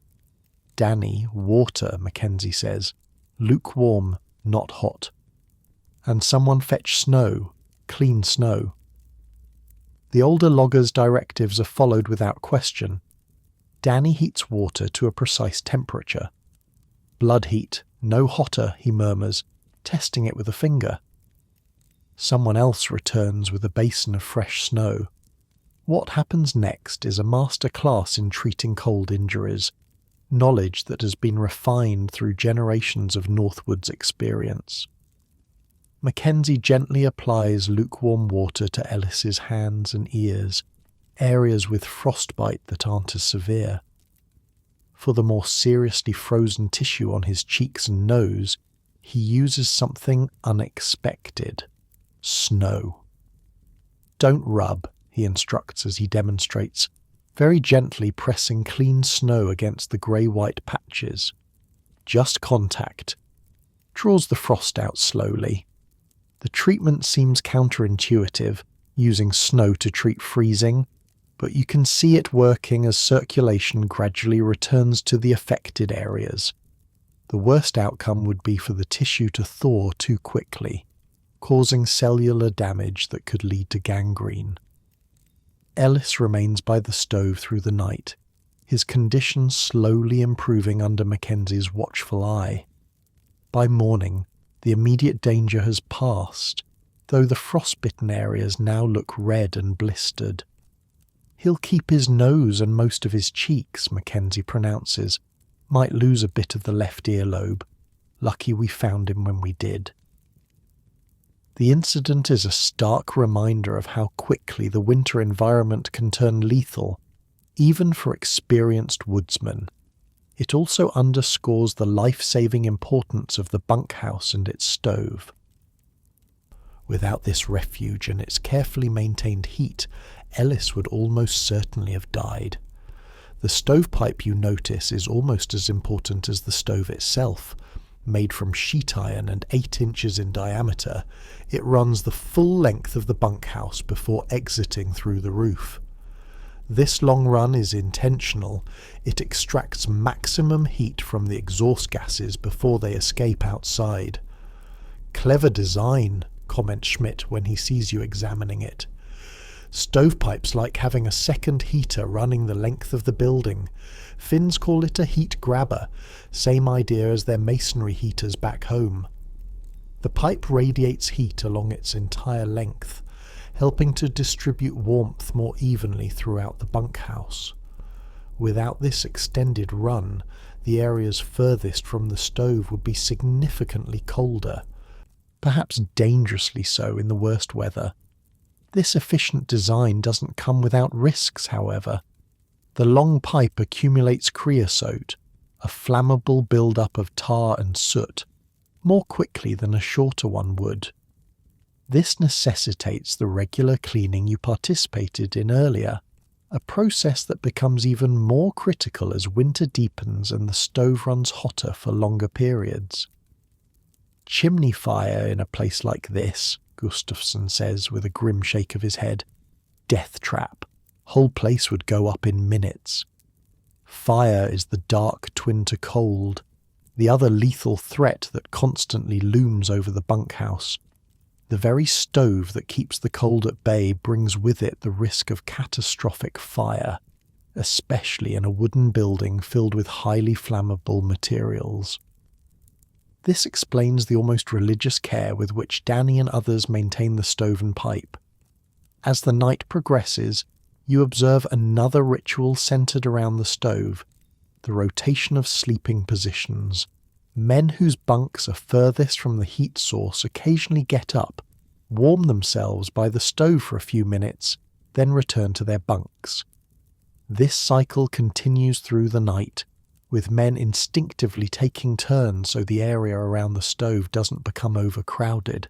"Danny, water," Mackenzie says. "Lukewarm, not hot." "And someone fetch snow, clean snow." The older logger's directives are followed without question. Danny heats water to a precise temperature. "Blood heat, no hotter," he murmurs, testing it with a finger. Someone else returns with a basin of fresh snow. What happens next is a master class in treating cold injuries, knowledge that has been refined through generations of Northwoods experience. Mackenzie gently applies lukewarm water to Ellis's hands and ears, areas with frostbite that aren't as severe. For the more seriously frozen tissue on his cheeks and nose, he uses something unexpected: snow. "Don't rub," he instructs as he demonstrates, very gently pressing clean snow against the grey-white patches. "Just contact." Draws the frost out slowly. The treatment seems counterintuitive, using snow to treat freezing, but you can see it working as circulation gradually returns to the affected areas. The worst outcome would be for the tissue to thaw too quickly, causing cellular damage that could lead to gangrene. Ellis remains by the stove through the night, his condition slowly improving under Mackenzie's watchful eye. By morning, the immediate danger has passed, though the frostbitten areas now look red and blistered. "He'll keep his nose and most of his cheeks," Mackenzie pronounces. "Might lose a bit of the left earlobe. Lucky we found him when we did." The incident is a stark reminder of how quickly the winter environment can turn lethal, even for experienced woodsmen. It also underscores the life-saving importance of the bunkhouse and its stove. Without this refuge and its carefully maintained heat, Ellis would almost certainly have died. The stovepipe, you notice, is almost as important as the stove itself. Made from sheet iron and 8 inches in diameter, it runs the full length of the bunkhouse before exiting through the roof. This long run is intentional. It extracts maximum heat from the exhaust gases before they escape outside. "Clever design," comments Schmidt when he sees you examining it. "Stovepipes like having a second heater running the length of the building. Finns call it a heat grabber, same idea as their masonry heaters back home. The pipe radiates heat along its entire length, helping to distribute warmth more evenly throughout the bunkhouse. Without this extended run, the areas furthest from the stove would be significantly colder, perhaps dangerously so in the worst weather. This efficient design doesn't come without risks, however. The long pipe accumulates creosote, a flammable build-up of tar and soot, more quickly than a shorter one would. This necessitates the regular cleaning you participated in earlier, a process that becomes even more critical as winter deepens and the stove runs hotter for longer periods. "Chimney fire in a place like this," Gustafsson says with a grim shake of his head. "Death trap. Whole place would go up in minutes." Fire is the dark twin to cold, the other lethal threat that constantly looms over the bunkhouse. The very stove that keeps the cold at bay brings with it the risk of catastrophic fire, especially in a wooden building filled with highly flammable materials. This explains the almost religious care with which Danny and others maintain the stove and pipe. As the night progresses, you observe another ritual centered around the stove, the rotation of sleeping positions, Men whose bunks are furthest from the heat source occasionally get up, warm themselves by the stove for a few minutes, then return to their bunks. This cycle continues through the night, with men instinctively taking turns so the area around the stove doesn't become overcrowded.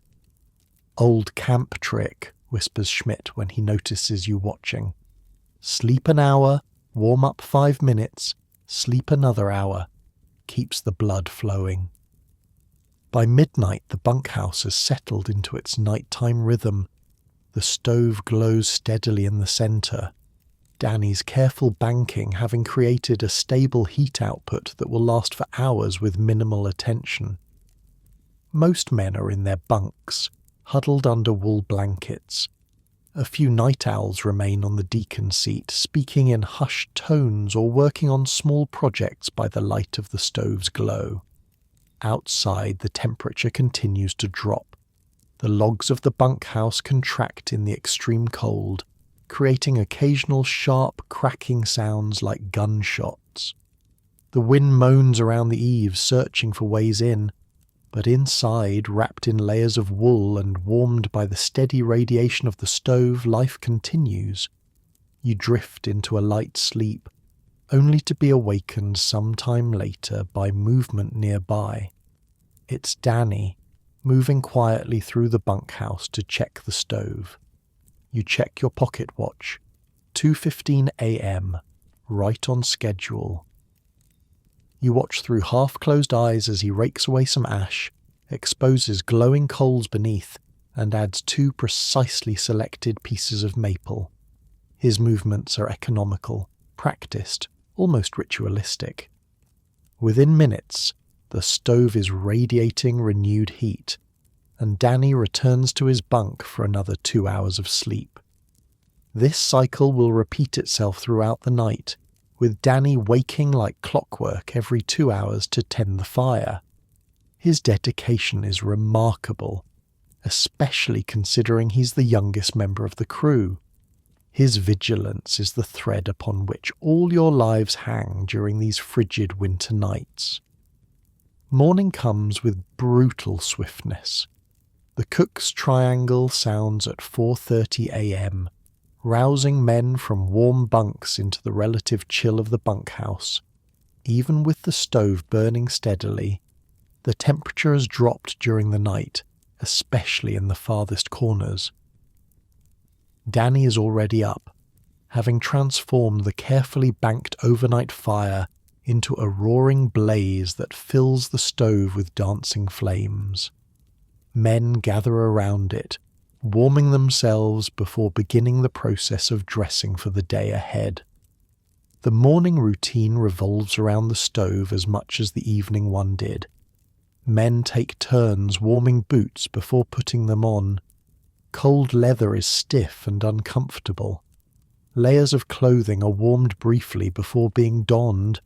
"Old camp trick," whispers Schmidt when he notices you watching. "Sleep an hour, warm up 5 minutes, sleep another hour. Keeps the blood flowing." By midnight, the bunkhouse has settled into its nighttime rhythm. The stove glows steadily in the centre, Danny's careful banking having created a stable heat output that will last for hours with minimal attention. Most men are in their bunks, huddled under wool blankets. A few night owls remain on the deacon seat, speaking in hushed tones or working on small projects by the light of the stove's glow. Outside, the temperature continues to drop. The logs of the bunkhouse contract in the extreme cold, creating occasional sharp, cracking sounds like gunshots. The wind moans around the eaves, searching for ways in, but inside, wrapped in layers of wool and warmed by the steady radiation of the stove, life continues. You drift into a light sleep, only to be awakened some time later by movement nearby. It's Danny, moving quietly through the bunkhouse to check the stove. You check your pocket watch. 2:15 a.m., right on schedule. You watch through half-closed eyes as he rakes away some ash, exposes glowing coals beneath, and adds 2 precisely selected pieces of maple. His movements are economical, practiced, almost ritualistic. Within minutes, the stove is radiating renewed heat, and Danny returns to his bunk for another 2 hours of sleep. This cycle will repeat itself throughout the night, with Danny waking like clockwork every 2 hours to tend the fire. His dedication is remarkable, especially considering he's the youngest member of the crew. His vigilance is the thread upon which all your lives hang during these frigid winter nights. Morning comes with brutal swiftness. The cook's triangle sounds at 4:30 a.m., rousing men from warm bunks into the relative chill of the bunkhouse. Even with the stove burning steadily, the temperature has dropped during the night, especially in the farthest corners. Danny is already up, having transformed the carefully banked overnight fire into a roaring blaze that fills the stove with dancing flames. Men gather around it, warming themselves before beginning the process of dressing for the day ahead. The morning routine revolves around the stove as much as the evening one did. Men take turns warming boots before putting them on. Cold leather is stiff and uncomfortable. Layers of clothing are warmed briefly before being donned.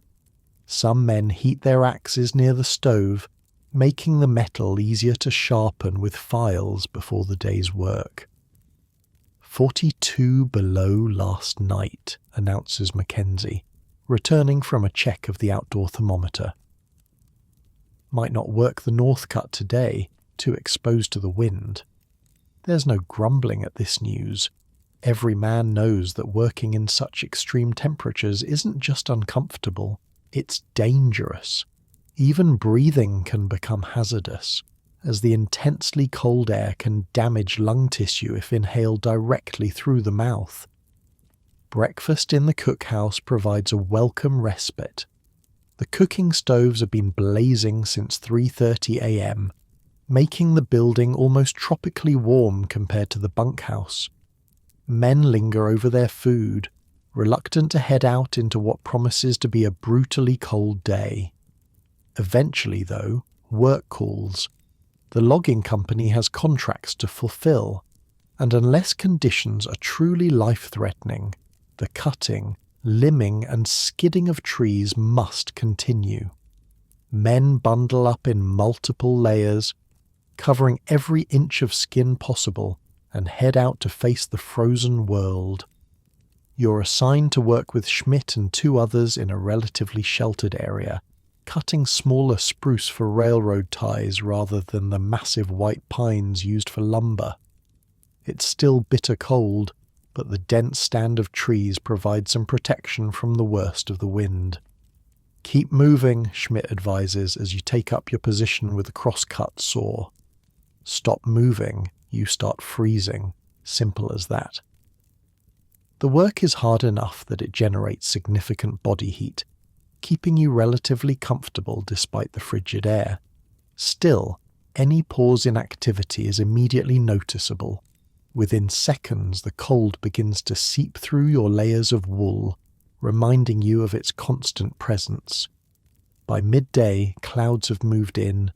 Some men heat their axes near the stove, making the metal easier to sharpen with files before the day's work. 42 below last night, announces Mackenzie, returning from a check of the outdoor thermometer. Might not work the north cut today, too exposed to the wind. There's no grumbling at this news. Every man knows that working in such extreme temperatures isn't just uncomfortable, it's dangerous. Even breathing can become hazardous, as the intensely cold air can damage lung tissue if inhaled directly through the mouth. Breakfast in the cookhouse provides a welcome respite. The cooking stoves have been blazing since 3:30 a.m., making the building almost tropically warm compared to the bunkhouse. Men linger over their food, reluctant to head out into what promises to be a brutally cold day. Eventually, though, work calls. The logging company has contracts to fulfill, and unless conditions are truly life-threatening, the cutting, limbing and skidding of trees must continue. Men bundle up in multiple layers, covering every inch of skin possible, and head out to face the frozen world. You're assigned to work with Schmidt and 2 others in a relatively sheltered area, cutting smaller spruce for railroad ties rather than the massive white pines used for lumber. It's still bitter cold, but the dense stand of trees provides some protection from the worst of the wind. Keep moving, Schmidt advises as you take up your position with a crosscut saw. Stop moving, you start freezing. Simple as that. The work is hard enough that it generates significant body heat, keeping you relatively comfortable despite the frigid air. Still, any pause in activity is immediately noticeable. Within seconds, the cold begins to seep through your layers of wool, reminding you of its constant presence. By midday, clouds have moved in,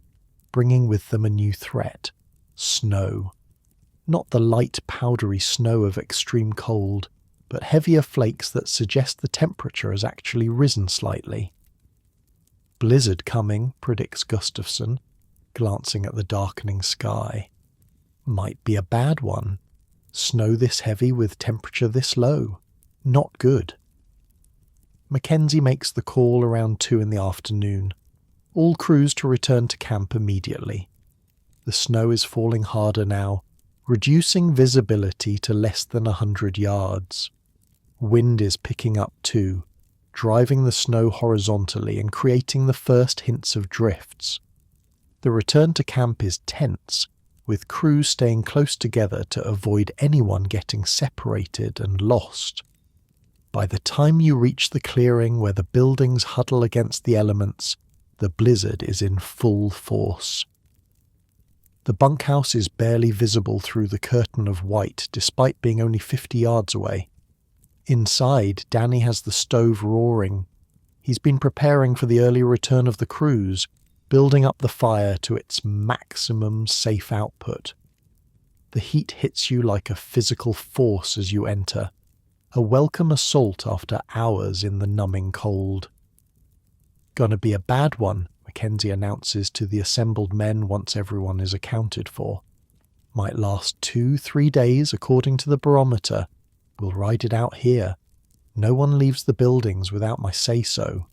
bringing with them a new threat: snow. Not the light, powdery snow of extreme cold, but heavier flakes that suggest the temperature has actually risen slightly. Blizzard coming, predicts Gustafsson, glancing at the darkening sky. Might be a bad one. Snow this heavy with temperature this low. Not good. Mackenzie makes the call around 2 in the afternoon. All crews to return to camp immediately. The snow is falling harder now, reducing visibility to less than 100 yards. Wind is picking up too, driving the snow horizontally and creating the first hints of drifts. The return to camp is tense, with crews staying close together to avoid anyone getting separated and lost. By the time you reach the clearing where the buildings huddle against the elements, the blizzard is in full force. The bunkhouse is barely visible through the curtain of white, despite being only 50 yards away. Inside, Danny has the stove roaring. He's been preparing for the early return of the crews, building up the fire to its maximum safe output. The heat hits you like a physical force as you enter, a welcome assault after hours in the numbing cold. Gonna be a bad one, Mackenzie announces to the assembled men once everyone is accounted for. Might last 2-3 days according to the barometer. We'll ride it out here. No one leaves the buildings without my say-so.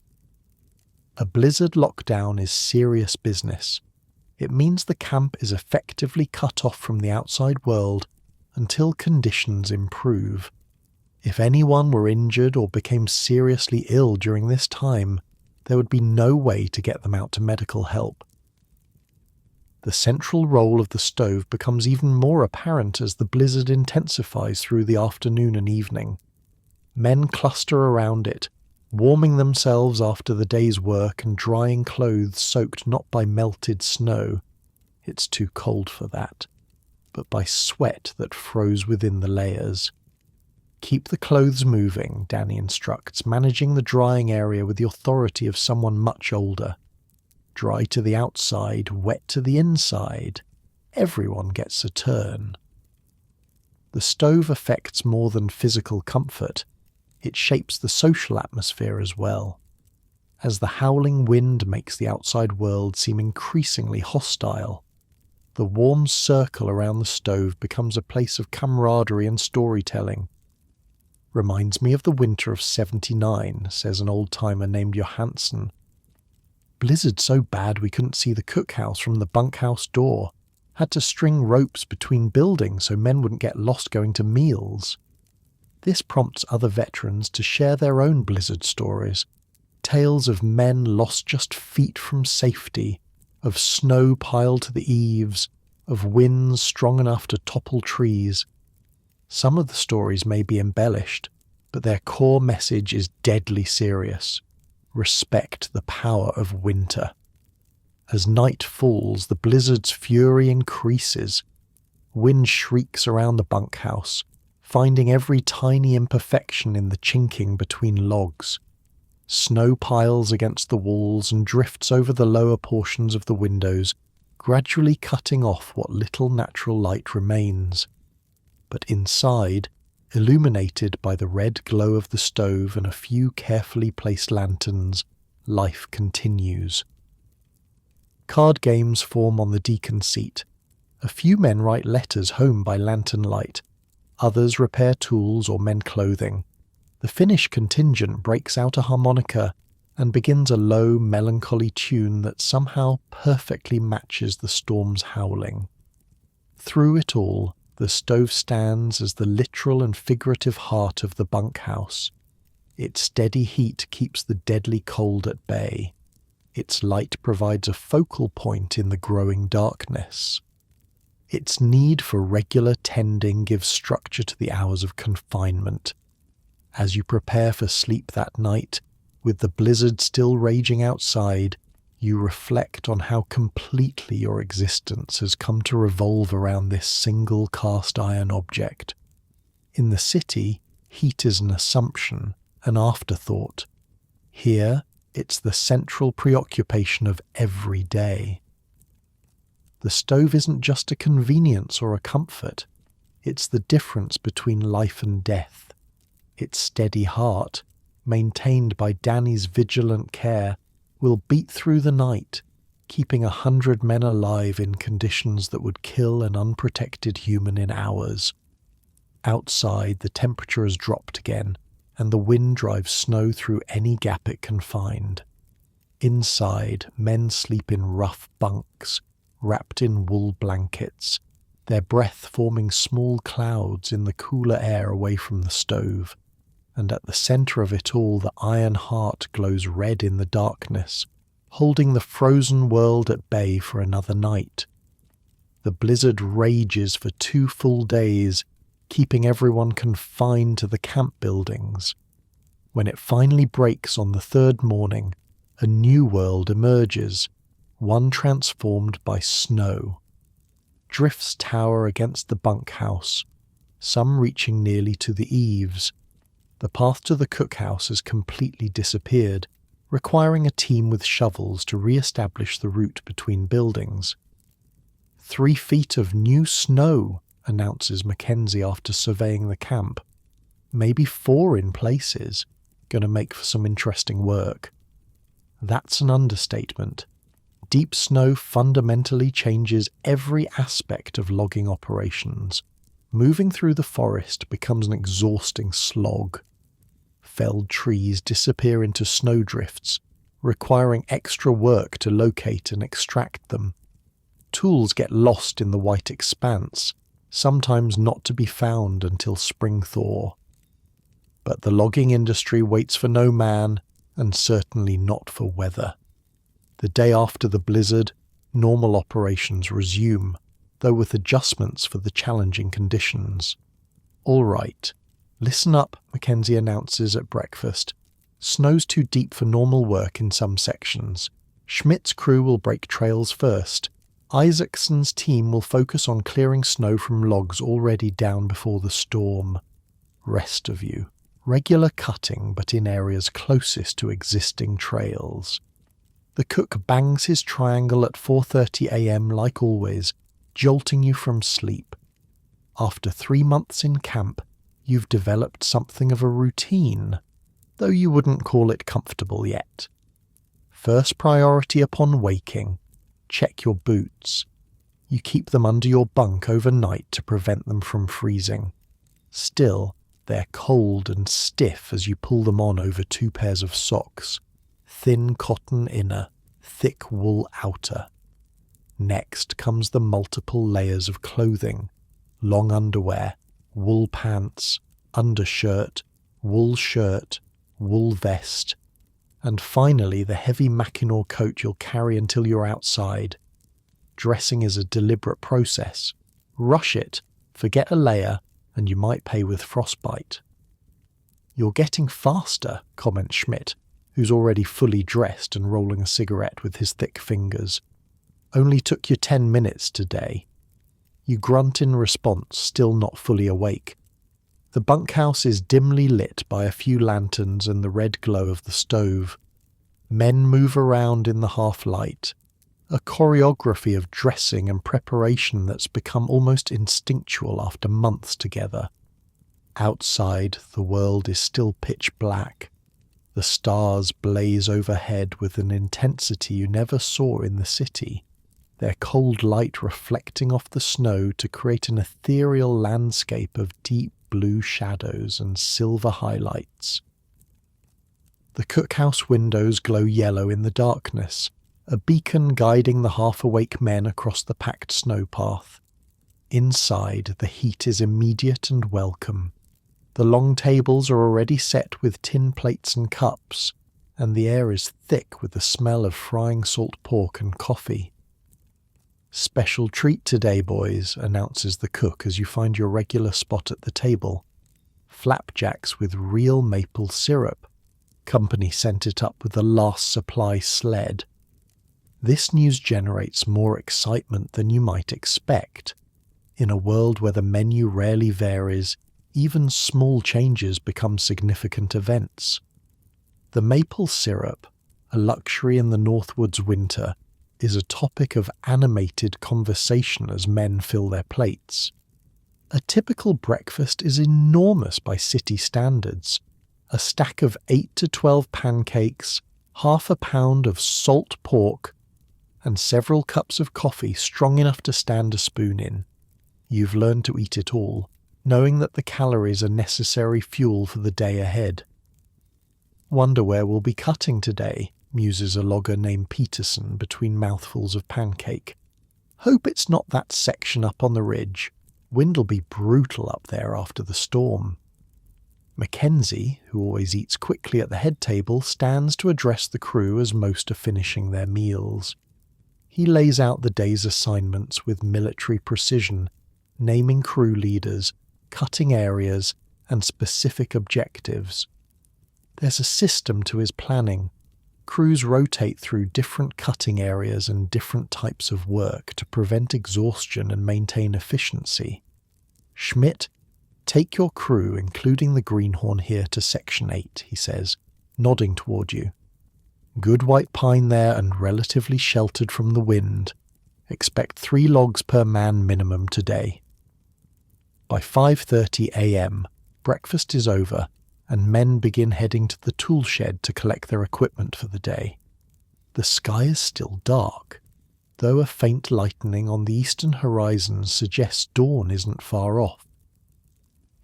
A blizzard lockdown is serious business. It means the camp is effectively cut off from the outside world until conditions improve. If anyone were injured or became seriously ill during this time, there would be no way to get them out to medical help. The central role of the stove becomes even more apparent as the blizzard intensifies through the afternoon and evening. Men cluster around it, warming themselves after the day's work and drying clothes soaked not by melted snow, it's too cold for that, but by sweat that froze within the layers. Keep the clothes moving, Danny instructs, managing the drying area with the authority of someone much older. Dry to the outside, wet to the inside. Everyone gets a turn. The stove affects more than physical comfort. It shapes the social atmosphere as well. As the howling wind makes the outside world seem increasingly hostile, the warm circle around the stove becomes a place of camaraderie and storytelling. Reminds me of the winter of '79, says an old-timer named Johansson. Blizzard so bad we couldn't see the cookhouse from the bunkhouse door. Had to string ropes between buildings so men wouldn't get lost going to meals. This prompts other veterans to share their own blizzard stories. Tales of men lost just feet from safety, of snow piled to the eaves, of winds strong enough to topple trees. Some of the stories may be embellished, but their core message is deadly serious. Respect the power of winter. As night falls, the blizzard's fury increases. Wind shrieks around the bunkhouse, finding every tiny imperfection in the chinking between logs. Snow piles against the walls and drifts over the lower portions of the windows, gradually cutting off what little natural light remains. But inside, illuminated by the red glow of the stove and a few carefully placed lanterns, life continues. Card games form on the deacon seat. A few men write letters home by lantern light. Others repair tools or mend clothing. The Finnish contingent breaks out a harmonica and begins a low, melancholy tune that somehow perfectly matches the storm's howling. Through it all, the stove stands as the literal and figurative heart of the bunkhouse. Its steady heat keeps the deadly cold at bay. Its light provides a focal point in the growing darkness. Its need for regular tending gives structure to the hours of confinement. As you prepare for sleep that night, with the blizzard still raging outside, you reflect on how completely your existence has come to revolve around this single cast iron object. In the city, heat is an assumption, an afterthought. Here, it's the central preoccupation of every day. The stove isn't just a convenience or a comfort. It's the difference between life and death. Its steady heart, maintained by Danny's vigilant care, will beat through the night, keeping 100 men alive in conditions that would kill an unprotected human in hours. Outside, the temperature has dropped again, and the wind drives snow through any gap it can find. Inside, men sleep in rough bunks, wrapped in wool blankets, their breath forming small clouds in the cooler air away from the stove. And at the centre of it all, the iron heart glows red in the darkness, holding the frozen world at bay for another night. The blizzard rages for 2 full days, keeping everyone confined to the camp buildings. When it finally breaks on the 3rd morning, a new world emerges, one transformed by snow. Drifts tower against the bunkhouse, some reaching nearly to the eaves. The path to the cookhouse has completely disappeared, requiring a team with shovels to re-establish the route between buildings. 3 feet of new snow, announces Mackenzie after surveying the camp. Maybe 4 in places. Gonna make for some interesting work. That's an understatement. Deep snow fundamentally changes every aspect of logging operations. Moving through the forest becomes an exhausting slog. Felled trees disappear into snowdrifts, requiring extra work to locate and extract them. Tools get lost in the white expanse, sometimes not to be found until spring thaw. But the logging industry waits for no man, and certainly not for weather. The day after the blizzard, normal operations resume, though with adjustments for the challenging conditions. All right. Listen up, Mackenzie announces at breakfast. Snow's too deep for normal work in some sections. Schmidt's crew will break trails first. Isaacson's team will focus on clearing snow from logs already down before the storm. Rest of you. Regular cutting, but in areas closest to existing trails. The cook bangs his triangle at 4:30 a.m. like always, jolting you from sleep. After 3 months in camp, you've developed something of a routine, though you wouldn't call it comfortable yet. First priority upon waking, check your boots. You keep them under your bunk overnight to prevent them from freezing. Still, they're cold and stiff as you pull them on over 2 pairs of socks. Thin cotton inner, thick wool outer. Next comes the multiple layers of clothing, long underwear, wool pants, undershirt, wool shirt, wool vest, and finally the heavy Mackinaw coat you'll carry until you're outside. Dressing is a deliberate process. Rush it, forget a layer, and you might pay with frostbite. You're getting faster, comments Schmidt, who's already fully dressed and rolling a cigarette with his thick fingers. Only took you 10 minutes today. You grunt in response, still not fully awake. The bunkhouse is dimly lit by a few lanterns and the red glow of the stove. Men move around in the half-light. A choreography of dressing and preparation that's become almost instinctual after months together. Outside, the world is still pitch black. The stars blaze overhead with an intensity you never saw in the city, their cold light reflecting off the snow to create an ethereal landscape of deep blue shadows and silver highlights. The cookhouse windows glow yellow in the darkness, a beacon guiding the half-awake men across the packed snow path. Inside, the heat is immediate and welcome. The long tables are already set with tin plates and cups, and the air is thick with the smell of frying salt pork and coffee. "Special treat today, boys," announces the cook as you find your regular spot at the table. "Flapjacks with real maple syrup. Company sent it up with the last supply sled." This news generates more excitement than you might expect. In a world where the menu rarely varies, even small changes become significant events. The maple syrup, a luxury in the Northwoods winter, is a topic of animated conversation as men fill their plates. A typical breakfast is enormous by city standards. A stack of 8 to 12 pancakes, half a pound of salt pork, and several cups of coffee strong enough to stand a spoon in. You've learned to eat it all, knowing that the calories are necessary fuel for the day ahead. "Wonder where we'll be cutting today," muses a logger named Peterson between mouthfuls of pancake. "Hope it's not that section up on the ridge. Wind'll be brutal up there after the storm." Mackenzie, who always eats quickly at the head table, stands to address the crew as most are finishing their meals. He lays out the day's assignments with military precision, naming crew leaders, cutting areas, and specific objectives. There's a system to his planning. Crews rotate through different cutting areas and different types of work to prevent exhaustion and maintain efficiency. "Schmidt, take your crew, including the greenhorn here, to Section 8, he says, nodding toward you. "Good white pine there and relatively sheltered from the wind. Expect 3 logs per man minimum today." By 5:30 a.m., breakfast is over, and men begin heading to the tool shed to collect their equipment for the day. The sky is still dark, though a faint lightening on the eastern horizon suggests dawn isn't far off.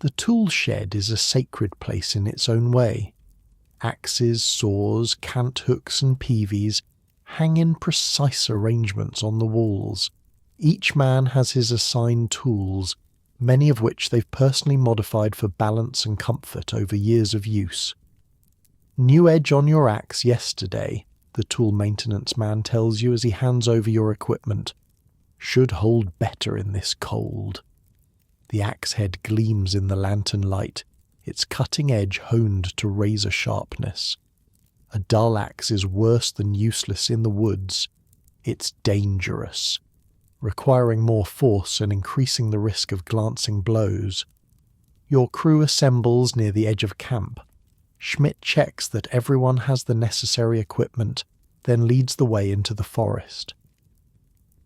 The tool shed is a sacred place in its own way. Axes, saws, cant hooks and peavies hang in precise arrangements on the walls. Each man has his assigned tools, many of which they've personally modified for balance and comfort over years of use. "New edge on your axe yesterday," the tool maintenance man tells you as he hands over your equipment. "Should hold better in this cold." The axe head gleams in the lantern light, its cutting edge honed to razor sharpness. A dull axe is worse than useless in the woods. It's dangerous, requiring more force and increasing the risk of glancing blows. Your crew assembles near the edge of camp. Schmidt checks that everyone has the necessary equipment, then leads the way into the forest.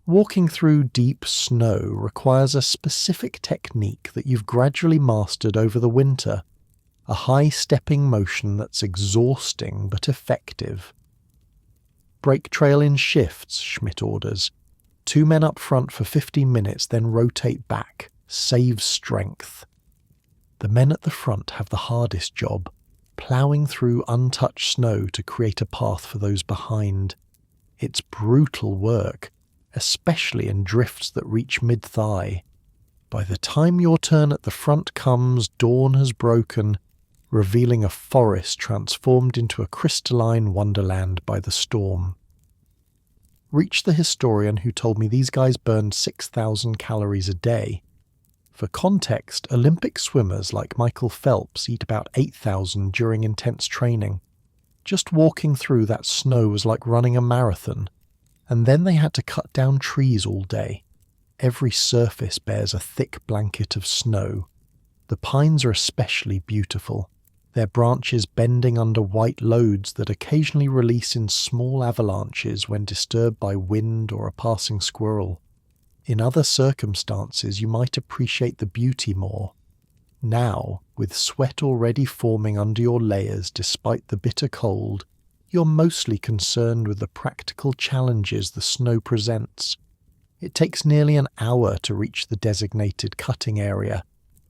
Walking through deep snow requires a specific technique that you've gradually mastered over the winter, a high-stepping motion that's exhausting but effective. "Break trail in shifts," Schmidt orders. 2 men up front for 15 minutes, then rotate back. Save strength. The men at the front have the hardest job, ploughing through untouched snow to create a path for those behind. It's brutal work, especially in drifts that reach mid-thigh. By the time your turn at the front comes, dawn has broken, revealing a forest transformed into a crystalline wonderland by the storm. Reach the historian who told me these guys burned 6,000 calories a day. For context, Olympic swimmers like Michael Phelps eat about 8,000 during intense training. Just walking through that snow was like running a marathon. And then they had to cut down trees all day. Every surface bears a thick blanket of snow. The pines are especially beautiful, their branches bending under white loads that occasionally release in small avalanches when disturbed by wind or a passing squirrel. In other circumstances, you might appreciate the beauty more. Now, with sweat already forming under your layers despite the bitter cold, you're mostly concerned with the practical challenges the snow presents. It takes nearly an hour to reach the designated cutting area,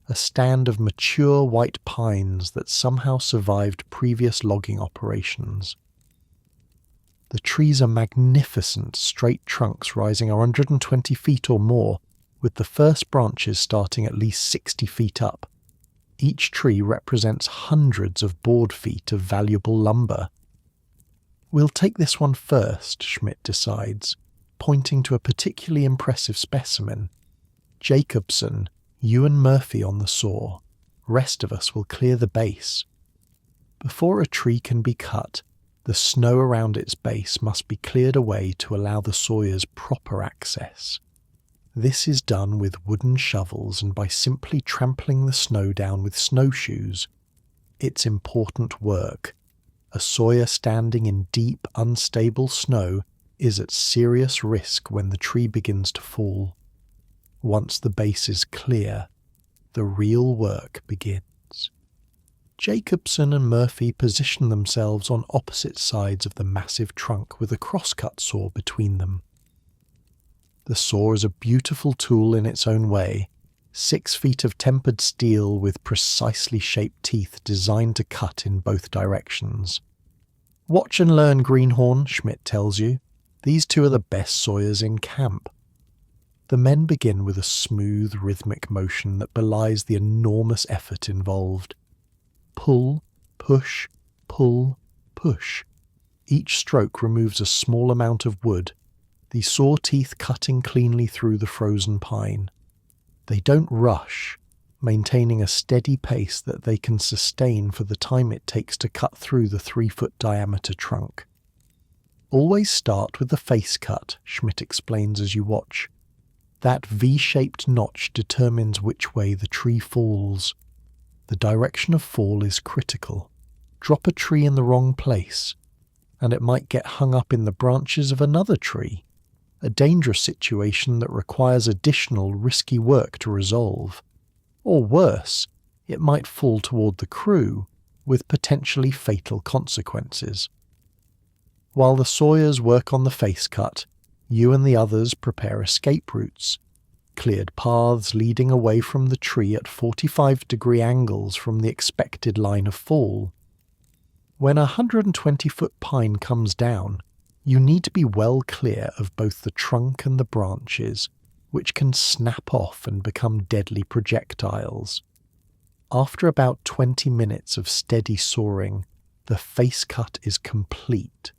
a a stand of mature white pines that somehow survived previous logging operations. The trees are magnificent straight trunks rising 120 feet or more, with the first branches starting at least 60 feet up. Each tree represents hundreds of board feet of valuable lumber. "We'll take this one first," Schmidt decides, pointing to a particularly impressive specimen. "Jacobson, you and Murphy on the saw. Rest of us will clear the base." Before a tree can be cut, the snow around its base must be cleared away to allow the sawyers proper access. This is done with wooden shovels and by simply trampling the snow down with snowshoes. It's important work. A sawyer standing in deep, unstable snow is at serious risk when the tree begins to fall. Once the base is clear, the real work begins. Jacobson and Murphy position themselves on opposite sides of the massive trunk with a crosscut saw between them. The saw is a beautiful tool in its own way, 6 feet of tempered steel with precisely shaped teeth designed to cut in both directions. "Watch and learn, Greenhorn," Schmidt tells you. "These two are the best sawyers in camp." The men begin with a smooth, rhythmic motion that belies the enormous effort involved. Pull, push, pull, push. Each stroke removes a small amount of wood, the saw teeth cutting cleanly through the frozen pine. They don't rush, maintaining a steady pace that they can sustain for the time it takes to cut through the 3-foot diameter trunk. "Always start with the face cut," Schmidt explains as you watch. "That V-shaped notch determines which way the tree falls. The direction of fall is critical. Drop a tree in the wrong place, and it might get hung up in the branches of another tree, a dangerous situation that requires additional risky work to resolve. Or worse, it might fall toward the crew, with potentially fatal consequences." While the sawyers work on the face cut, you and the others prepare escape routes, cleared paths leading away from the tree at 45-degree angles from the expected line of fall. When a 120-foot pine comes down, you need to be well clear of both the trunk and the branches, which can snap off and become deadly projectiles. After about 20 minutes of steady sawing, the face cut is complete.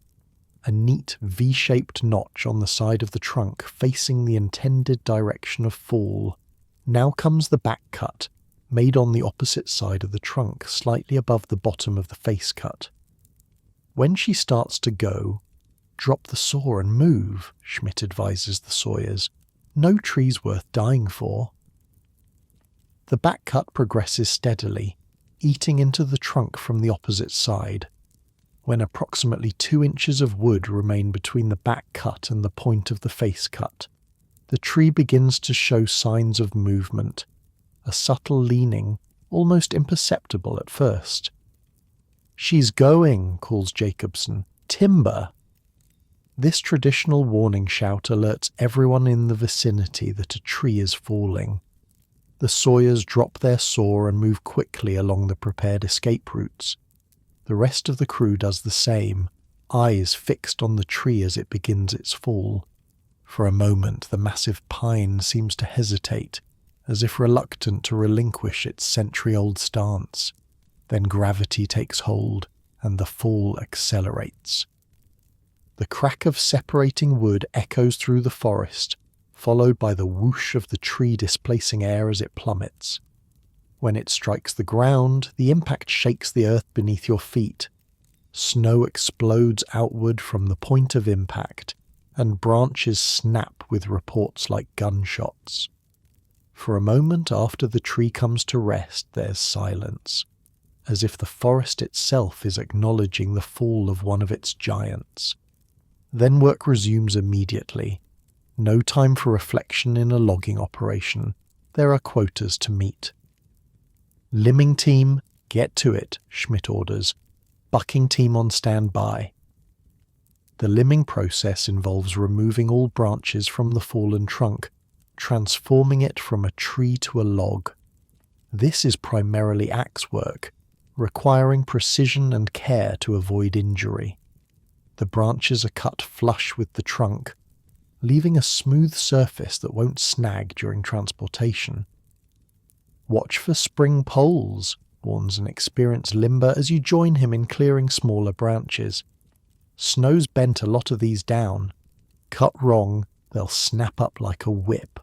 A neat V-shaped notch on the side of the trunk facing the intended direction of fall. Now comes the back cut, made on the opposite side of the trunk, slightly above the bottom of the face cut. When she starts to go, drop the saw and move, Schmidt advises the sawyers. No tree's worth dying for. The back cut progresses steadily, eating into the trunk from the opposite side. When approximately 2 inches of wood remain between the back cut and the point of the face cut, the tree begins to show signs of movement, a subtle leaning, almost imperceptible at first. "She's going," calls Jacobson. "Timber!" This traditional warning shout alerts everyone in the vicinity that a tree is falling. The sawyers drop their saw and move quickly along the prepared escape routes. The rest of the crew does the same, eyes fixed on the tree as it begins its fall. For a moment the massive pine seems to hesitate, as if reluctant to relinquish its century-old stance. Then gravity takes hold, and the fall accelerates. The crack of separating wood echoes through the forest, followed by the whoosh of the tree displacing air as it plummets. When it strikes the ground, the impact shakes the earth beneath your feet. Snow explodes outward from the point of impact, and branches snap with reports like gunshots. For a moment after the tree comes to rest, there's silence, as if the forest itself is acknowledging the fall of one of its giants. Then work resumes immediately. No time for reflection in a logging operation. There are quotas to meet. "Limbing team, get to it," Schmidt orders. "Bucking team on standby." The limbing process involves removing all branches from the fallen trunk, transforming it from a tree to a log. This is primarily axe work, requiring precision and care to avoid injury. The branches are cut flush with the trunk, leaving a smooth surface that won't snag during transportation. "Watch for spring poles," warns an experienced limber as you join him in clearing smaller branches. "Snow's bent a lot of these down. Cut wrong, they'll snap up like a whip."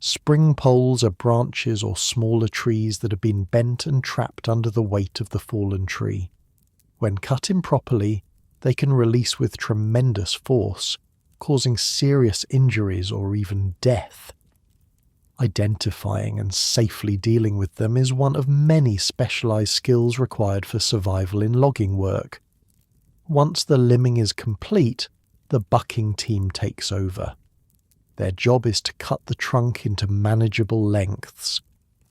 Spring poles are branches or smaller trees that have been bent and trapped under the weight of the fallen tree. When cut improperly, they can release with tremendous force, causing serious injuries or even death. Identifying and safely dealing with them is one of many specialized skills required for survival in logging work. Once the limbing is complete, the bucking team takes over. Their job is to cut the trunk into manageable lengths,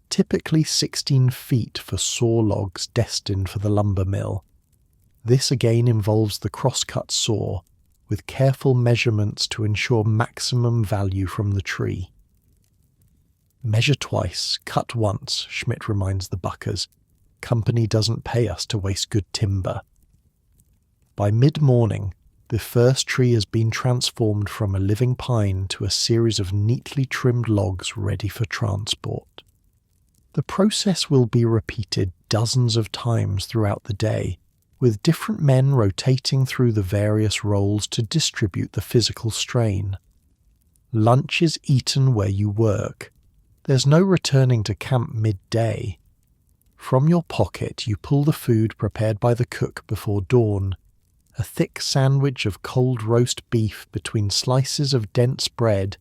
typically 16 feet for saw logs destined for the lumber mill. This again involves the crosscut saw, with careful measurements to ensure maximum value from the tree. "Measure twice, cut once," Schmidt reminds the buckers. "Company doesn't pay us to waste good timber." By mid-morning, the first tree has been transformed from a living pine to a series of neatly trimmed logs ready for transport. The process will be repeated dozens of times throughout the day, with different men rotating through the various roles to distribute the physical strain. Lunch is eaten where you work. There's no returning to camp midday. From your pocket you pull the food prepared by the cook before dawn, a thick sandwich of cold roast beef between slices of dense bread,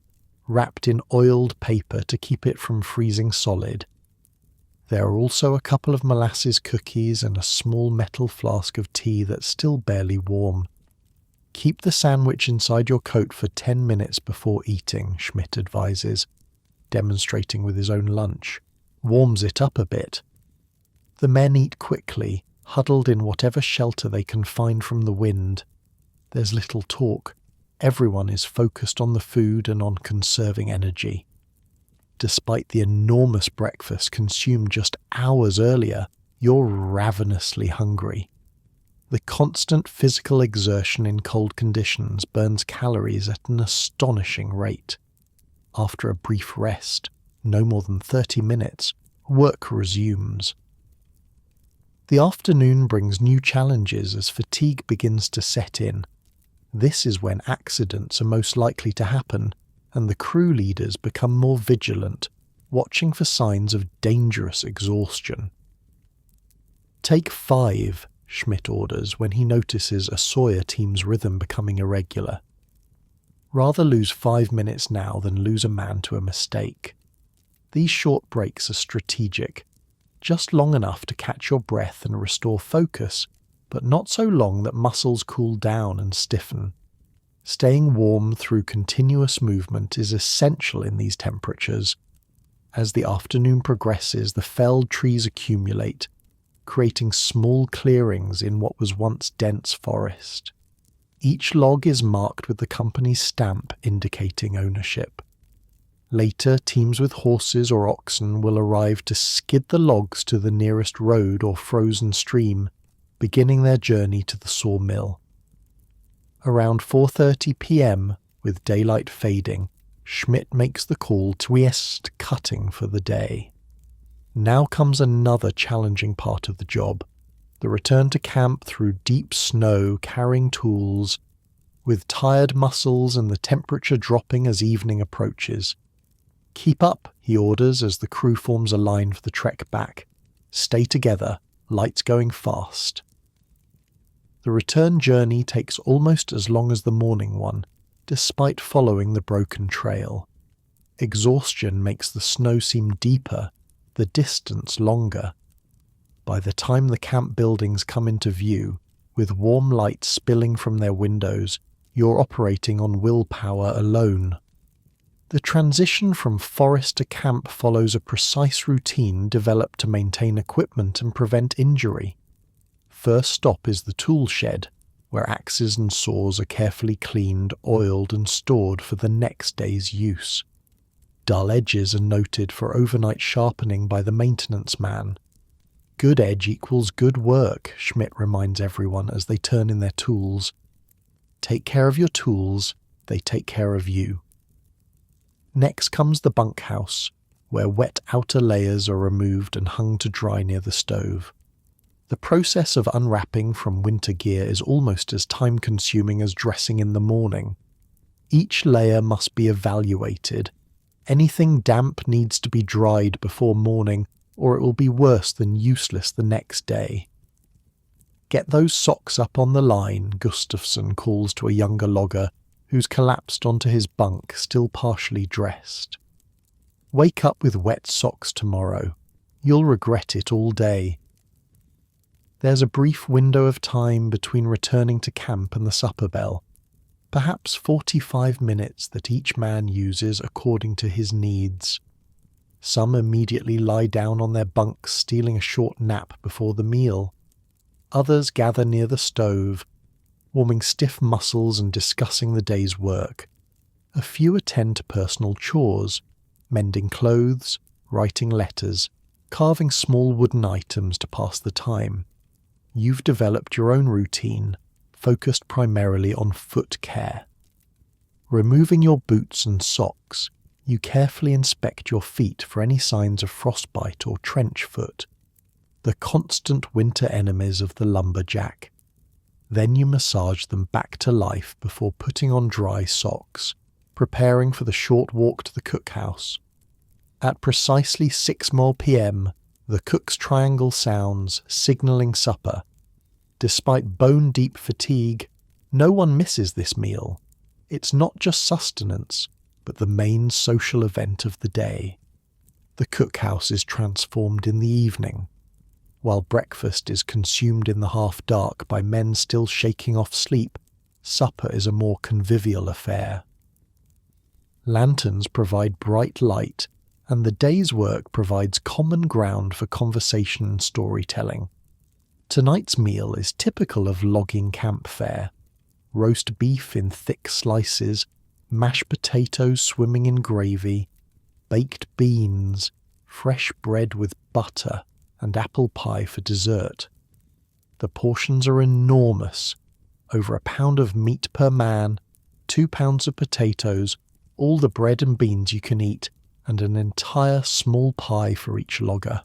wrapped in oiled paper to keep it from freezing solid. There are also a couple of molasses cookies and a small metal flask of tea that's still barely warm. "Keep the sandwich inside your coat for 10 minutes before eating," Schmidt advises, demonstrating with his own lunch. "Warms it up a bit." The men eat quickly, huddled in whatever shelter they can find from the wind. There's little talk. Everyone is focused on the food and on conserving energy. Despite the enormous breakfast consumed just hours earlier, you're ravenously hungry. The constant physical exertion in cold conditions burns calories at an astonishing rate. After a brief rest, no more than 30 minutes, work resumes. The afternoon brings new challenges as fatigue begins to set in. This is when accidents are most likely to happen, and the crew leaders become more vigilant, watching for signs of dangerous exhaustion. "Take 5, Schmidt orders when he notices a Sawyer team's rhythm becoming irregular. Rather lose 5 minutes now than lose a man to a mistake. These short breaks are strategic, just long enough to catch your breath and restore focus, but not so long that muscles cool down and stiffen. Staying warm through continuous movement is essential in these temperatures. As the afternoon progresses, the felled trees accumulate, creating small clearings in what was once dense forest. Each log is marked with the company's stamp indicating ownership. Later, teams with horses or oxen will arrive to skid the logs to the nearest road or frozen stream, beginning their journey to the sawmill. Around 4:30 p.m., with daylight fading, Schmidt makes the call to rest cutting for the day. Now comes another challenging part of the job, the return to camp through deep snow carrying tools, with tired muscles and the temperature dropping as evening approaches. "Keep up," he orders as the crew forms a line for the trek back. "Stay together, lights going fast." The return journey takes almost as long as the morning one, despite following the broken trail. Exhaustion makes the snow seem deeper, the distance longer. By the time the camp buildings come into view, with warm light spilling from their windows, you're operating on willpower alone. The transition from forest to camp follows a precise routine developed to maintain equipment and prevent injury. First stop is the tool shed, where axes and saws are carefully cleaned, oiled and stored for the next day's use. dull edges are noted for overnight sharpening by the maintenance man. Good edge equals good work, Schmidt reminds everyone as they turn in their tools. Take care of your tools, they take care of you. Next comes the bunkhouse, where wet outer layers are removed and hung to dry near the stove. The process of unwrapping from winter gear is almost as time-consuming as dressing in the morning. Each layer must be evaluated. Anything damp needs to be dried before morning, or it will be worse than useless the next day. Get those socks up on the line, Gustafsson calls to a younger logger who's collapsed onto his bunk, still partially dressed. Wake up with wet socks tomorrow. You'll regret it all day. There's a brief window of time between returning to camp and the supper bell, perhaps 45 minutes that each man uses according to his needs. Some immediately lie down on their bunks, stealing a short nap before the meal. Others gather near the stove, warming stiff muscles and discussing the day's work. A few attend to personal chores, mending clothes, writing letters, carving small wooden items to pass the time. You've developed your own routine, focused primarily on foot care. Removing your boots and socks, you carefully inspect your feet for any signs of frostbite or trench foot, the constant winter enemies of the lumberjack. Then you massage them back to life before putting on dry socks, preparing for the short walk to the cookhouse. At precisely 6 p.m, the cook's triangle sounds, signalling supper. Despite bone-deep fatigue, no one misses this meal. It's not just sustenance, but the main social event of the day. The cookhouse is transformed in the evening. While breakfast is consumed in the half-dark by men still shaking off sleep, supper is a more convivial affair. Lanterns provide bright light, and the day's work provides common ground for conversation and storytelling. Tonight's meal is typical of logging camp fare. Roast beef in thick slices, mashed potatoes swimming in gravy, baked beans, fresh bread with butter, and apple pie for dessert. The portions are enormous, over 1 pound of meat per man, 2 pounds of potatoes, all the bread and beans you can eat, and an entire small pie for each logger.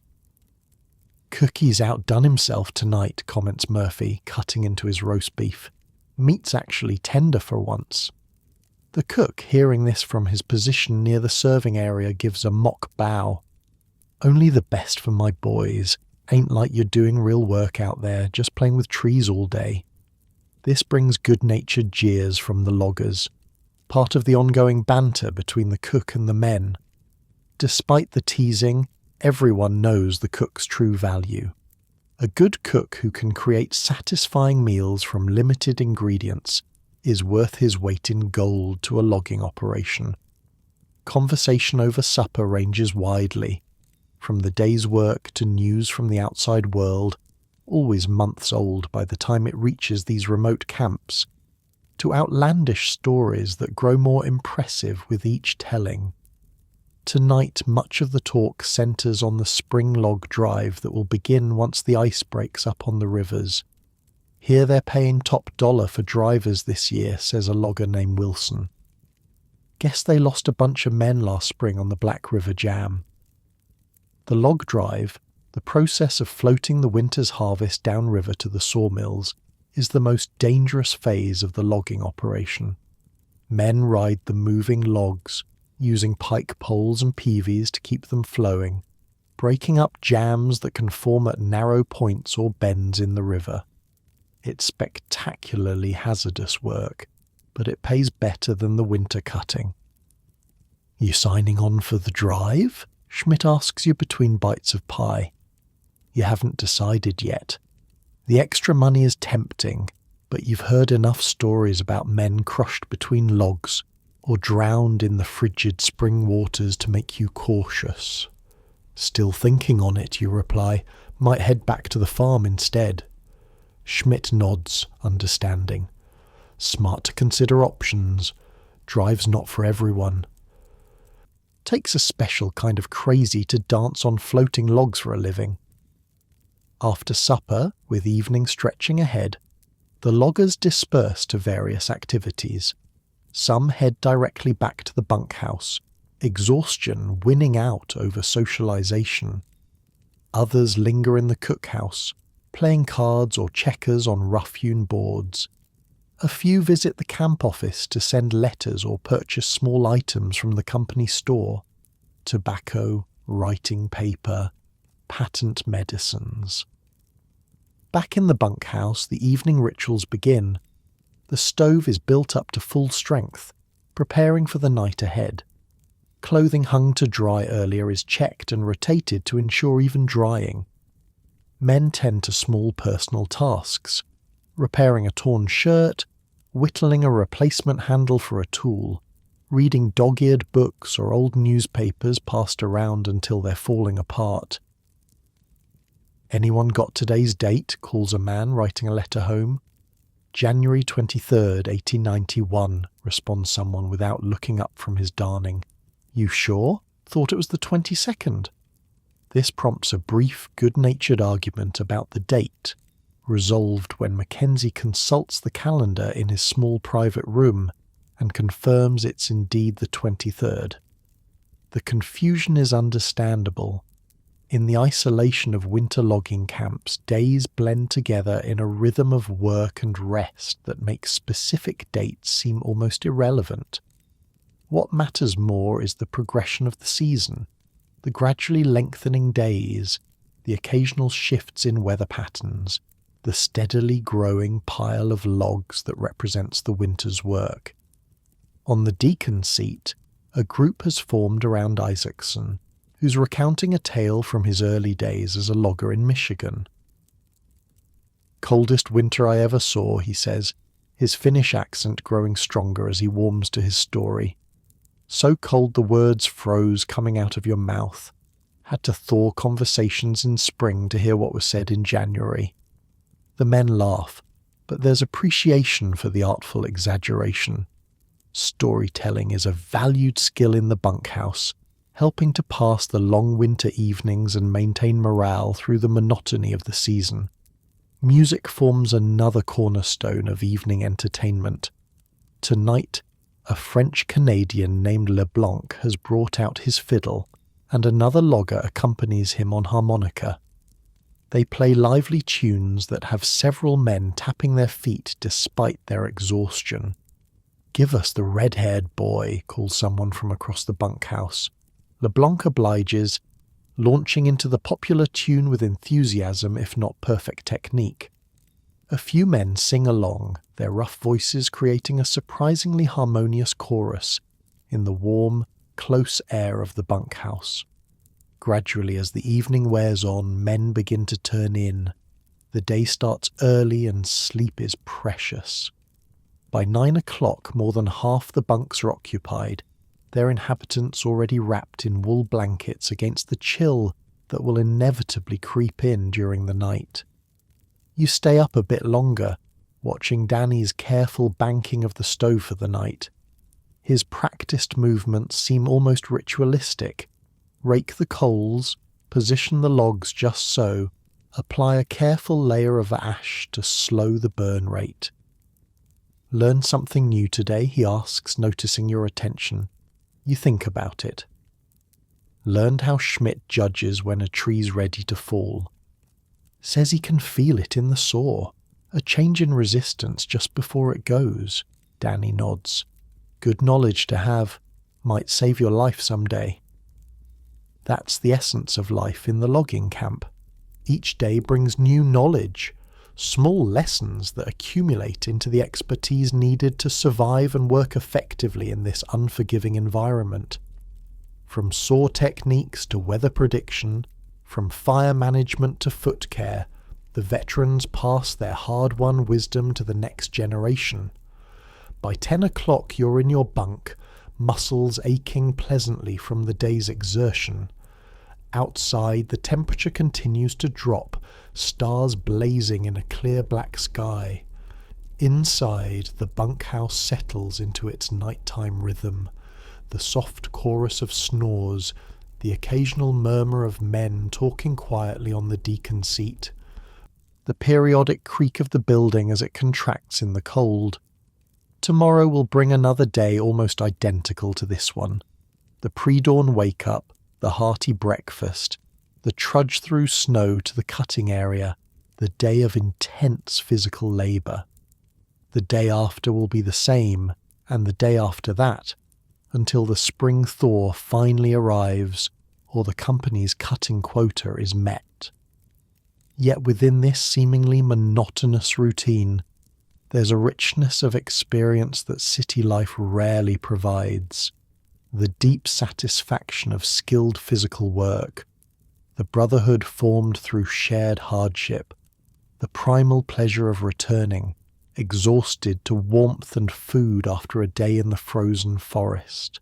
Cookie's outdone himself tonight, comments Murphy, cutting into his roast beef. Meat's actually tender for once. The cook, hearing this from his position near the serving area, gives a mock bow. Only the best for my boys. Ain't like you're doing real work out there, just playing with trees all day. This brings good-natured jeers from the loggers, part of the ongoing banter between the cook and the men. Despite the teasing, everyone knows the cook's true value. A good cook who can create satisfying meals from limited ingredients is worth his weight in gold to a logging operation. Conversation over supper ranges widely, from the day's work to news from the outside world, always months old by the time it reaches these remote camps, to outlandish stories that grow more impressive with each telling. Tonight, much of the talk centres on the spring log drive that will begin once the ice breaks up on the rivers. Here they're paying top dollar for drivers this year, says a logger named Wilson. Guess they lost a bunch of men last spring on the Black River Jam. The log drive, the process of floating the winter's harvest downriver to the sawmills, is the most dangerous phase of the logging operation. Men ride the moving logs, using pike poles and peavies to keep them flowing, breaking up jams that can form at narrow points or bends in the river. It's spectacularly hazardous work, but it pays better than the winter cutting. You signing on for the drive? Schmidt asks you between bites of pie. You haven't decided yet. The extra money is tempting, but you've heard enough stories about men crushed between logs or drowned in the frigid spring waters to make you cautious. Still thinking on it, you reply. Might head back to the farm instead. Schmidt nods, understanding. Smart to consider options. Drive's not for everyone. Takes a special kind of crazy to dance on floating logs for a living. After supper, with evening stretching ahead, the loggers disperse to various activities. Some head directly back to the bunkhouse, exhaustion winning out over socialization. Others linger in the cookhouse, playing cards or checkers on rough-hewn boards. A few visit the camp office to send letters or purchase small items from the company store. Tobacco, writing paper, patent medicines. Back in the bunkhouse, the evening rituals begin. The stove is built up to full strength, preparing for the night ahead. Clothing hung to dry earlier is checked and rotated to ensure even drying. Men tend to small personal tasks, repairing a torn shirt, whittling a replacement handle for a tool, reading dog-eared books or old newspapers passed around until they're falling apart. "Anyone got today's date?" calls a man writing a letter home. "January 23rd, 1891, responds someone without looking up from his darning. "You sure? Thought it was the 22nd. This prompts a brief, good-natured argument about the date, resolved when Mackenzie consults the calendar in his small private room and confirms it's indeed the 23rd. The confusion is understandable. In the isolation of winter logging camps, days blend together in a rhythm of work and rest that makes specific dates seem almost irrelevant. What matters more is the progression of the season, the gradually lengthening days, the occasional shifts in weather patterns, the steadily growing pile of logs that represents the winter's work. On the deacon's seat, a group has formed around Isaacson, who's recounting a tale from his early days as a logger in Michigan. "Coldest winter I ever saw," he says, his Finnish accent growing stronger as he warms to his story. "So cold the words froze coming out of your mouth. Had to thaw conversations in spring to hear what was said in January." The men laugh, but there's appreciation for the artful exaggeration. Storytelling is a valued skill in the bunkhouse, helping to pass the long winter evenings and maintain morale through the monotony of the season. Music forms another cornerstone of evening entertainment. Tonight, a French-Canadian named Leblanc has brought out his fiddle, and another logger accompanies him on harmonica. They play lively tunes that have several men tapping their feet despite their exhaustion. "Give us the red-haired boy," calls someone from across the bunkhouse. Leblanc obliges, launching into the popular tune with enthusiasm if not perfect technique. A few men sing along, their rough voices creating a surprisingly harmonious chorus in the warm, close air of the bunkhouse. Gradually, as the evening wears on, men begin to turn in. The day starts early and sleep is precious. By 9 o'clock, more than half the bunks are occupied, their inhabitants already wrapped in wool blankets against the chill that will inevitably creep in during the night. You stay up a bit longer, watching Danny's careful banking of the stove for the night. His practiced movements seem almost ritualistic. Rake the coals, position the logs just so, apply a careful layer of ash to slow the burn rate. "Learn something new today?" he asks, noticing your attention. You think about it. "Learned how Schmidt judges when a tree's ready to fall. Says he can feel it in the saw, a change in resistance just before it goes." Danny nods. "Good knowledge to have. Might save your life someday." That's the essence of life in the logging camp. Each day brings new knowledge, small lessons that accumulate into the expertise needed to survive and work effectively in this unforgiving environment. From saw techniques to weather prediction, from fire management to foot care, the veterans pass their hard-won wisdom to the next generation. By 10 o'clock you're in your bunk, muscles aching pleasantly from the day's exertion. Outside, the temperature continues to drop, stars blazing in a clear black sky. Inside, the bunkhouse settles into its nighttime rhythm. the soft chorus of snores, the occasional murmur of men talking quietly on the deacon seat, the periodic creak of the building as it contracts in the cold. Tomorrow will bring another day almost identical to this one. The pre-dawn wake-up, the hearty breakfast, the trudge through snow to the cutting area, the day of intense physical labour. The day after will be the same, and the day after that, until the spring thaw finally arrives or the company's cutting quota is met. Yet within this seemingly monotonous routine, there's a richness of experience that city life rarely provides. The deep satisfaction of skilled physical work, the brotherhood formed through shared hardship, the primal pleasure of returning, exhausted, to warmth and food after a day in the frozen forest.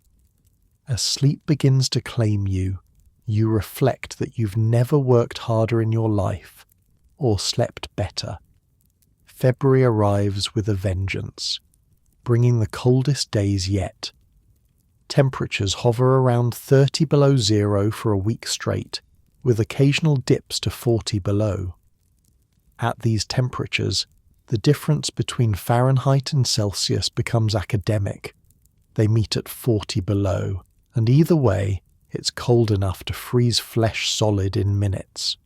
As sleep begins to claim you, you reflect that you've never worked harder in your life or slept better. February arrives with a vengeance, bringing the coldest days yet. Temperatures hover around 30 below zero for a week straight, with occasional dips to 40 below. At these temperatures, the difference between Fahrenheit and Celsius becomes academic. They meet at 40 below, and either way, it's cold enough to freeze flesh solid in minutes.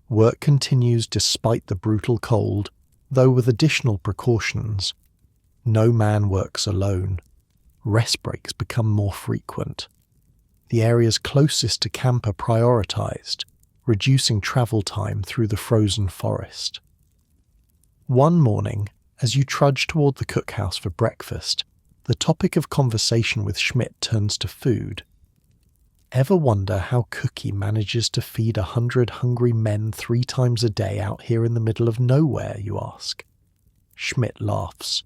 Work continues despite the brutal cold, though with additional precautions. No man works alone. Rest breaks become more frequent. The areas closest to camp are prioritised, reducing travel time through the frozen forest. One morning, as you trudge toward the cookhouse for breakfast, the topic of conversation with Schmidt turns to food. Ever wonder how Cookie manages to feed 100 hungry men 3 times a day out here in the middle of nowhere, you ask? Schmidt laughs.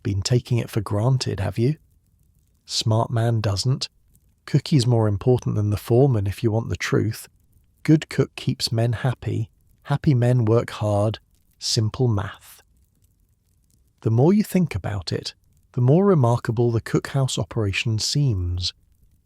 Been taking it for granted, have you? Smart man doesn't. Cookie's more important than the foreman if you want the truth. Good cook keeps men happy. Happy men work hard. Simple math. The more you think about it, the more remarkable the cookhouse operation seems.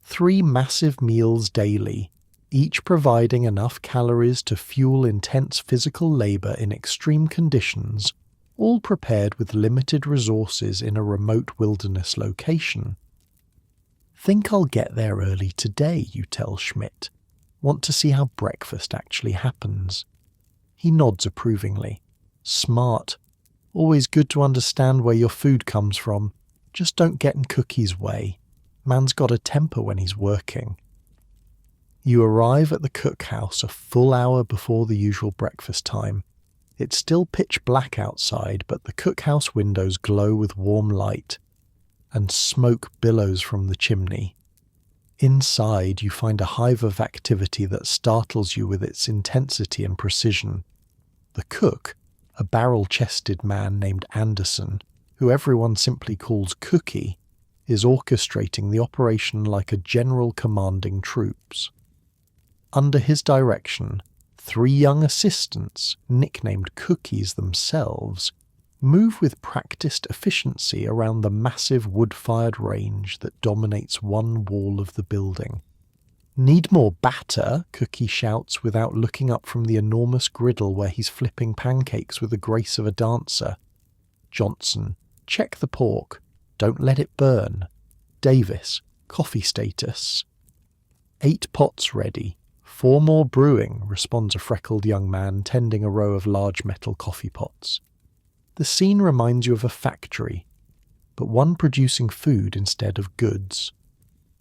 3 massive meals daily, each providing enough calories to fuel intense physical labour in extreme conditions, all prepared with limited resources in a remote wilderness location. Think I'll get there early today, you tell Schmidt. Want to see how breakfast actually happens. He nods approvingly. Smart. Always good to understand where your food comes from. Just don't get in Cookie's way. Man's got a temper when he's working. You arrive at the cookhouse a full hour before the usual breakfast time. It's still pitch black outside, but the cookhouse windows glow with warm light, and smoke billows from the chimney. Inside, you find a hive of activity that startles you with its intensity and precision. The cook, a barrel-chested man named Anderson, who everyone simply calls Cookie, is orchestrating the operation like a general commanding troops. Under his direction, 3 young assistants, nicknamed Cookies themselves, move with practiced efficiency around the massive wood-fired range that dominates one wall of the building. Need more batter, Cookie shouts without looking up from the enormous griddle where he's flipping pancakes with the grace of a dancer. Johnson, check the pork. Don't let it burn. Davis, coffee status. 8 pots ready. 4 more brewing, responds a freckled young man tending a row of large metal coffee pots. The scene reminds you of a factory, but one producing food instead of goods.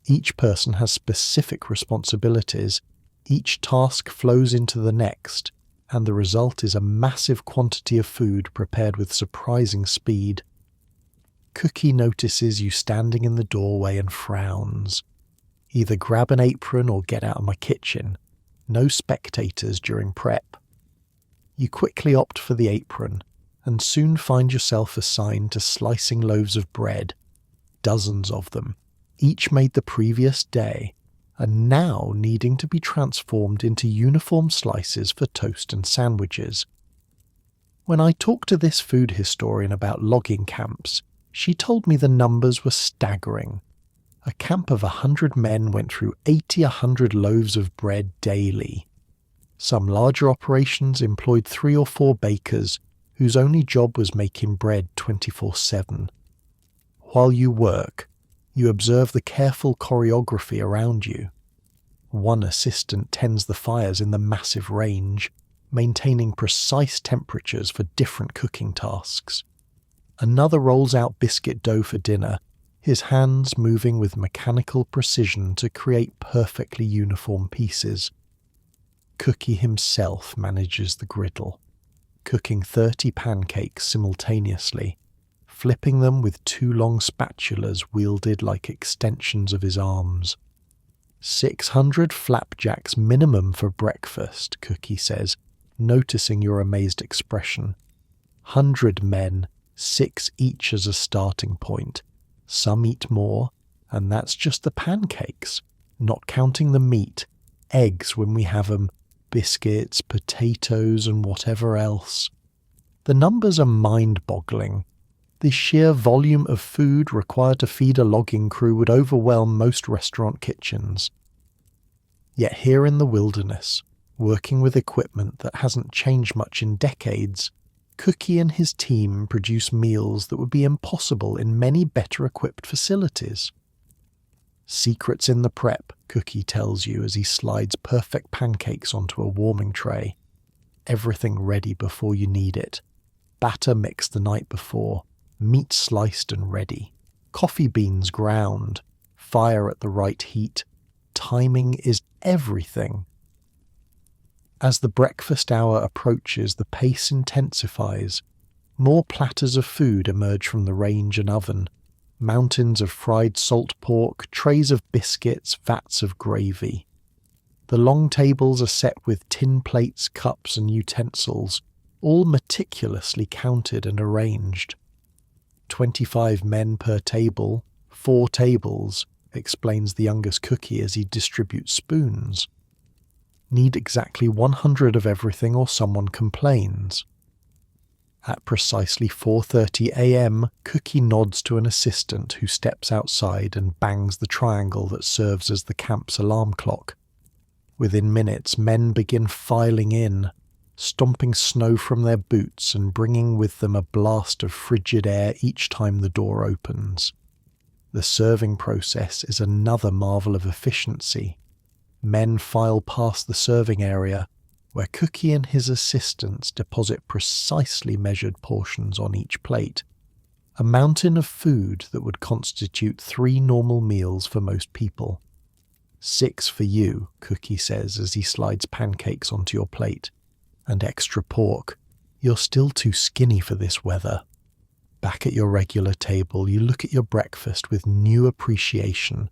Each person has specific responsibilities, each task flows into the next, and the result is a massive quantity of food prepared with surprising speed. Cookie notices you standing in the doorway and frowns. Either grab an apron or get out of my kitchen. No spectators during prep. You quickly opt for the apron, and soon find yourself assigned to slicing loaves of bread, dozens of them, each made the previous day, and now needing to be transformed into uniform slices for toast and sandwiches. When I talked to this food historian about logging camps, she told me the numbers were staggering. a camp of 100 men went through 100 loaves of bread daily. Some larger operations employed 3 or 4 bakers whose only job was making bread 24/7. While you work, you observe the careful choreography around you. One assistant tends the fires in the massive range, maintaining precise temperatures for different cooking tasks. Another rolls out biscuit dough for dinner, his hands moving with mechanical precision to create perfectly uniform pieces. Cookie himself manages the griddle, cooking 30 pancakes simultaneously, flipping them with 2 long spatulas wielded like extensions of his arms. 600 flapjacks minimum for breakfast, Cookie says, noticing your amazed expression. 100 men, 6 each as a starting point. Some eat more, and that's just the pancakes, not counting the meat, eggs when we have 'em, biscuits, potatoes, and whatever else. The numbers are mind-boggling. The sheer volume of food required to feed a logging crew would overwhelm most restaurant kitchens. Yet here in the wilderness, working with equipment that hasn't changed much in decades, Cookie and his team produce meals that would be impossible in many better-equipped facilities. Secrets in the prep, Cookie tells you as he slides perfect pancakes onto a warming tray. Everything ready before you need it. Batter mixed the night before. Meat sliced and ready. Coffee beans ground. Fire at the right heat. Timing is everything. As the breakfast hour approaches, the pace intensifies. More platters of food emerge from the range and oven. Mountains of fried salt pork, trays of biscuits, vats of gravy. The long tables are set with tin plates, cups, and utensils, all meticulously counted and arranged. 25 men per table, 4 tables, explains the youngest Cookie as he distributes spoons. Need exactly 100 of everything or someone complains. At precisely 4:30 a.m., Cookie nods to an assistant who steps outside and bangs the triangle that serves as the camp's alarm clock. Within minutes, men begin filing in, stomping snow from their boots and bringing with them a blast of frigid air each time the door opens. The serving process is another marvel of efficiency. Men file past the serving area, where Cookie and his assistants deposit precisely measured portions on each plate. A mountain of food that would constitute 3 normal meals for most people. 6 for you, Cookie says as he slides pancakes onto your plate. And extra pork. You're still too skinny for this weather. Back at your regular table, you look at your breakfast with new appreciation,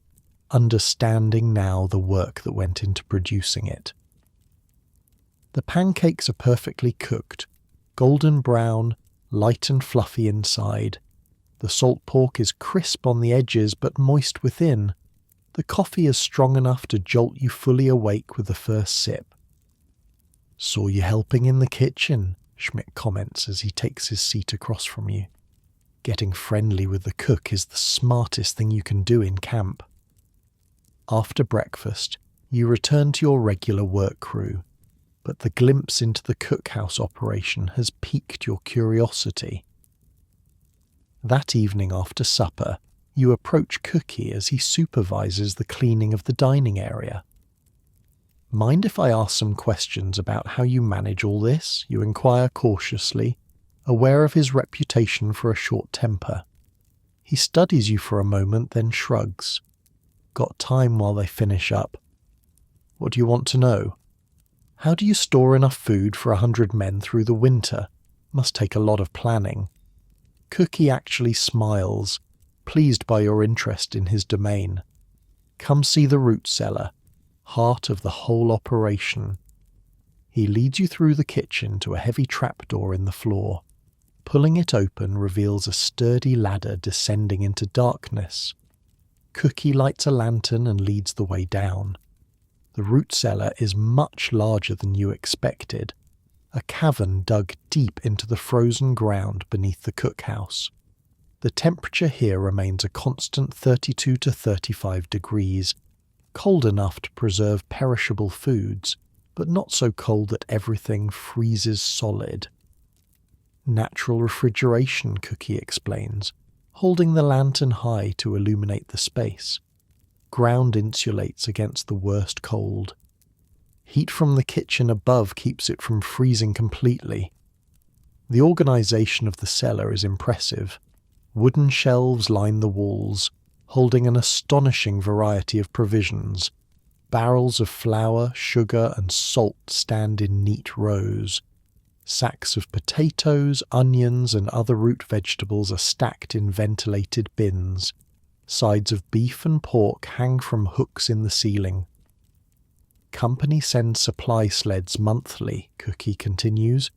understanding now the work that went into producing it. The pancakes are perfectly cooked, golden brown, light and fluffy inside. The salt pork is crisp on the edges but moist within. The coffee is strong enough to jolt you fully awake with the first sip. "Saw you helping in the kitchen," Schmidt comments as he takes his seat across from you. Getting friendly with the cook is the smartest thing you can do in camp. After breakfast, you return to your regular work crew, but the glimpse into the cookhouse operation has piqued your curiosity. That evening after supper, you approach Cookie as he supervises the cleaning of the dining area. "Mind if I ask some questions about how you manage all this?" you inquire cautiously, aware of his reputation for a short temper. He studies you for a moment, then shrugs. "Got time while they finish up." "What do you want to know?" "How do you store enough food for 100 men through the winter? Must take a lot of planning." Cookie actually smiles, pleased by your interest in his domain. "Come see the root cellar, heart of the whole operation." He leads you through the kitchen to a heavy trapdoor in the floor. Pulling it open reveals a sturdy ladder descending into darkness. Cookie lights a lantern and leads the way down. The root cellar is much larger than you expected, a cavern dug deep into the frozen ground beneath the cookhouse. The temperature here remains a constant 32 to 35 degrees, cold enough to preserve perishable foods, but not so cold that everything freezes solid. Natural refrigeration, Cookie explains, holding the lantern high to illuminate the space. Ground insulates against the worst cold. Heat from the kitchen above keeps it from freezing completely. The organization of the cellar is impressive. Wooden shelves line the walls, holding an astonishing variety of provisions. Barrels of flour, sugar, and salt stand in neat rows. Sacks of potatoes, onions, and other root vegetables are stacked in ventilated bins. Sides of beef and pork hang from hooks in the ceiling. Company sends supply sleds monthly, Cookie continues,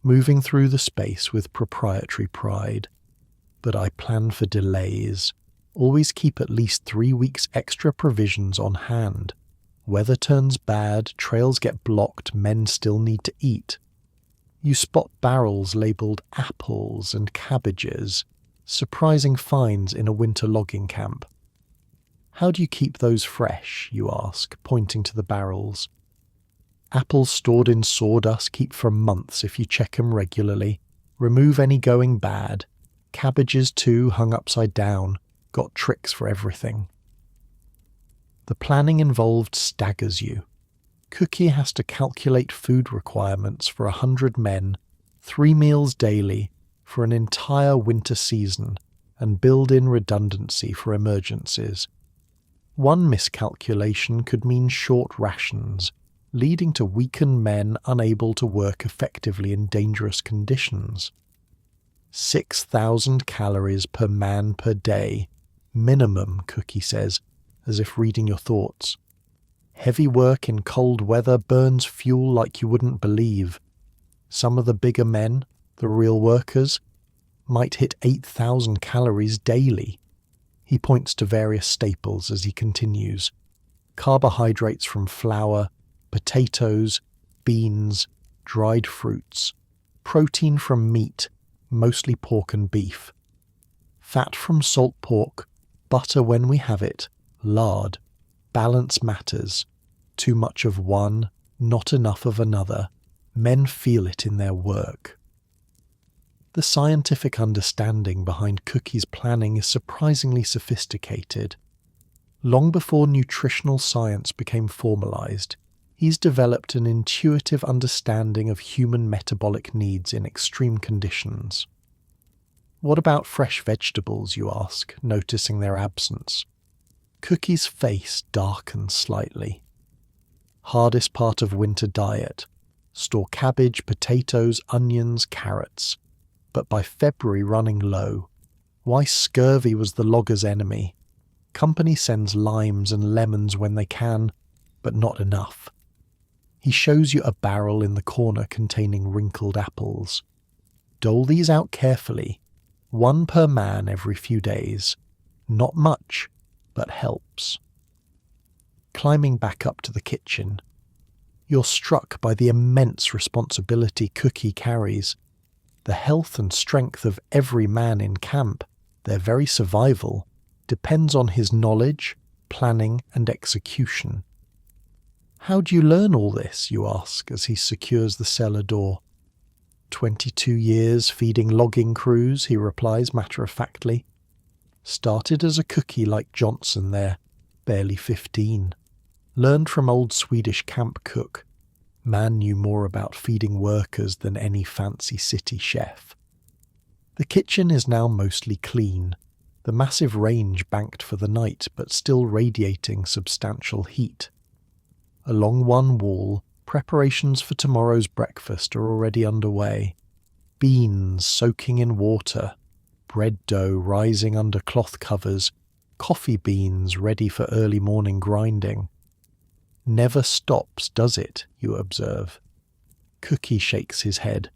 moving through the space with proprietary pride. But I plan for delays. Always keep at least 3 weeks extra provisions on hand. Weather turns bad, trails get blocked, men still need to eat. You spot barrels labelled apples and cabbages, surprising finds in a winter logging camp. How do you keep those fresh, you ask, pointing to the barrels. Apples stored in sawdust keep for months if you check them regularly. Remove any going bad. Cabbages too, hung upside down. Got tricks for everything. The planning involved staggers you. Cookie has to calculate food requirements for 100 men, 3 meals daily, for an entire winter season, and build in redundancy for emergencies. One miscalculation could mean short rations, leading to weakened men unable to work effectively in dangerous conditions. 6,000 calories per man per day, minimum, Cookie says, as if reading your thoughts. Heavy work in cold weather burns fuel like you wouldn't believe. Some of the bigger men, the real workers, might hit 8,000 calories daily. He points to various staples as he continues. Carbohydrates from flour, potatoes, beans, dried fruits. Protein from meat, mostly pork and beef. Fat from salt pork, butter when we have it, lard. Balance matters. Too much of one, not enough of another. Men feel it in their work. The scientific understanding behind Cookie's planning is surprisingly sophisticated. Long before nutritional science became formalized, he's developed an intuitive understanding of human metabolic needs in extreme conditions. What about fresh vegetables, you ask, noticing their absence? Cookie's face darkens slightly. Hardest part of winter diet. Store cabbage, potatoes, onions, carrots. But by February running low. Why scurvy was the logger's enemy. Company sends limes and lemons when they can, but not enough. He shows you a barrel in the corner containing wrinkled apples. Dole these out carefully, 1 per man every few days. Not much, but helps. Climbing back up to the kitchen, you're struck by the immense responsibility Cookie carries. The health and strength of every man in camp, their very survival, depends on his knowledge, planning, and execution. How do you learn all this, you ask, as he secures the cellar door. 22 years feeding logging crews, he replies matter-of-factly. Started as a cookie like Johnson there, barely 15. Learned from old Swedish camp cook. Man knew more about feeding workers than any fancy city chef. The kitchen is now mostly clean, the massive range banked for the night but still radiating substantial heat. Along one wall, preparations for tomorrow's breakfast are already underway. Beans soaking in water, bread dough rising under cloth covers, coffee beans ready for early morning grinding. Never stops, does it, you observe. Cookie shakes his head.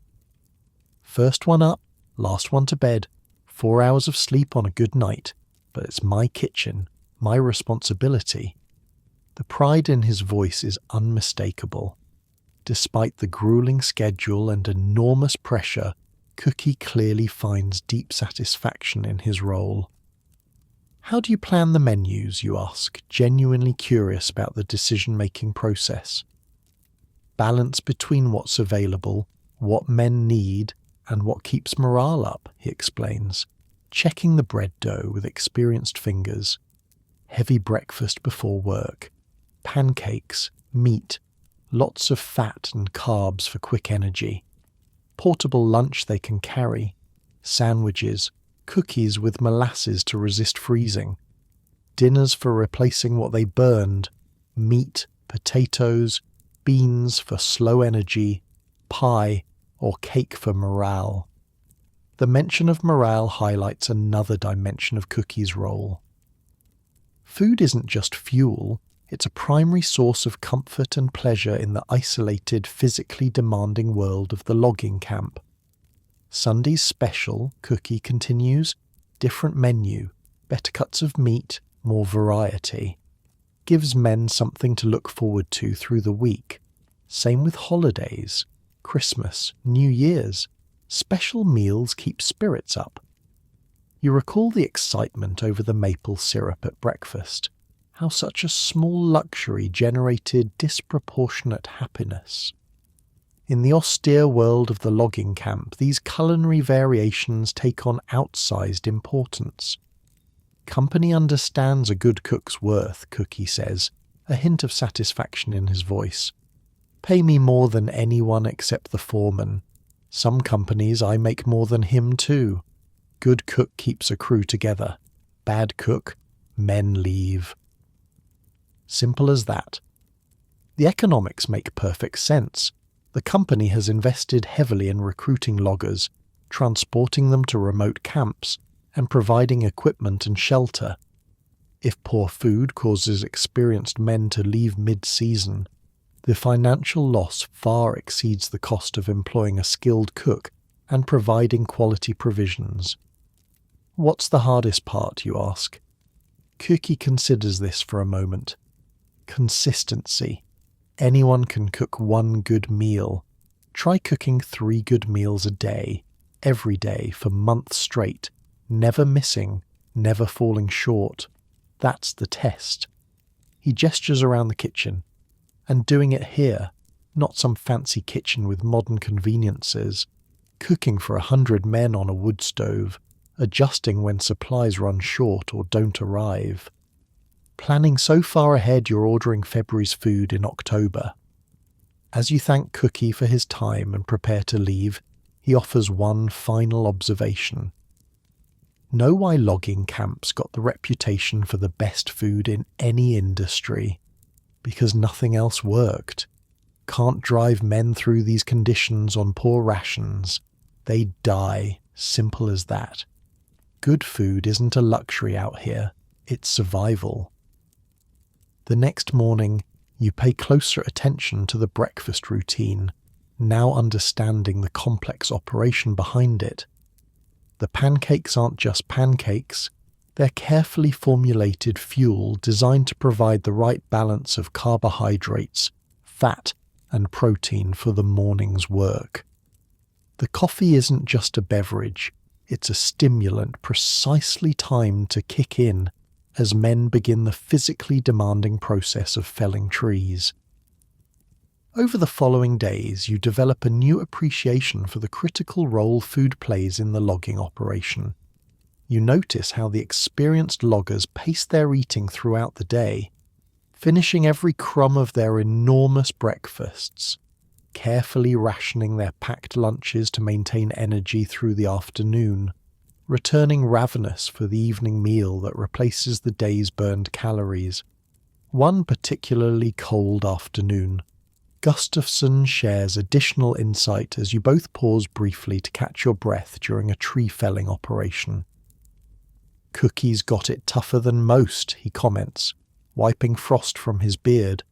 First one up, last one to bed, 4 hours of sleep on a good night, but it's my kitchen, my responsibility. The pride in his voice is unmistakable. Despite the grueling schedule and enormous pressure, Cookie clearly finds deep satisfaction in his role. How do you plan the menus, you ask, genuinely curious about the decision-making process. Balance between what's available, what men need, and what keeps morale up, he explains, checking the bread dough with experienced fingers. Heavy breakfast before work, pancakes, meat, lots of fat and carbs for quick energy. Portable lunch they can carry, sandwiches, cookies with molasses to resist freezing, dinners for replacing what they burned, meat, potatoes, beans for slow energy, pie, or cake for morale. The mention of morale highlights another dimension of Cookie's role. Food isn't just fuel, it's a primary source of comfort and pleasure in the isolated, physically demanding world of the logging camp. Sunday's special, Cookie continues, different menu, better cuts of meat, more variety. Gives men something to look forward to through the week. Same with holidays, Christmas, New Year's. Special meals keep spirits up. You recall the excitement over the maple syrup at breakfast, how such a small luxury generated disproportionate happiness. In the austere world of the logging camp, these culinary variations take on outsized importance. Company understands a good cook's worth, Cookie says, a hint of satisfaction in his voice. Pay me more than anyone except the foreman. Some companies I make more than him too. Good cook keeps a crew together. Bad cook, men leave. Simple as that. The economics make perfect sense. The company has invested heavily in recruiting loggers, transporting them to remote camps, and providing equipment and shelter. If poor food causes experienced men to leave mid-season, the financial loss far exceeds the cost of employing a skilled cook and providing quality provisions. What's the hardest part, you ask? Cookie considers this for a moment. Consistency. Anyone can cook one good meal. Try cooking 3 good meals a day, every day for months straight, never missing, never falling short. That's the test. He gestures around the kitchen. And doing it here, not some fancy kitchen with modern conveniences. Cooking for 100 men on a wood stove, adjusting when supplies run short or don't arrive. Planning so far ahead you're ordering February's food in October. As you thank Cookie for his time and prepare to leave, he offers one final observation. Know why logging camps got the reputation for the best food in any industry? Because nothing else worked. Can't drive men through these conditions on poor rations. They die, simple as that. Good food isn't a luxury out here, it's survival. The next morning, you pay closer attention to the breakfast routine, now understanding the complex operation behind it. The pancakes aren't just pancakes, they're carefully formulated fuel designed to provide the right balance of carbohydrates, fat, and protein for the morning's work. The coffee isn't just a beverage, it's a stimulant precisely timed to kick in as men begin the physically demanding process of felling trees. Over the following days, you develop a new appreciation for the critical role food plays in the logging operation. You notice how the experienced loggers pace their eating throughout the day, finishing every crumb of their enormous breakfasts, carefully rationing their packed lunches to maintain energy through the afternoon, returning ravenous for the evening meal that replaces the day's burned calories. One particularly cold afternoon, Gustafsson shares additional insight as you both pause briefly to catch your breath during a tree felling operation. Cookie's got it tougher than most, he comments, wiping frost from his beard.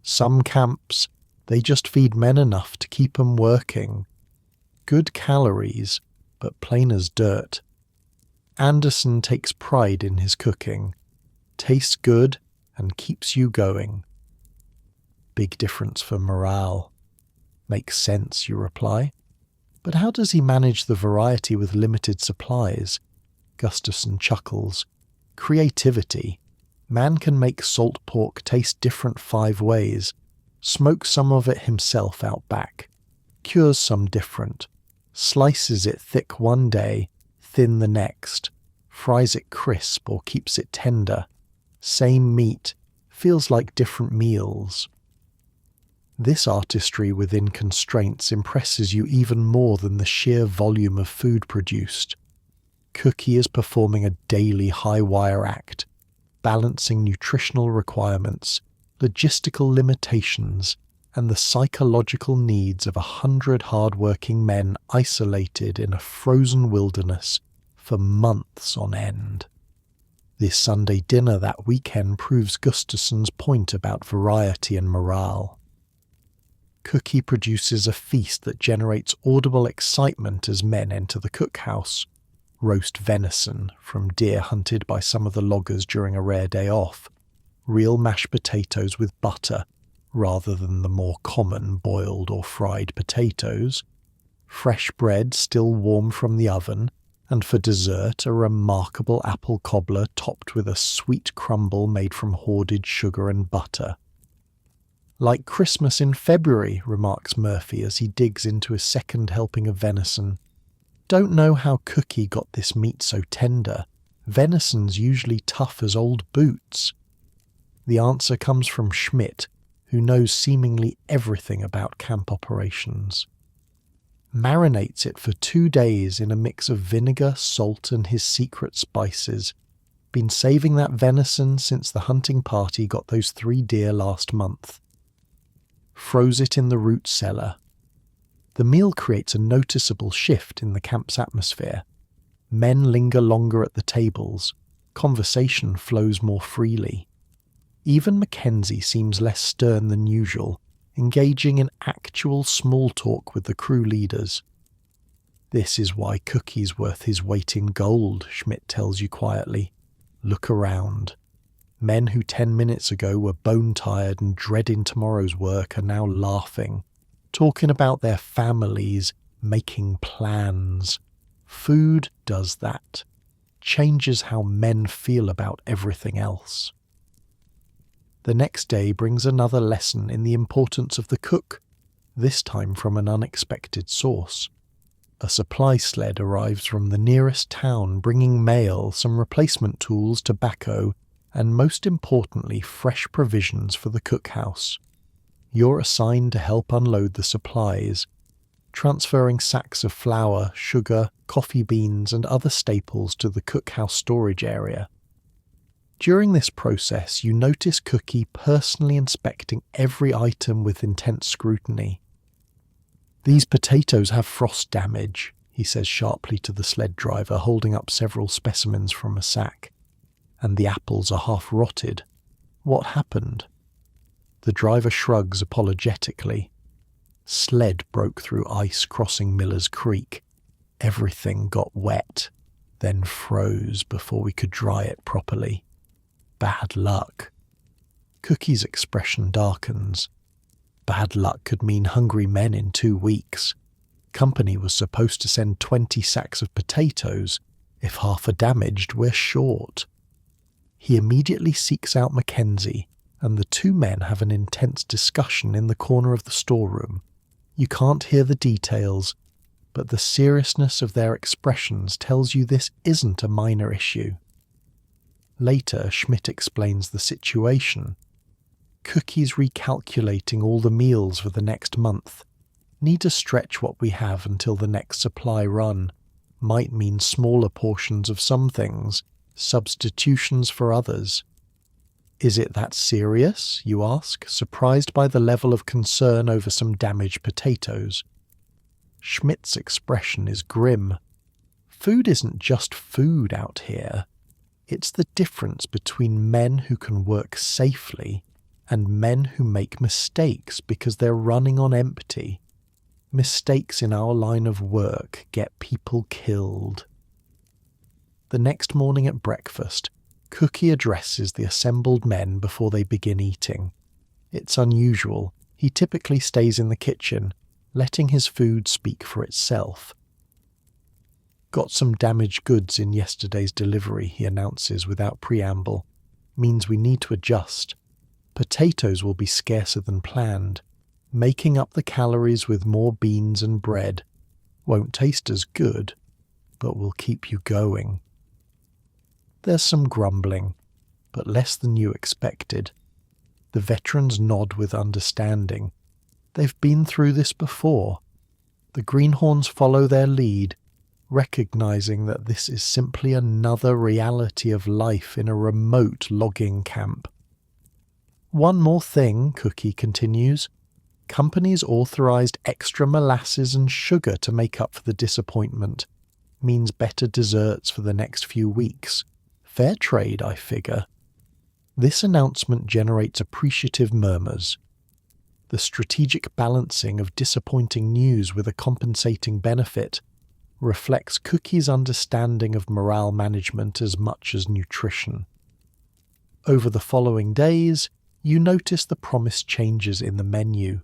Some camps, they just feed men enough to keep 'em working. Good calories, but plain as dirt. Anderson takes pride in his cooking. Tastes good and keeps you going. Big difference for morale. Makes sense, you reply. But how does he manage the variety with limited supplies? Gustafson chuckles. Creativity. Man can make salt pork taste different 5 ways, smokes some of it himself out back, cures some different, slices it thick one day, thin the next, fries it crisp or keeps it tender. Same meat, feels like different meals. This artistry within constraints impresses you even more than the sheer volume of food produced. Cookie is performing a daily high-wire act, balancing nutritional requirements, logistical limitations, and the psychological needs of 100 hard-working men isolated in a frozen wilderness for months on end. This Sunday dinner that weekend proves Gustafson's point about variety and morale. Cookie produces a feast that generates audible excitement as men enter the cookhouse. Roast venison from deer hunted by some of the loggers during a rare day off. Real mashed potatoes with butter, rather than the more common boiled or fried potatoes. Fresh bread still warm from the oven, and for dessert a remarkable apple cobbler topped with a sweet crumble made from hoarded sugar and butter. Like Christmas in February, remarks Murphy as he digs into his second helping of venison. Don't know how Cookie got this meat so tender. Venison's usually tough as old boots. The answer comes from Schmidt, who knows seemingly everything about camp operations. Marinates it for 2 days in a mix of vinegar, salt, and his secret spices. Been saving that venison since the hunting party got those 3 deer last month. Froze it in the root cellar. The meal creates a noticeable shift in the camp's atmosphere. Men linger longer at the tables. Conversation flows more freely. Even Mackenzie seems less stern than usual, engaging in actual small talk with the crew leaders. This is why Cookie's worth his weight in gold, Schmidt tells you quietly. Look around. Men who 10 minutes ago were bone-tired and dreading tomorrow's work are now laughing, talking about their families, making plans. Food does that. Changes how men feel about everything else. The next day brings another lesson in the importance of the cook, this time from an unexpected source. A supply sled arrives from the nearest town bringing mail, some replacement tools, tobacco, and most importantly fresh provisions for the cookhouse. You're assigned to help unload the supplies, transferring sacks of flour, sugar, coffee beans and other staples to the cookhouse storage area. During this process, you notice Cookie personally inspecting every item with intense scrutiny. "These potatoes have frost damage," he says sharply to the sled driver, holding up several specimens from a sack. "And the apples are half rotted. What happened?" The driver shrugs apologetically. "Sled broke through ice crossing Miller's Creek. Everything got wet, then froze before we could dry it properly. Bad luck." Cookie's expression darkens. Bad luck could mean hungry men in 2 weeks. Company was supposed to send 20 sacks of potatoes. If half are damaged, we're short. He immediately seeks out Mackenzie, and the 2 men have an intense discussion in the corner of the storeroom. You can't hear the details, but the seriousness of their expressions tells you this isn't a minor issue. Later, Schmidt explains the situation. Cookie's recalculating all the meals for the next month. Need to stretch what we have until the next supply run. Might mean smaller portions of some things, substitutions for others. "Is it that serious?" you ask, surprised by the level of concern over some damaged potatoes. Schmidt's expression is grim. Food isn't just food out here. It's the difference between men who can work safely and men who make mistakes because they're running on empty. Mistakes in our line of work get people killed. The next morning at breakfast, Cookie addresses the assembled men before they begin eating. It's unusual. He typically stays in the kitchen, letting his food speak for itself. "Got some damaged goods in yesterday's delivery," he announces without preamble. "Means we need to adjust. Potatoes will be scarcer than planned. Making up the calories with more beans and bread. Won't taste as good, but will keep you going." There's some grumbling, but less than you expected. The veterans nod with understanding. They've been through this before. The greenhorns follow their lead, recognizing that this is simply another reality of life in a remote logging camp. "One more thing," Cookie continues. "Companies authorized extra molasses and sugar to make up for the disappointment. Means better desserts for the next few weeks. Fair trade, I figure." This announcement generates appreciative murmurs. The strategic balancing of disappointing news with a compensating benefit reflects Cookie's understanding of morale management as much as nutrition. Over the following days, you notice the promised changes in the menu.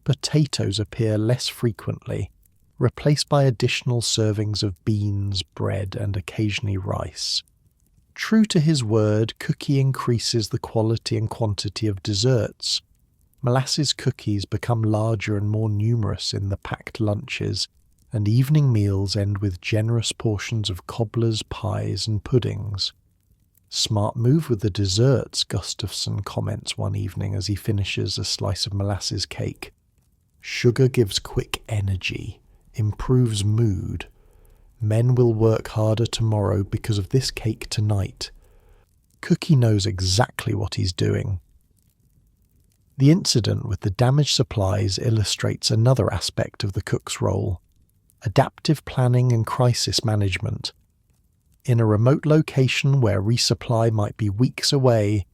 Potatoes appear less frequently, replaced by additional servings of beans, bread, and occasionally rice. True to his word, Cookie increases the quality and quantity of desserts. Molasses cookies become larger and more numerous in the packed lunches, and evening meals end with generous portions of cobblers, pies, and puddings. "Smart move with the desserts," Gustafson comments one evening as he finishes a slice of molasses cake. "Sugar gives quick energy, improves mood. Men will work harder tomorrow because of this cake tonight." Cookie knows exactly what he's doing. The incident with the damaged supplies illustrates another aspect of the cook's role: adaptive planning and crisis management. In a remote location where resupply might be weeks away,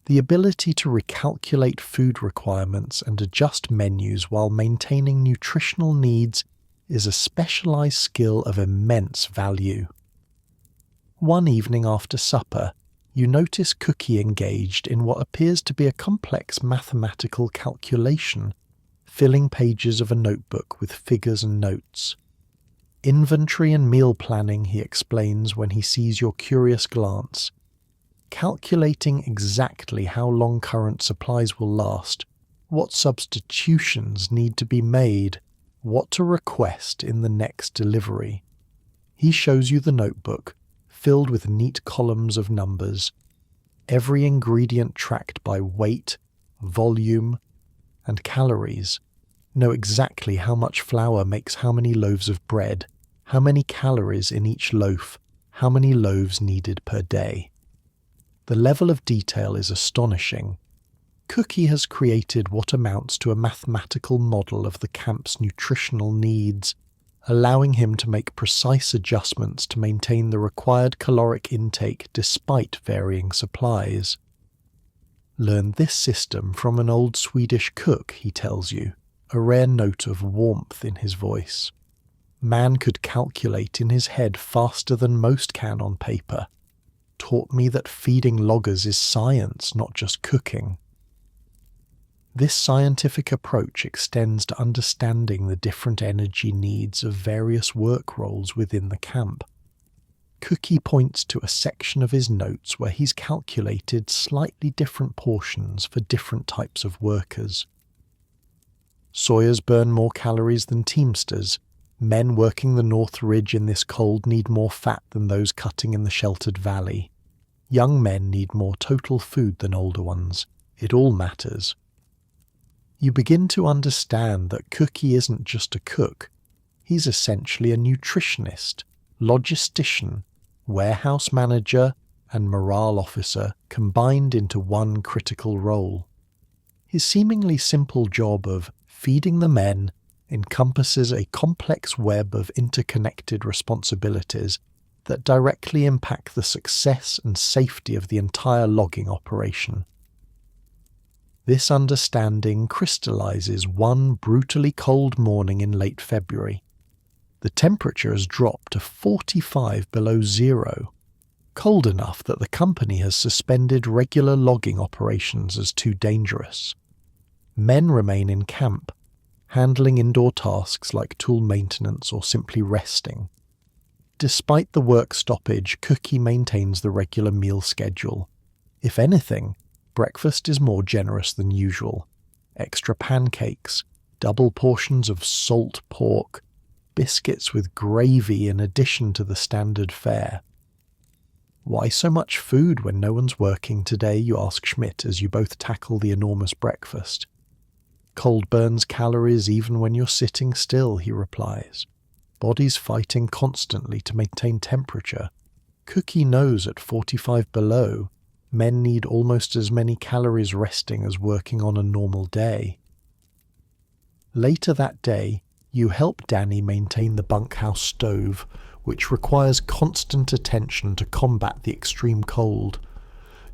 the ability to recalculate food requirements and adjust menus while maintaining nutritional needs is a specialized skill of immense value. One evening after supper, you notice Cookie engaged in what appears to be a complex mathematical calculation, filling pages of a notebook with figures and notes. "Inventory and meal planning," he explains when he sees your curious glance. "Calculating exactly how long current supplies will last, what substitutions need to be made, what to request in the next delivery." He shows you the notebook, filled with neat columns of numbers, every ingredient tracked by weight, volume, and calories. Know exactly how much flour makes how many loaves of bread, how many calories in each loaf, how many loaves needed per day. The level of detail is astonishing. Cookie has created what amounts to a mathematical model of the camp's nutritional needs, allowing him to make precise adjustments to maintain the required caloric intake despite varying supplies. "Learned this system from an old Swedish cook," he tells you, a rare note of warmth in his voice. "Man could calculate in his head faster than most can on paper. Taught me that feeding loggers is science, not just cooking." This scientific approach extends to understanding the different energy needs of various work roles within the camp. Cookie points to a section of his notes where he's calculated slightly different portions for different types of workers. "Sawyers burn more calories than teamsters. Men working the North Ridge in this cold need more fat than those cutting in the sheltered valley. Young men need more total food than older ones. It all matters." You begin to understand that Cookie isn't just a cook. He's essentially a nutritionist, logistician, warehouse manager, and morale officer combined into one critical role. His seemingly simple job of feeding the men encompasses a complex web of interconnected responsibilities that directly impact the success and safety of the entire logging operation. This understanding crystallizes one brutally cold morning in late February. The temperature has dropped to 45 below zero, cold enough that the company has suspended regular logging operations as too dangerous. Men remain in camp, handling indoor tasks like tool maintenance or simply resting. Despite the work stoppage, Cookie maintains the regular meal schedule. If anything, breakfast is more generous than usual. Extra pancakes, double portions of salt pork, biscuits with gravy in addition to the standard fare. "Why so much food when no one's working today?" you ask Schmidt as you both tackle the enormous breakfast. "Cold burns calories even when you're sitting still," he replies. "Body's fighting constantly to maintain temperature. Cookie knows at 45 below, men need almost as many calories resting as working on a normal day." Later that day, you help Danny maintain the bunkhouse stove, which requires constant attention to combat the extreme cold.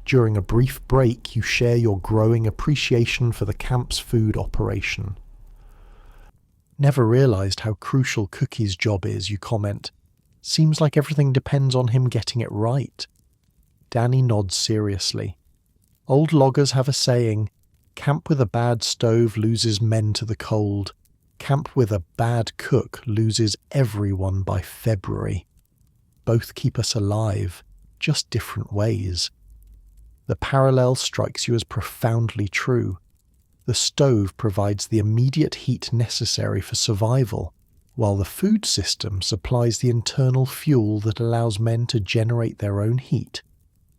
During a brief break, you share your growing appreciation for the camp's food operation. "Never realized how crucial Cookie's job is," you comment. "Seems like everything depends on him getting it right." Danny nods seriously. "Old loggers have a saying, camp with a bad stove loses men to the cold. Camp with a bad cook loses everyone by February. Both keep us alive, just different ways." The parallel strikes you as profoundly true. The stove provides the immediate heat necessary for survival, while the food system supplies the internal fuel that allows men to generate their own heat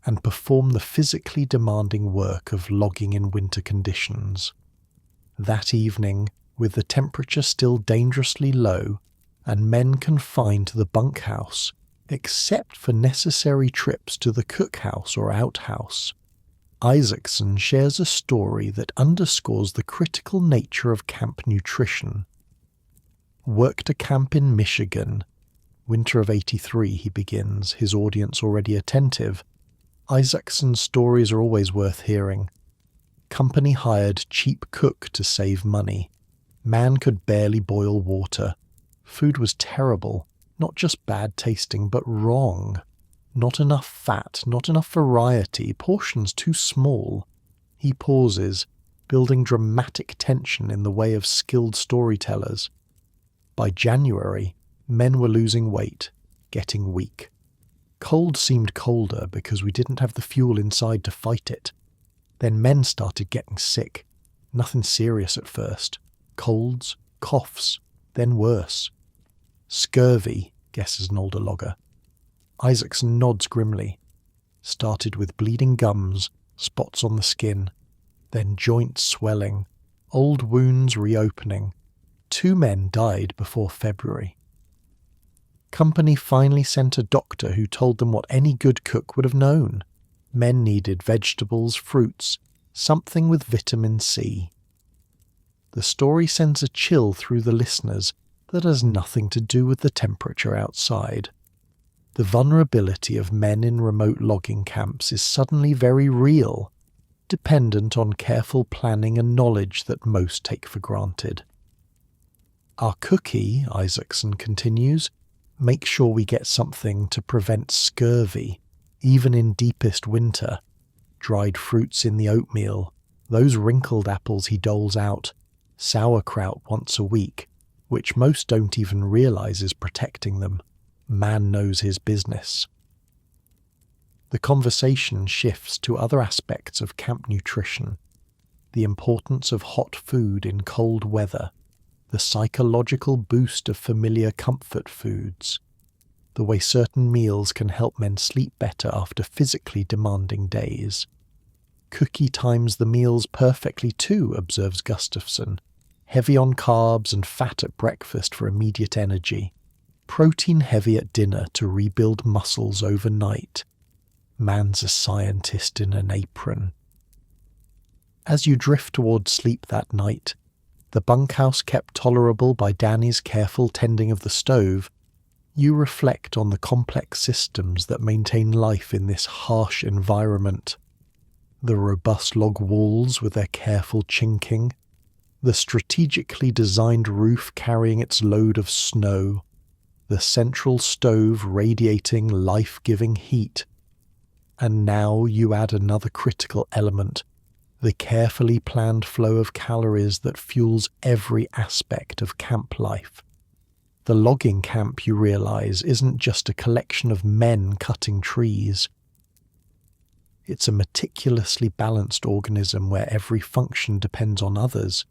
and perform the physically demanding work of logging in winter conditions. That evening, with the temperature still dangerously low and men confined to the bunkhouse, except for necessary trips to the cookhouse or outhouse, Isaacson shares a story that underscores the critical nature of camp nutrition. "Worked a camp in Michigan. Winter of '83, he begins, his audience already attentive. Isaacson's stories are always worth hearing. Company hired cheap cook to save money. Man could barely boil water. Food was terrible, not just bad tasting, but wrong. Not enough fat, not enough variety, portions too small." He pauses, building dramatic tension in the way of skilled storytellers. By January, men were losing weight, getting weak. Cold seemed colder because we didn't have the fuel inside to fight it. Then men started getting sick. Nothing serious at first. Colds, coughs, then worse. "Scurvy," guesses an older logger. Isaacson nods grimly. "Started with bleeding gums, spots on the skin, then joint swelling, old wounds reopening. 2 men died before February." Company finally sent a doctor who told them what any good cook would have known. Men needed vegetables, fruits, something with vitamin C. The story sends a chill through the listeners that has nothing to do with the temperature outside. The vulnerability of men in remote logging camps is suddenly very real, dependent on careful planning and knowledge that most take for granted. "Our cookie," Isaacson continues, "makes sure we get something to prevent scurvy, even in deepest winter. Dried fruits in the oatmeal, those wrinkled apples he doles out, sauerkraut once a week, which most don't even realize is protecting them. Man knows his business." The conversation shifts to other aspects of camp nutrition, the importance of hot food in cold weather, the psychological boost of familiar comfort foods, the way certain meals can help men sleep better after physically demanding days. "Cookie times the meals perfectly too," observes Gustafson. "Heavy on carbs and fat at breakfast for immediate energy. Protein heavy at dinner to rebuild muscles overnight. Man's a scientist in an apron." As you drift towards sleep that night, the bunkhouse kept tolerable by Danny's careful tending of the stove, you reflect on the complex systems that maintain life in this harsh environment. The robust log walls with their careful chinking, the strategically designed roof carrying its load of snow, the central stove radiating life-giving heat. And now you add another critical element, the carefully planned flow of calories that fuels every aspect of camp life. The logging camp, you realize, isn't just a collection of men cutting trees. It's a meticulously balanced organism where every function depends on others.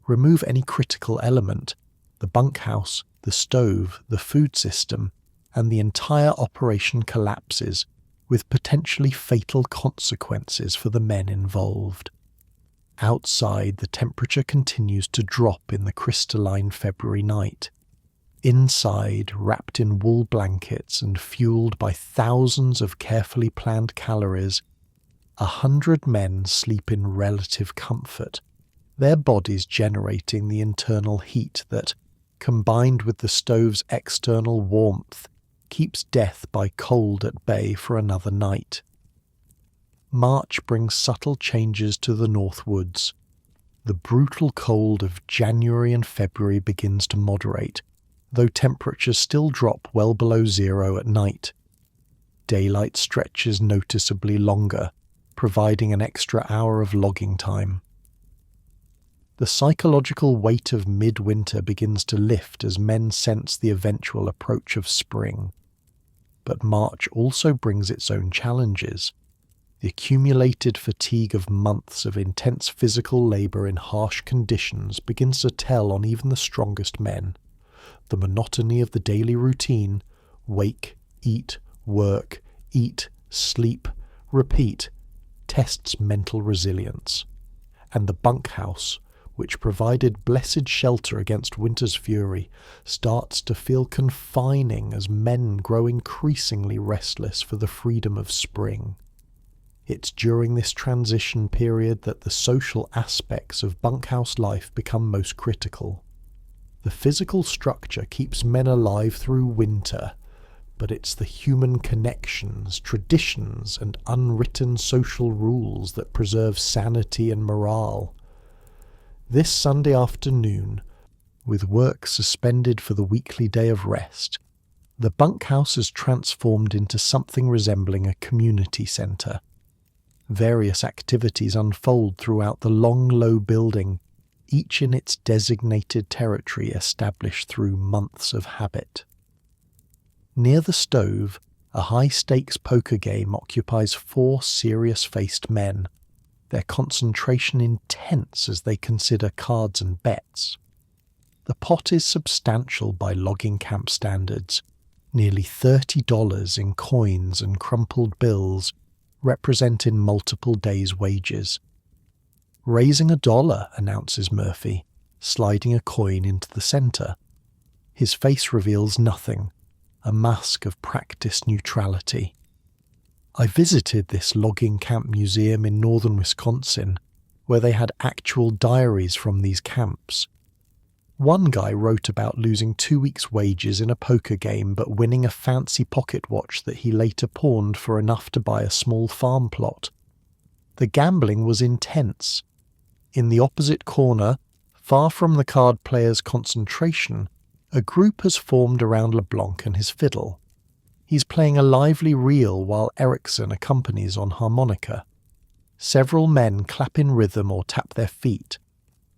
Remove any critical element, the bunkhouse, the stove, the food system, and the entire operation collapses, with potentially fatal consequences for the men involved. Outside, the temperature continues to drop in the crystalline February night. Inside, wrapped in wool blankets and fueled by thousands of carefully planned calories, 100 men sleep in relative comfort, their bodies generating the internal heat that, combined with the stove's external warmth, keeps death by cold at bay for another night. March brings subtle changes to the North Woods. The brutal cold of January and February begins to moderate, though temperatures still drop well below zero at night. Daylight stretches noticeably longer, providing an extra hour of logging time. The psychological weight of midwinter begins to lift as men sense the eventual approach of spring. But March also brings its own challenges. The accumulated fatigue of months of intense physical labour in harsh conditions begins to tell on even the strongest men. The monotony of the daily routine, wake, eat, work, eat, sleep, repeat, tests mental resilience. And the bunkhouse, which provided blessed shelter against winter's fury, starts to feel confining as men grow increasingly restless for the freedom of spring. It's during this transition period that the social aspects of bunkhouse life become most critical. The physical structure keeps men alive through winter, but it's the human connections, traditions, and unwritten social rules that preserve sanity and morale. This Sunday afternoon, with work suspended for the weekly day of rest, the bunkhouse is transformed into something resembling a community centre. Various activities unfold throughout the long, low building, each in its designated territory established through months of habit. Near the stove, a high-stakes poker game occupies 4 serious-faced men, their concentration intense as they consider cards and bets. The pot is substantial by logging camp standards, nearly $30 in coins and crumpled bills, representing multiple days' wages. "Raising $1, announces Murphy, sliding a coin into the centre. His face reveals nothing, a mask of practiced neutrality. I visited this logging camp museum in northern Wisconsin, where they had actual diaries from these camps. One guy wrote about losing 2 weeks' wages in a poker game but winning a fancy pocket watch that he later pawned for enough to buy a small farm plot. The gambling was intense. In the opposite corner, far from the card player's concentration, a group has formed around LeBlanc and his fiddle. He's playing a lively reel while Erickson accompanies on harmonica. Several men clap in rhythm or tap their feet.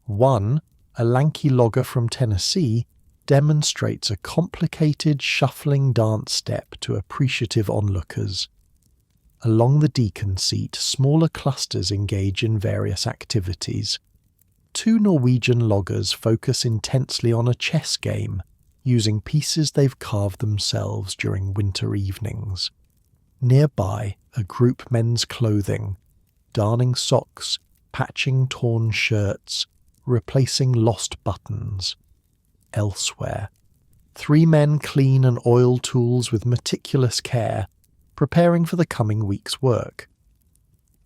One, a lanky logger from Tennessee, demonstrates a complicated shuffling dance step to appreciative onlookers. Along the deacon seat, smaller clusters engage in various activities. 2 Norwegian loggers focus intensely on a chess game, using pieces they've carved themselves during winter evenings. Nearby, a group mends clothing, darning socks, patching torn shirts, replacing lost buttons. Elsewhere, 3 men clean and oil tools with meticulous care, preparing for the coming week's work.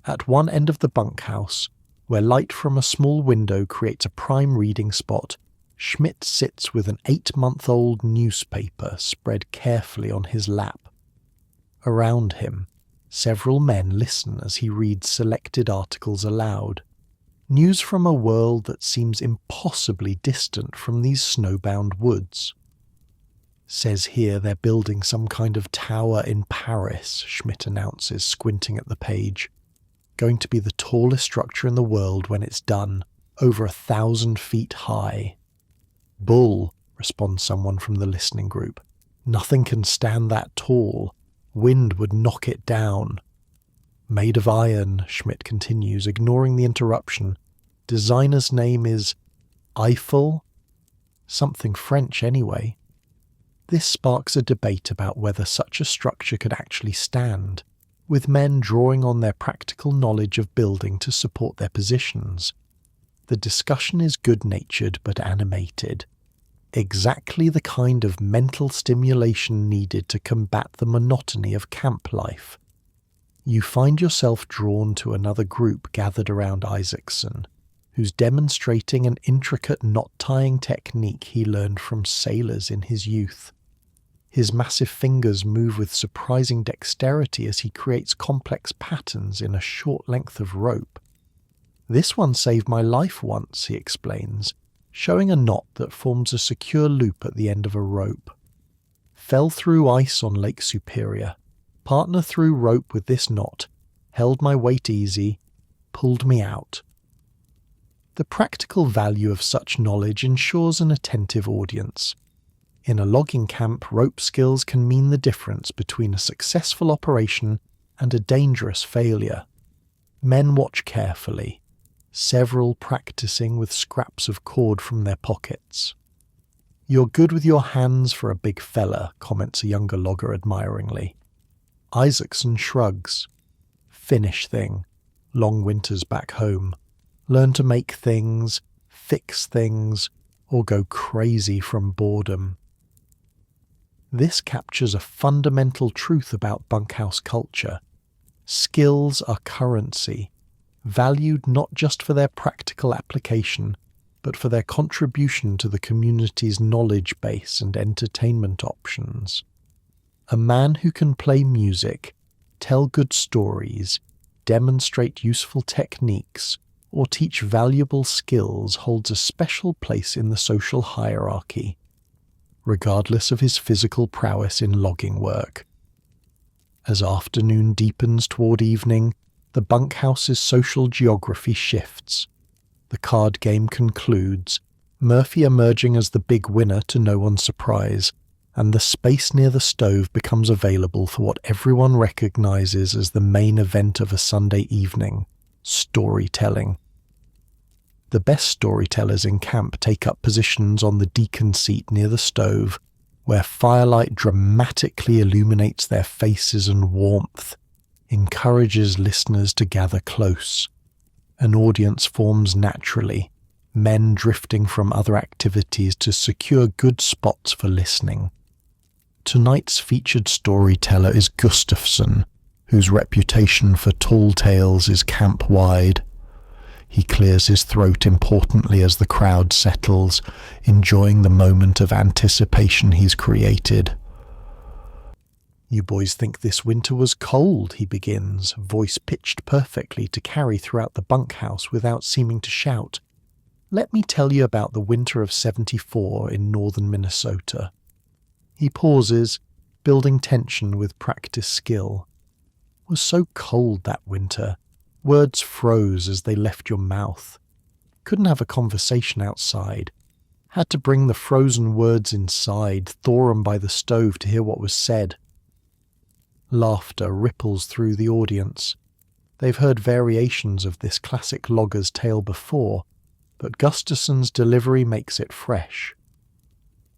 At one end of the bunkhouse, where light from a small window creates a prime reading spot, Schmidt sits with an 8-month-old newspaper spread carefully on his lap. Around him, several men listen as he reads selected articles aloud. News from a world that seems impossibly distant from these snowbound woods. "Says here they're building some kind of tower in Paris," Schmidt announces, squinting at the page. going to be the tallest structure in the world when it's done, over 1,000 feet high. Bull, responds someone from the listening group. Nothing can stand that tall. Wind would knock it down. Made of iron, Schmidt continues, ignoring the interruption. Designer's name is Eiffel? Something French anyway. This sparks a debate about whether such a structure could actually stand, with men drawing on their practical knowledge of building to support their positions. The discussion is good-natured but animated. Exactly the kind of mental stimulation needed to combat the monotony of camp life. You find yourself drawn to another group gathered around Isaacson, who's demonstrating an intricate knot-tying technique he learned from sailors in his youth. His massive fingers move with surprising dexterity as he creates complex patterns in a short length of rope. This one saved my life once, he explains, showing a knot that forms a secure loop at the end of a rope. Fell through ice on Lake Superior. Partner threw rope with this knot, held my weight easy, pulled me out. The practical value of such knowledge ensures an attentive audience. In a logging camp, rope skills can mean the difference between a successful operation and a dangerous failure. Men watch carefully, several practicing with scraps of cord from their pockets. "You're good with your hands for a big fella," comments a younger logger admiringly. Isaacson shrugs. "Finish thing. Long winters back home. Learn to make things, fix things, or go crazy from boredom." This captures a fundamental truth about bunkhouse culture. Skills are currency, valued not just for their practical application, but for their contribution to the community's knowledge base and entertainment options. A man who can play music, tell good stories, demonstrate useful techniques, or teach valuable skills holds a special place in the social hierarchy, regardless of his physical prowess in logging work. As afternoon deepens toward evening, the bunkhouse's social geography shifts. The card game concludes, Murphy emerging as the big winner to no one's surprise, and the space near the stove becomes available for what everyone recognizes as the main event of a Sunday evening: storytelling. The best storytellers in camp take up positions on the deacon seat near the stove, where firelight dramatically illuminates their faces and warmth, encourages listeners to gather close. An audience forms naturally, men drifting from other activities to secure good spots for listening. Tonight's featured storyteller is Gustafsson, whose reputation for tall tales is camp-wide. He clears his throat importantly as the crowd settles, enjoying the moment of anticipation he's created. "You boys think this winter was cold," he begins, voice pitched perfectly to carry throughout the bunkhouse without seeming to shout. "Let me tell you about the winter of '74 in northern Minnesota." He pauses, building tension with practiced skill. "It was so cold that winter. Words froze as they left your mouth. Couldn't have a conversation outside. Had to bring the frozen words inside, thaw 'em by the stove to hear what was said." Laughter ripples through the audience. They've heard variations of this classic logger's tale before, but Gustafsson's delivery makes it fresh.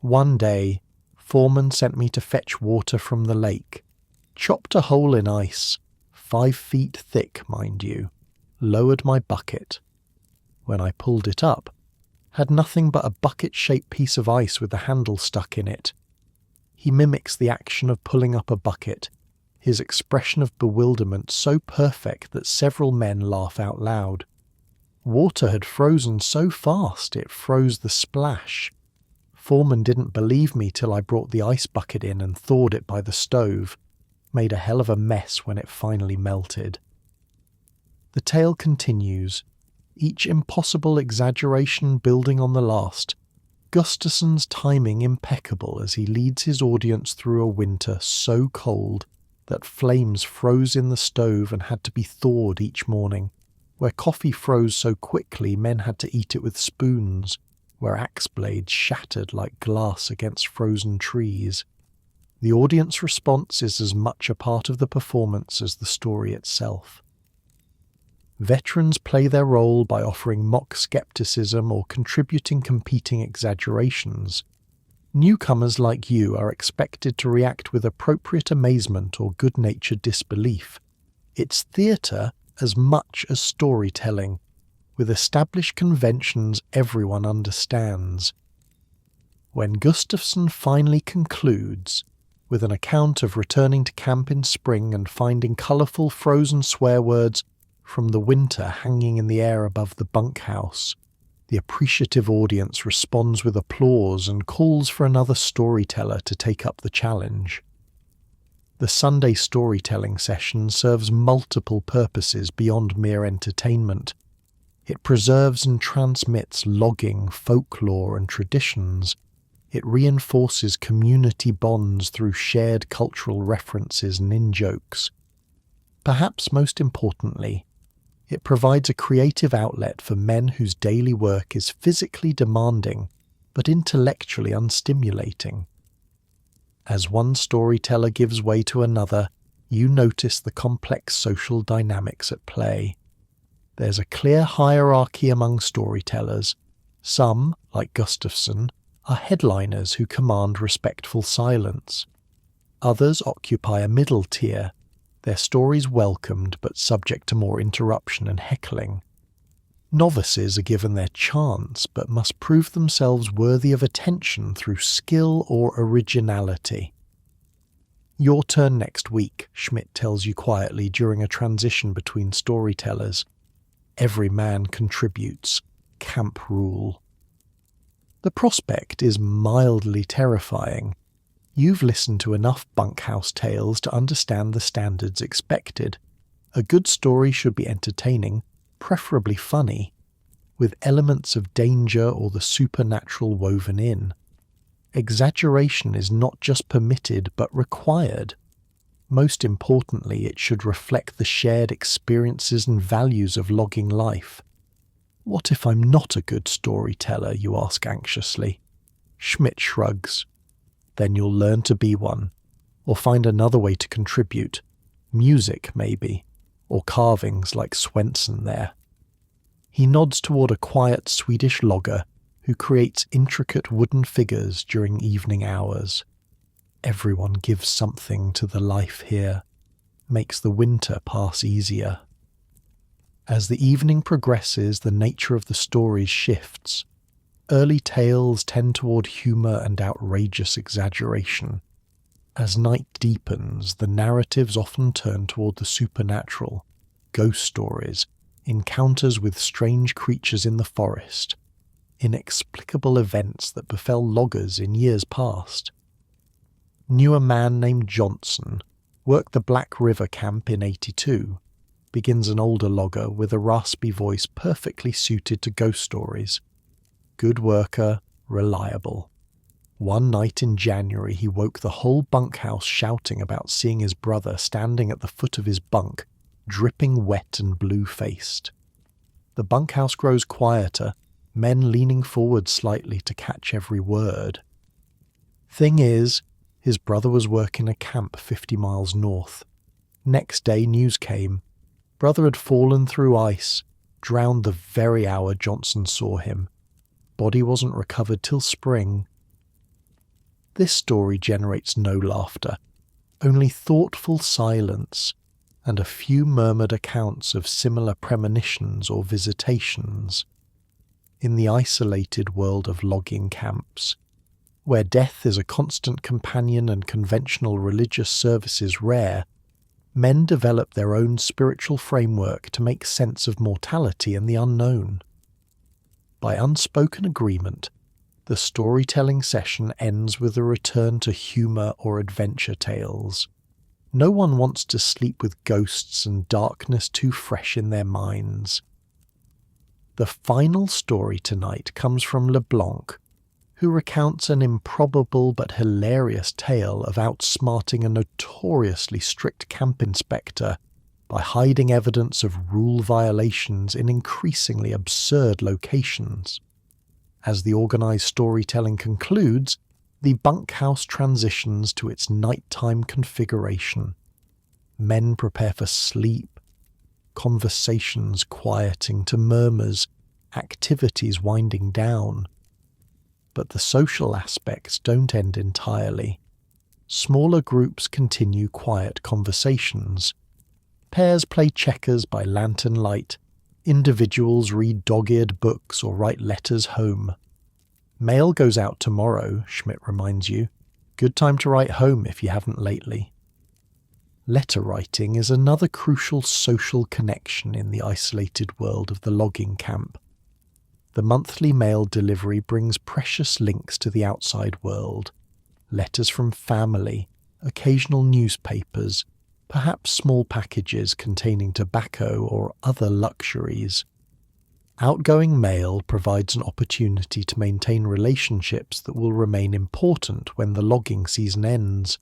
"One day, Foreman sent me to fetch water from the lake. Chopped a hole in ice, 5 feet thick, mind you, lowered my bucket. When I pulled it up, had nothing but a bucket-shaped piece of ice with the handle stuck in it." He mimics the action of pulling up a bucket, his expression of bewilderment so perfect that several men laugh out loud. Water had frozen so fast it froze the splash. Foreman didn't believe me till I brought the ice bucket in and thawed it by the stove. Made a hell of a mess when it finally melted. The tale continues, each impossible exaggeration building on the last, Gustafsson's timing impeccable as he leads his audience through a winter so cold that flames froze in the stove and had to be thawed each morning, where coffee froze so quickly men had to eat it with spoons, where axe blades shattered like glass against frozen trees. The audience response is as much a part of the performance as the story itself. Veterans play their role by offering mock skepticism or contributing competing exaggerations. Newcomers like you are expected to react with appropriate amazement or good-natured disbelief. It's theatre as much as storytelling, with established conventions everyone understands. When Gustafsson finally concludes, with an account of returning to camp in spring and finding colourful frozen swear words from the winter hanging in the air above the bunkhouse, the appreciative audience responds with applause and calls for another storyteller to take up the challenge. The Sunday storytelling session serves multiple purposes beyond mere entertainment. It preserves and transmits logging, folklore, and traditions. It reinforces community bonds through shared cultural references and in-jokes. Perhaps most importantly, it provides a creative outlet for men whose daily work is physically demanding but intellectually unstimulating. As one storyteller gives way to another, you notice the complex social dynamics at play. There's a clear hierarchy among storytellers. Some, like Gustafsson, are headliners who command respectful silence. Others occupy a middle tier, their stories welcomed but subject to more interruption and heckling. Novices are given their chance but must prove themselves worthy of attention through skill or originality. Your turn next week, Schmidt tells you quietly during a transition between storytellers. Every man contributes. Camp rule. The prospect is mildly terrifying. You've listened to enough bunkhouse tales to understand the standards expected. A good story should be entertaining, preferably funny, with elements of danger or the supernatural woven in. Exaggeration is not just permitted but required. Most importantly, it should reflect the shared experiences and values of logging life. What if I'm not a good storyteller, you ask anxiously. Schmidt shrugs. Then you'll learn to be one, or find another way to contribute. Music, maybe, or carvings like Swenson there. He nods toward a quiet Swedish logger who creates intricate wooden figures during evening hours. Everyone gives something to the life here, makes the winter pass easier. As the evening progresses, the nature of the stories shifts. Early tales tend toward humour and outrageous exaggeration. As night deepens, the narratives often turn toward the supernatural, ghost stories, encounters with strange creatures in the forest, inexplicable events that befell loggers in years past. Knew a man named Johnson, worked the Black River camp in '82, begins an older logger with a raspy voice perfectly suited to ghost stories. Good worker, reliable. One night in January he woke the whole bunkhouse shouting about seeing his brother standing at the foot of his bunk, dripping wet and blue-faced. The bunkhouse grows quieter, men leaning forward slightly to catch every word. Thing is, his brother was working a camp 50 miles north. Next day news came. Brother had fallen through ice, drowned the very hour Johnson saw him. Body wasn't recovered till spring. This story generates no laughter, only thoughtful silence, and a few murmured accounts of similar premonitions or visitations. In the isolated world of logging camps, where death is a constant companion and conventional religious services rare, men develop their own spiritual framework to make sense of mortality and the unknown. By unspoken agreement, the storytelling session ends with a return to humour or adventure tales. No one wants to sleep with ghosts and darkness too fresh in their minds. The final story tonight comes from LeBlanc, who recounts an improbable but hilarious tale of outsmarting a notoriously strict camp inspector by hiding evidence of rule violations in increasingly absurd locations. As the organised storytelling concludes, the bunkhouse transitions to its nighttime configuration. Men prepare for sleep, conversations quieting to murmurs, activities winding down. But the social aspects don't end entirely. Smaller groups continue quiet conversations. Pairs play checkers by lantern light. Individuals read dog-eared books or write letters home. Mail goes out tomorrow, Schmidt reminds you. Good time to write home if you haven't lately. Letter writing is another crucial social connection in the isolated world of the logging camp. The monthly mail delivery brings precious links to the outside world. Letters from family, occasional newspapers, perhaps small packages containing tobacco or other luxuries. Outgoing mail provides an opportunity to maintain relationships that will remain important when the logging season ends.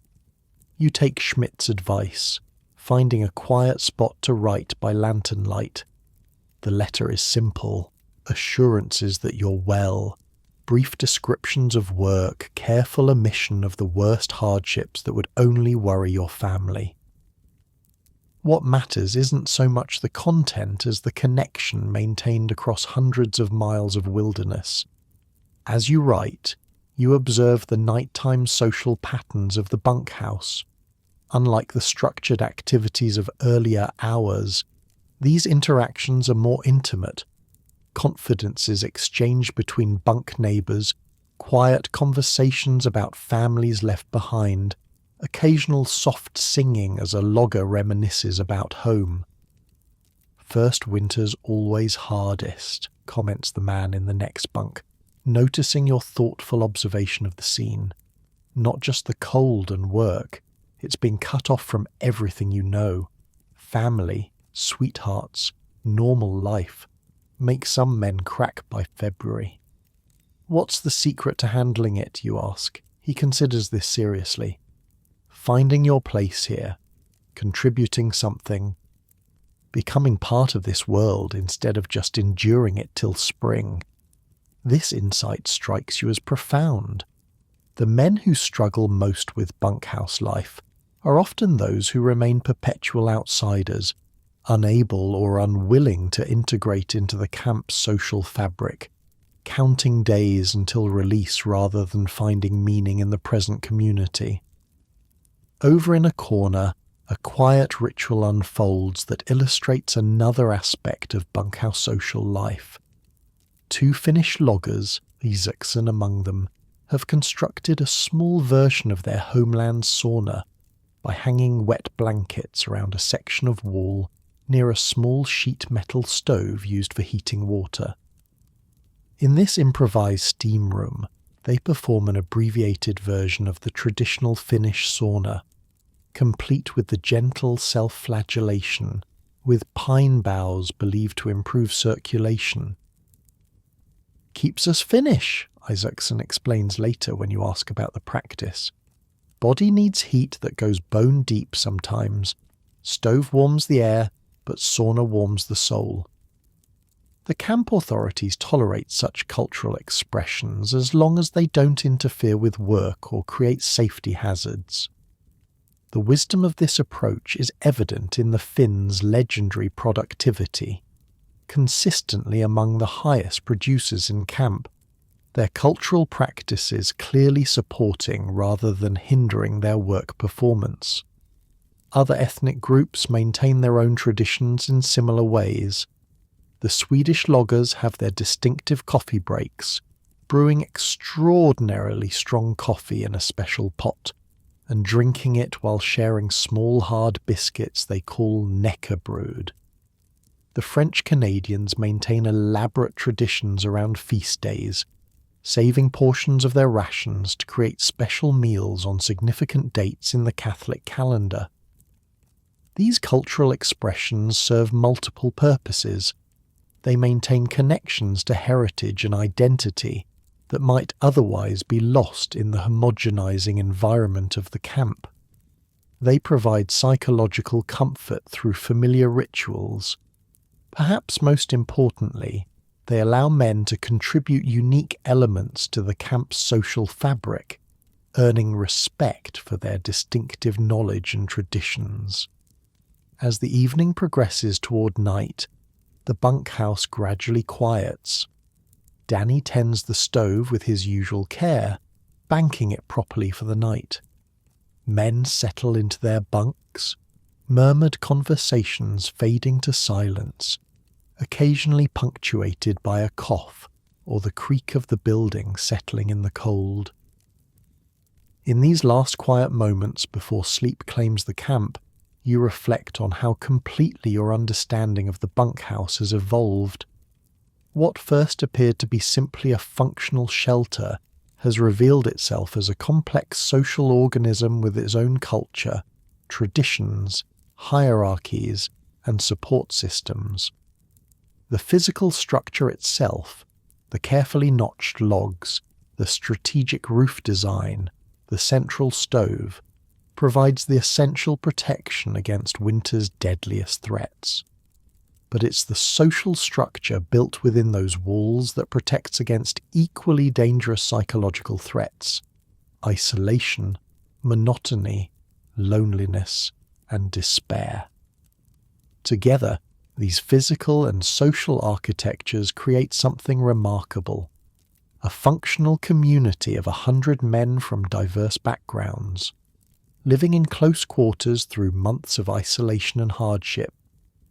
You take Schmidt's advice, finding a quiet spot to write by lantern light. The letter is simple, assurances that you're well, brief descriptions of work, careful omission of the worst hardships that would only worry your family. What matters isn't so much the content as the connection maintained across hundreds of miles of wilderness. As you write, you observe the nighttime social patterns of the bunkhouse. Unlike the structured activities of earlier hours, these interactions are more intimate. Confidences exchanged between bunk neighbours, quiet conversations about families left behind, occasional soft singing as a logger reminisces about home. First winter's always hardest, comments the man in the next bunk, noticing your thoughtful observation of the scene. Not just the cold and work, it's being cut off from everything you know. Family, sweethearts, normal life, make some men crack by February. What's the secret to handling it, you ask? He considers this seriously. Finding your place here, contributing something, becoming part of this world instead of just enduring it till spring. This insight strikes you as profound. The men who struggle most with bunkhouse life are often those who remain perpetual outsiders, unable or unwilling to integrate into the camp's social fabric, counting days until release rather than finding meaning in the present community. Over in a corner, a quiet ritual unfolds that illustrates another aspect of bunkhouse social life. Two Finnish loggers, Isaacson among them, have constructed a small version of their homeland sauna by hanging wet blankets around a section of wall near a small sheet metal stove used for heating water. In this improvised steam room, they perform an abbreviated version of the traditional Finnish sauna, complete with the gentle self-flagellation, with pine boughs believed to improve circulation. Keeps us Finnish, Isaacson explains later when you ask about the practice. Body needs heat that goes bone deep sometimes. Stove warms the air, but sauna warms the soul. The camp authorities tolerate such cultural expressions as long as they don't interfere with work or create safety hazards. The wisdom of this approach is evident in the Finns' legendary productivity, consistently among the highest producers in camp, their cultural practices clearly supporting rather than hindering their work performance. Other ethnic groups maintain their own traditions in similar ways. The Swedish loggers have their distinctive coffee breaks, brewing extraordinarily strong coffee in a special pot, and drinking it while sharing small hard biscuits they call knäckebröd. The French Canadians maintain elaborate traditions around feast days, saving portions of their rations to create special meals on significant dates in the Catholic calendar. These cultural expressions serve multiple purposes. They maintain connections to heritage and identity, that might otherwise be lost in the homogenizing environment of the camp. They provide psychological comfort through familiar rituals. Perhaps most importantly, they allow men to contribute unique elements to the camp's social fabric, earning respect for their distinctive knowledge and traditions. As the evening progresses toward night, the bunkhouse gradually quiets. Danny tends the stove with his usual care, banking it properly for the night. Men settle into their bunks, murmured conversations fading to silence, occasionally punctuated by a cough or the creak of the building settling in the cold. In these last quiet moments before sleep claims the camp, you reflect on how completely your understanding of the bunkhouse has evolved. What first appeared to be simply a functional shelter has revealed itself as a complex social organism with its own culture, traditions, hierarchies, and support systems. The physical structure itself, the carefully notched logs, the strategic roof design, the central stove, provides the essential protection against winter's deadliest threats. But it's the social structure built within those walls that protects against equally dangerous psychological threats: isolation, monotony, loneliness, and despair. Together, these physical and social architectures create something remarkable: a functional community of 100 men from diverse backgrounds, living in close quarters through months of isolation and hardship,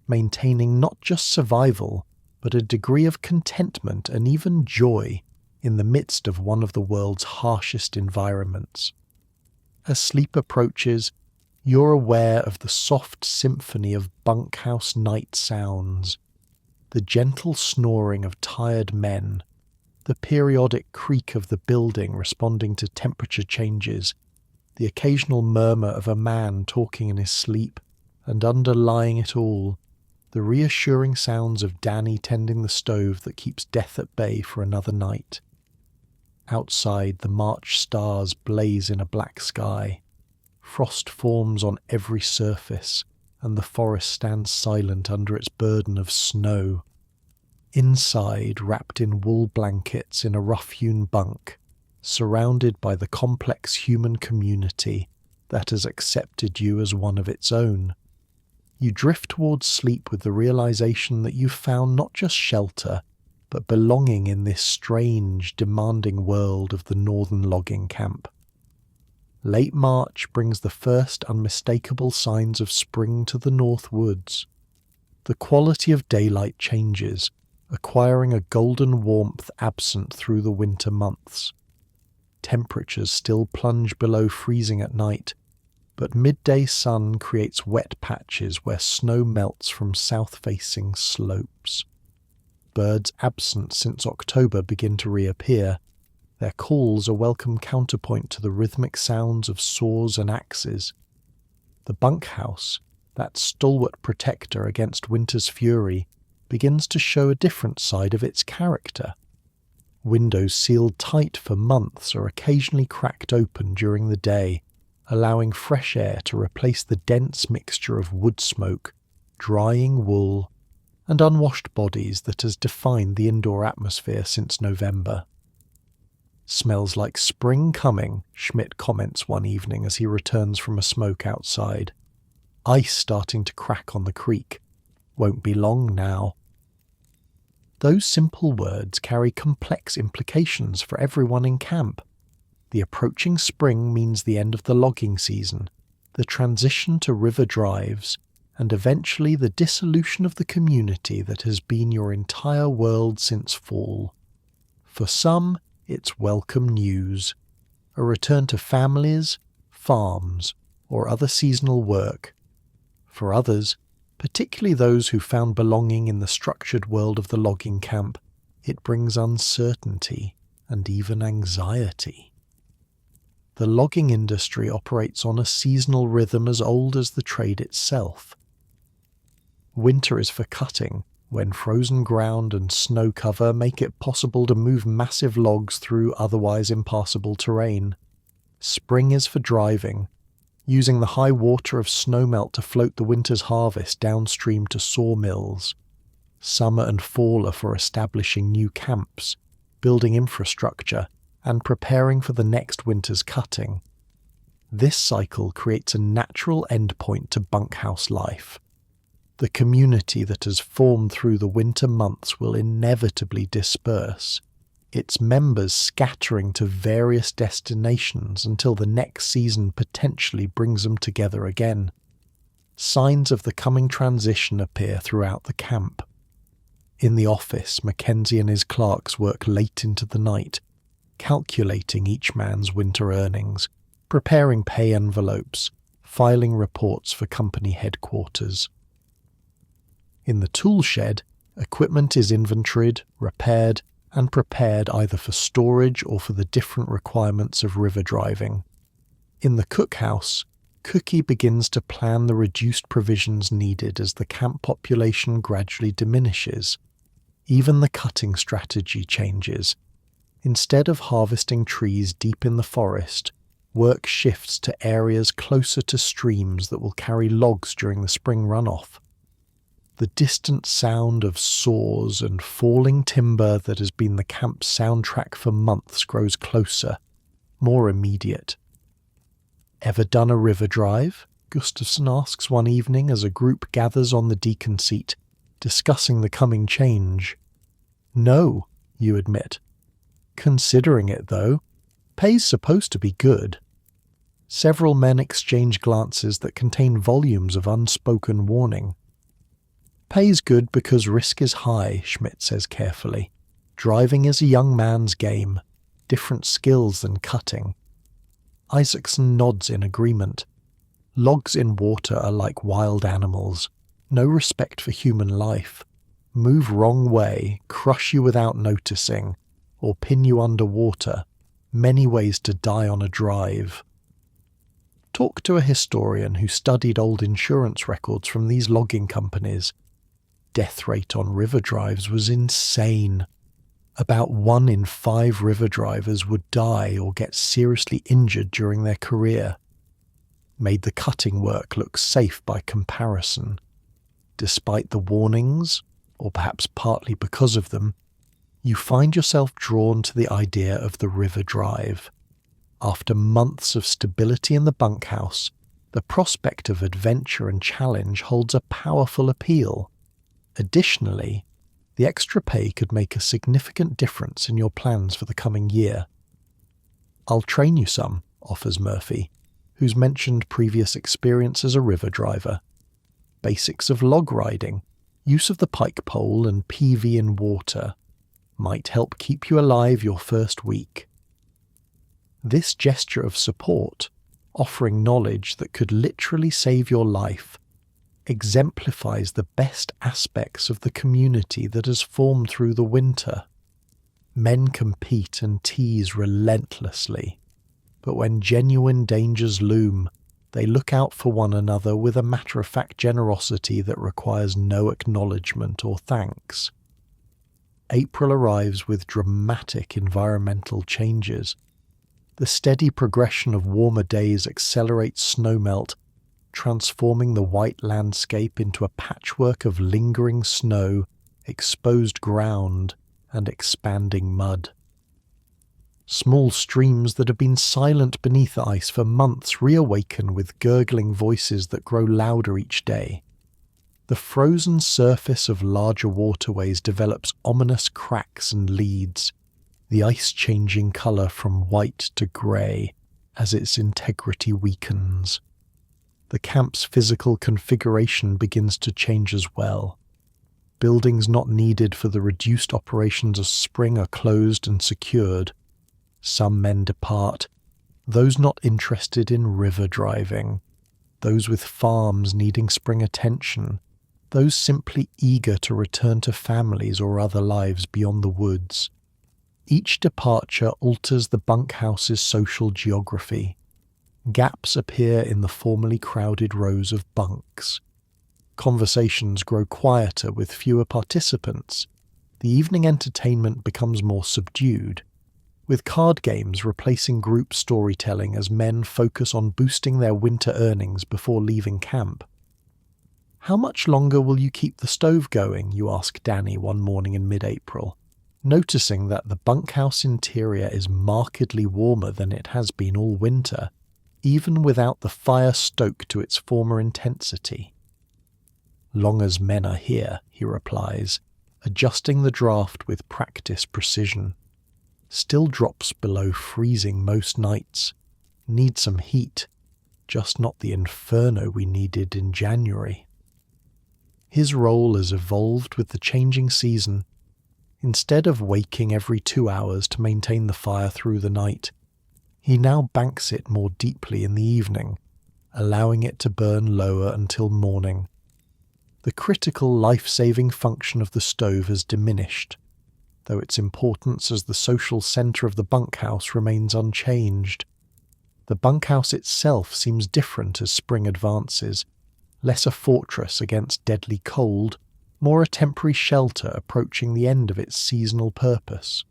maintaining not just survival, but a degree of contentment and even joy in the midst of one of the world's harshest environments. As sleep approaches, you're aware of the soft symphony of bunkhouse night sounds, the gentle snoring of tired men, the periodic creak of the building responding to temperature changes, the occasional murmur of a man talking in his sleep, and underlying it all, the reassuring sounds of Danny tending the stove that keeps death at bay for another night. Outside, the March stars blaze in a black sky. Frost forms on every surface, and the forest stands silent under its burden of snow. Inside, wrapped in wool blankets in a rough-hewn bunk, surrounded by the complex human community that has accepted you as one of its own, you drift towards sleep with the realization that you've found not just shelter, but belonging in this strange, demanding world of the northern logging camp. Late March brings the first unmistakable signs of spring to the North Woods. The quality of daylight changes, acquiring a golden warmth absent through the winter months. Temperatures still plunge below freezing at night, but midday sun creates wet patches where snow melts from south-facing slopes. Birds absent since October begin to reappear. Their calls a welcome counterpoint to the rhythmic sounds of saws and axes. The bunkhouse, that stalwart protector against winter's fury, begins to show a different side of its character. Windows sealed tight for months are occasionally cracked open during the day, allowing fresh air to replace the dense mixture of wood smoke, drying wool, and unwashed bodies that has defined the indoor atmosphere since November. "Smells like spring coming," Schmidt comments one evening as he returns from a smoke outside. "Ice starting to crack on the creek. Won't be long now." Those simple words carry complex implications for everyone in camp. The approaching spring means the end of the logging season, the transition to river drives, and eventually the dissolution of the community that has been your entire world since fall. For some, it's welcome news, a return to families, farms, or other seasonal work. For others, particularly those who found belonging in the structured world of the logging camp, it brings uncertainty and even anxiety. The logging industry operates on a seasonal rhythm as old as the trade itself. Winter is for cutting, when frozen ground and snow cover make it possible to move massive logs through otherwise impassable terrain. Spring is for driving, using the high water of snowmelt to float the winter's harvest downstream to sawmills. Summer and fall are for establishing new camps, building infrastructure, and preparing for the next winter's cutting. This cycle creates a natural endpoint to bunkhouse life. The community that has formed through the winter months will inevitably disperse, its members scattering to various destinations until the next season potentially brings them together again. Signs of the coming transition appear throughout the camp. In the office, Mackenzie and his clerks work late into the night, calculating each man's winter earnings, preparing pay envelopes, filing reports for company headquarters. In the tool shed, equipment is inventoried, repaired, and prepared either for storage or for the different requirements of river driving. In the cookhouse, Cookie begins to plan the reduced provisions needed as the camp population gradually diminishes. Even the cutting strategy changes. Instead of harvesting trees deep in the forest, work shifts to areas closer to streams that will carry logs during the spring runoff. The distant sound of saws and falling timber that has been the camp's soundtrack for months grows closer, more immediate. "Ever done a river drive?" Gustafson asks one evening as a group gathers on the deacon seat, discussing the coming change. "No," you admit. "Considering it, though. Pay's supposed to be good." Several men exchange glances that contain volumes of unspoken warning. "Pay's good because risk is high," Schmidt says carefully. "Driving is a young man's game, different skills than cutting." Isaacson nods in agreement. Logs in water are like wild animals, no respect for human life. Move wrong way, crush you without noticing, or pin you underwater. Many ways to die on a drive. Talk to a historian who studied old insurance records from these logging companies. Death rate on river drives was insane. About 1 in 5 river drivers would die or get seriously injured during their career. Made the cutting work look safe by comparison. Despite the warnings, or perhaps partly because of them, you find yourself drawn to the idea of the river drive. After months of stability in the bunkhouse, the prospect of adventure and challenge holds a powerful appeal. Additionally, the extra pay could make a significant difference in your plans for the coming year. "I'll train you some," offers Murphy, who's mentioned previous experience as a river driver. Basics of log riding, use of the pike pole and PV in water might help keep you alive your first week. This gesture of support, offering knowledge that could literally save your life, exemplifies the best aspects of the community that has formed through the winter. Men compete and tease relentlessly, but when genuine dangers loom, they look out for one another with a matter-of-fact generosity that requires no acknowledgement or thanks. April arrives with dramatic environmental changes. The steady progression of warmer days accelerates snowmelt, transforming the white landscape into a patchwork of lingering snow, exposed ground, and expanding mud. Small streams that have been silent beneath the ice for months reawaken with gurgling voices that grow louder each day. The frozen surface of larger waterways develops ominous cracks and leads, the ice changing colour from white to grey as its integrity weakens. The camp's physical configuration begins to change as well. Buildings not needed for the reduced operations of spring are closed and secured. Some men depart, those not interested in river driving, those with farms needing spring attention, those simply eager to return to families or other lives beyond the woods. Each departure alters the bunkhouse's social geography. Gaps appear in the formerly crowded rows of bunks. Conversations grow quieter with fewer participants. The evening entertainment becomes more subdued, with card games replacing group storytelling as men focus on boosting their winter earnings before leaving camp. "How much longer will you keep the stove going?" you ask Danny one morning in mid-April, noticing that the bunkhouse interior is markedly warmer than it has been all winter, even without the fire stoked to its former intensity. "Long as men are here," he replies, adjusting the draft with practiced precision. "Still drops below freezing most nights. Need some heat, just not the inferno we needed in January." His role has evolved with the changing season. Instead of waking every 2 hours to maintain the fire through the night, he now banks it more deeply in the evening, allowing it to burn lower until morning. The critical life-saving function of the stove has diminished, though its importance as the social centre of the bunkhouse remains unchanged. The bunkhouse itself seems different as spring advances, less a fortress against deadly cold, more a temporary shelter approaching the end of its seasonal purpose.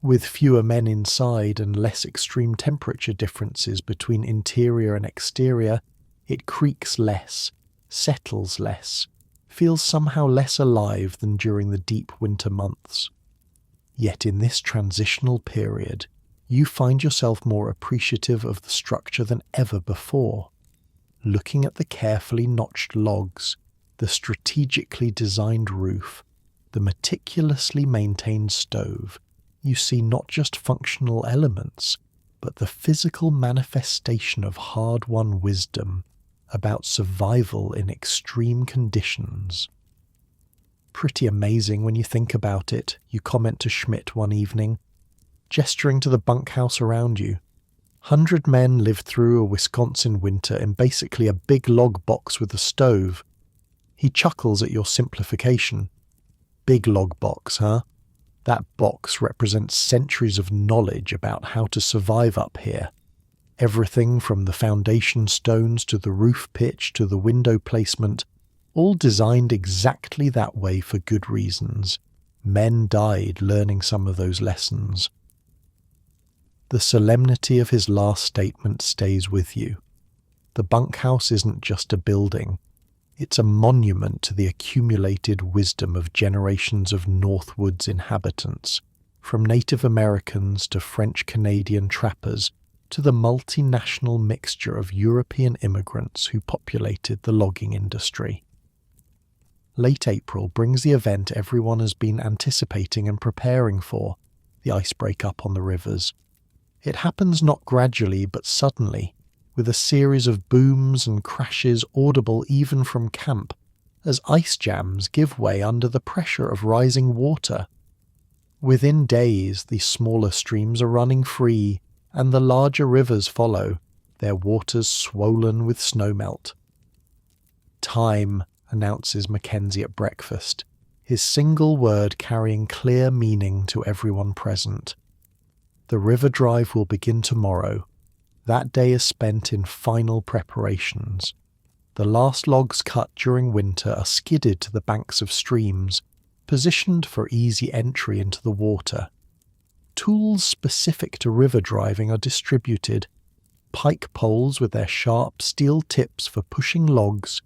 With fewer men inside and less extreme temperature differences between interior and exterior, it creaks less, settles less, feels somehow less alive than during the deep winter months. Yet in this transitional period, you find yourself more appreciative of the structure than ever before. Looking at the carefully notched logs, the strategically designed roof, the meticulously maintained stove, you see not just functional elements, but the physical manifestation of hard-won wisdom about survival in extreme conditions. "Pretty amazing when you think about it," you comment to Schmidt one evening, gesturing to the bunkhouse around you. 100 men lived through a Wisconsin winter in basically a big log box with a stove. He chuckles at your simplification. "Big log box, huh? That box represents centuries of knowledge about how to survive up here. Everything from the foundation stones to the roof pitch to the window placement, all designed exactly that way for good reasons. Men died learning some of those lessons." The solemnity of his last statement stays with you. The bunkhouse isn't just a building. It's a monument to the accumulated wisdom of generations of Northwoods inhabitants, from Native Americans to French-Canadian trappers to the multinational mixture of European immigrants who populated the logging industry. Late April brings the event everyone has been anticipating and preparing for, the ice break-up on the rivers. It happens not gradually but suddenly, with a series of booms and crashes audible even from camp, as ice jams give way under the pressure of rising water. Within days, the smaller streams are running free, and the larger rivers follow, their waters swollen with snowmelt. "Time," announces Mackenzie at breakfast, his single word carrying clear meaning to everyone present. The river drive will begin tomorrow. That day is spent in final preparations. The last logs cut during winter are skidded to the banks of streams, positioned for easy entry into the water. Tools specific to river driving are distributed: pike poles with their sharp steel tips for pushing logs,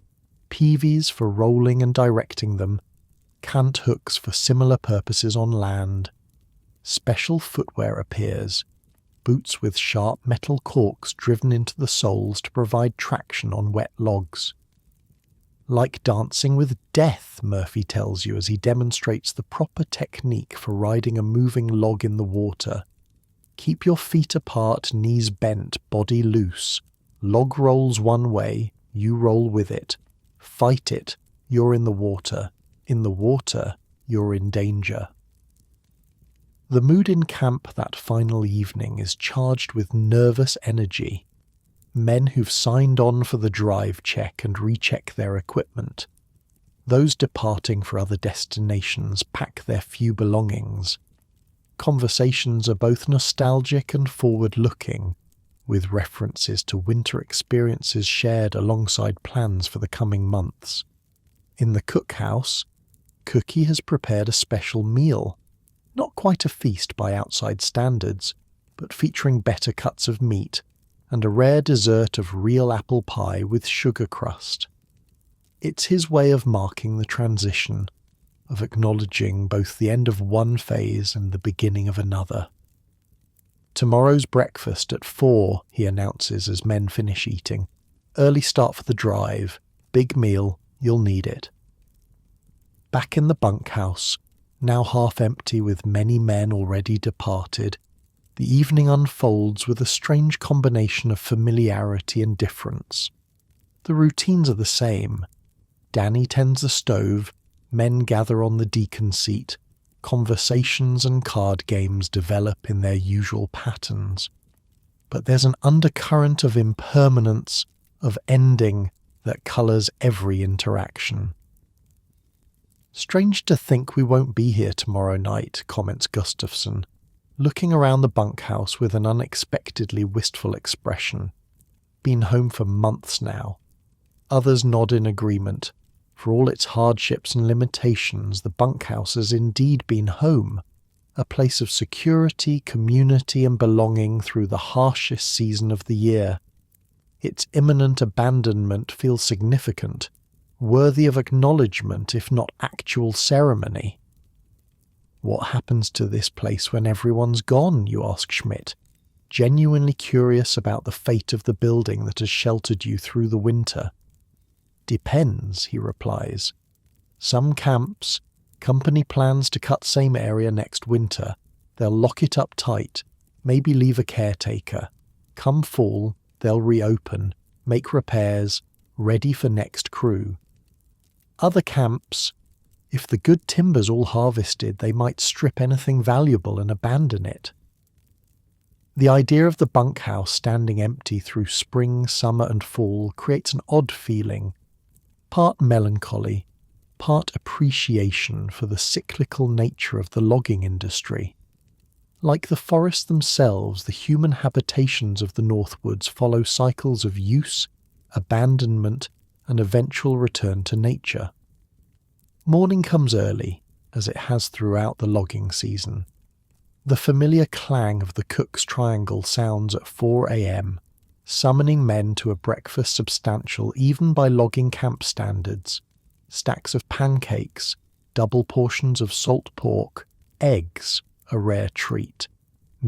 peavies for rolling and directing them, cant hooks for similar purposes on land. Special footwear appears, boots with sharp metal corks driven into the soles to provide traction on wet logs. "Like dancing with death," Murphy tells you as he demonstrates the proper technique for riding a moving log in the water. Keep your feet apart, knees bent, body loose. Log rolls one way, you roll with it. Fight it, you're in the water. In the water, you're in danger. The mood in camp that final evening is charged with nervous energy. Men who've signed on for the drive check and recheck their equipment. Those departing for other destinations pack their few belongings. Conversations are both nostalgic and forward-looking, with references to winter experiences shared alongside plans for the coming months. In the cookhouse, Cookie has prepared a special meal, not quite a feast by outside standards, but featuring better cuts of meat and a rare dessert of real apple pie with sugar crust. It's his way of marking the transition, of acknowledging both the end of one phase and the beginning of another. Tomorrow's breakfast at 4, he announces as men finish eating. Early start for the drive. Big meal, you'll need it. Back in the bunkhouse, now half empty with many men already departed, the evening unfolds with a strange combination of familiarity and difference. The routines are the same. Danny tends the stove, men gather on the deacon seat, conversations and card games develop in their usual patterns. But there's an undercurrent of impermanence, of ending, that colours every interaction. "Strange to think we won't be here tomorrow night," comments Gustafsson, looking around the bunkhouse with an unexpectedly wistful expression. "Been home for months now." Others nod in agreement. For all its hardships and limitations, the bunkhouse has indeed been home, a place of security, community and belonging through the harshest season of the year. Its imminent abandonment feels significant, worthy of acknowledgement if not actual ceremony. "What happens to this place when everyone's gone?" you ask Schmidt, genuinely curious about the fate of the building that has sheltered you through the winter. "Depends," he replies. "Some camps, company plans to cut same area next winter. They'll lock it up tight, maybe leave a caretaker. Come fall, they'll reopen, make repairs, ready for next crew. Other camps, if the good timber's all harvested, they might strip anything valuable and abandon it." The idea of the bunkhouse standing empty through spring, summer and fall creates an odd feeling, part melancholy, part appreciation for the cyclical nature of the logging industry. Like the forests themselves, the human habitations of the Northwoods follow cycles of use, abandonment, and eventual return to nature. Morning comes early, as it has throughout the logging season. The familiar clang of the cook's triangle sounds at 4 a.m., summoning men to a breakfast substantial even by logging camp standards. Stacks of pancakes, double portions of salt pork, eggs, a rare treat,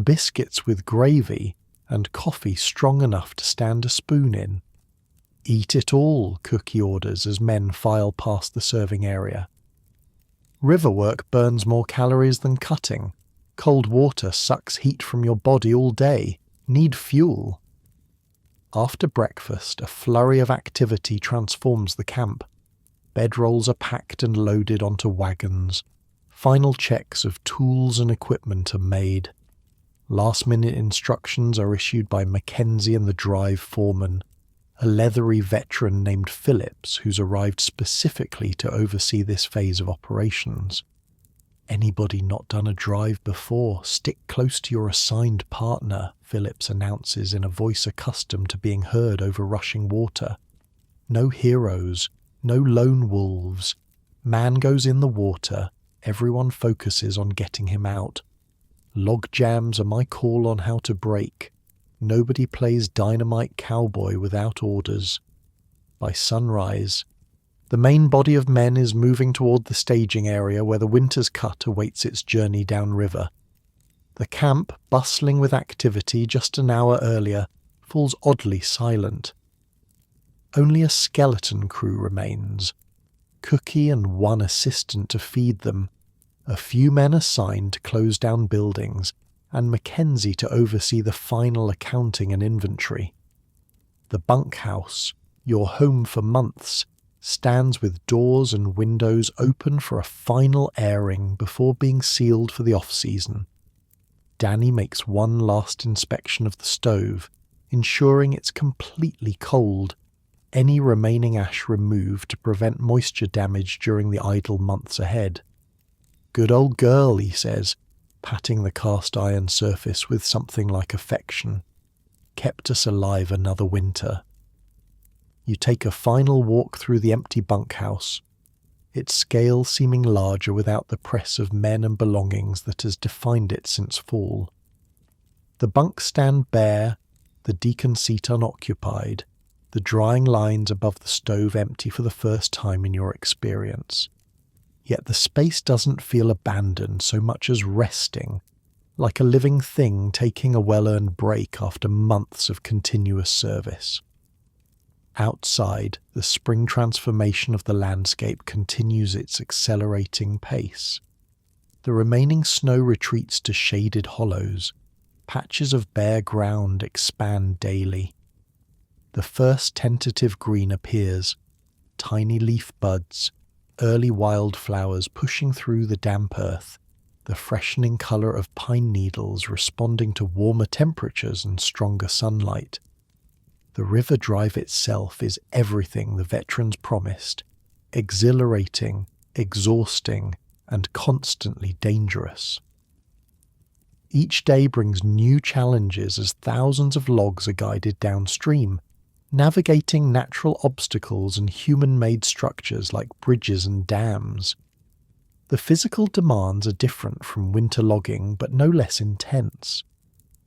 biscuits with gravy, and coffee strong enough to stand a spoon in. "Eat it all," Cookie orders as men file past the serving area. River work burns more calories than cutting. Cold water sucks heat from your body all day. Need fuel. After breakfast, a flurry of activity transforms the camp. Bedrolls are packed and loaded onto wagons. Final checks of tools and equipment are made. Last-minute instructions are issued by Mackenzie and the drive foreman, a leathery veteran named Phillips who's arrived specifically to oversee this phase of operations. "Anybody not done a drive before, stick close to your assigned partner," Phillips announces in a voice accustomed to being heard over rushing water. "No heroes, no lone wolves. Man goes in the water, everyone focuses on getting him out. Log jams are my call on how to break. Nobody plays dynamite cowboy without orders." By sunrise, the main body of men is moving toward the staging area where the winter's cut awaits its journey downriver. The camp, bustling with activity just an hour earlier, falls oddly silent. Only a skeleton crew remains, Cookie and one assistant to feed them, a few men assigned to close down buildings, and Mackenzie to oversee the final accounting and inventory. The bunkhouse, your home for months, stands with doors and windows open for a final airing before being sealed for the off-season. Danny makes one last inspection of the stove, ensuring it's completely cold, any remaining ash removed to prevent moisture damage during the idle months ahead. "Good old girl," he says, patting the cast iron surface with something like affection. "Kept us alive another winter." You take a final walk through the empty bunkhouse, its scale seeming larger without the press of men and belongings that has defined it since fall. The bunks stand bare, the deacon seat unoccupied, the drying lines above the stove empty for the first time in your experience. Yet the space doesn't feel abandoned so much as resting, like a living thing taking a well-earned break after months of continuous service. Outside, the spring transformation of the landscape continues its accelerating pace. The remaining snow retreats to shaded hollows. Patches of bare ground expand daily. The first tentative green appears, tiny leaf buds, early wildflowers pushing through the damp earth, the freshening colour of pine needles responding to warmer temperatures and stronger sunlight. The river drive itself is everything the veterans promised, exhilarating, exhausting, and constantly dangerous. Each day brings new challenges as thousands of logs are guided downstream, navigating natural obstacles and human-made structures like bridges and dams. The physical demands are different from winter logging, but no less intense.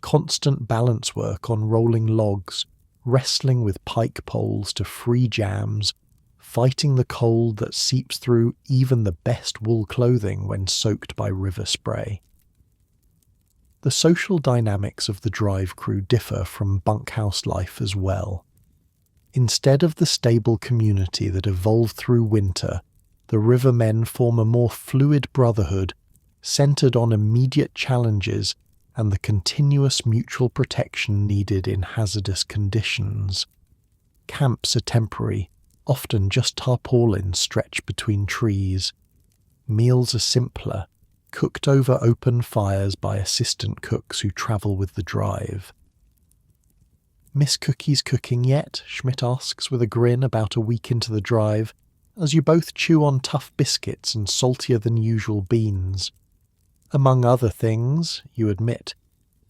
Constant balance work on rolling logs, wrestling with pike poles to free jams, fighting the cold that seeps through even the best wool clothing when soaked by river spray. The social dynamics of the drive crew differ from bunkhouse life as well. Instead of the stable community that evolved through winter, the rivermen form a more fluid brotherhood, centered on immediate challenges and the continuous mutual protection needed in hazardous conditions. Camps are temporary, often just tarpaulins stretched between trees. Meals are simpler, cooked over open fires by assistant cooks who travel with the drive. "Miss Cookie's cooking yet?" Schmidt asks with a grin about a week into the drive, as you both chew on tough biscuits and saltier than usual beans. Among other things, you admit,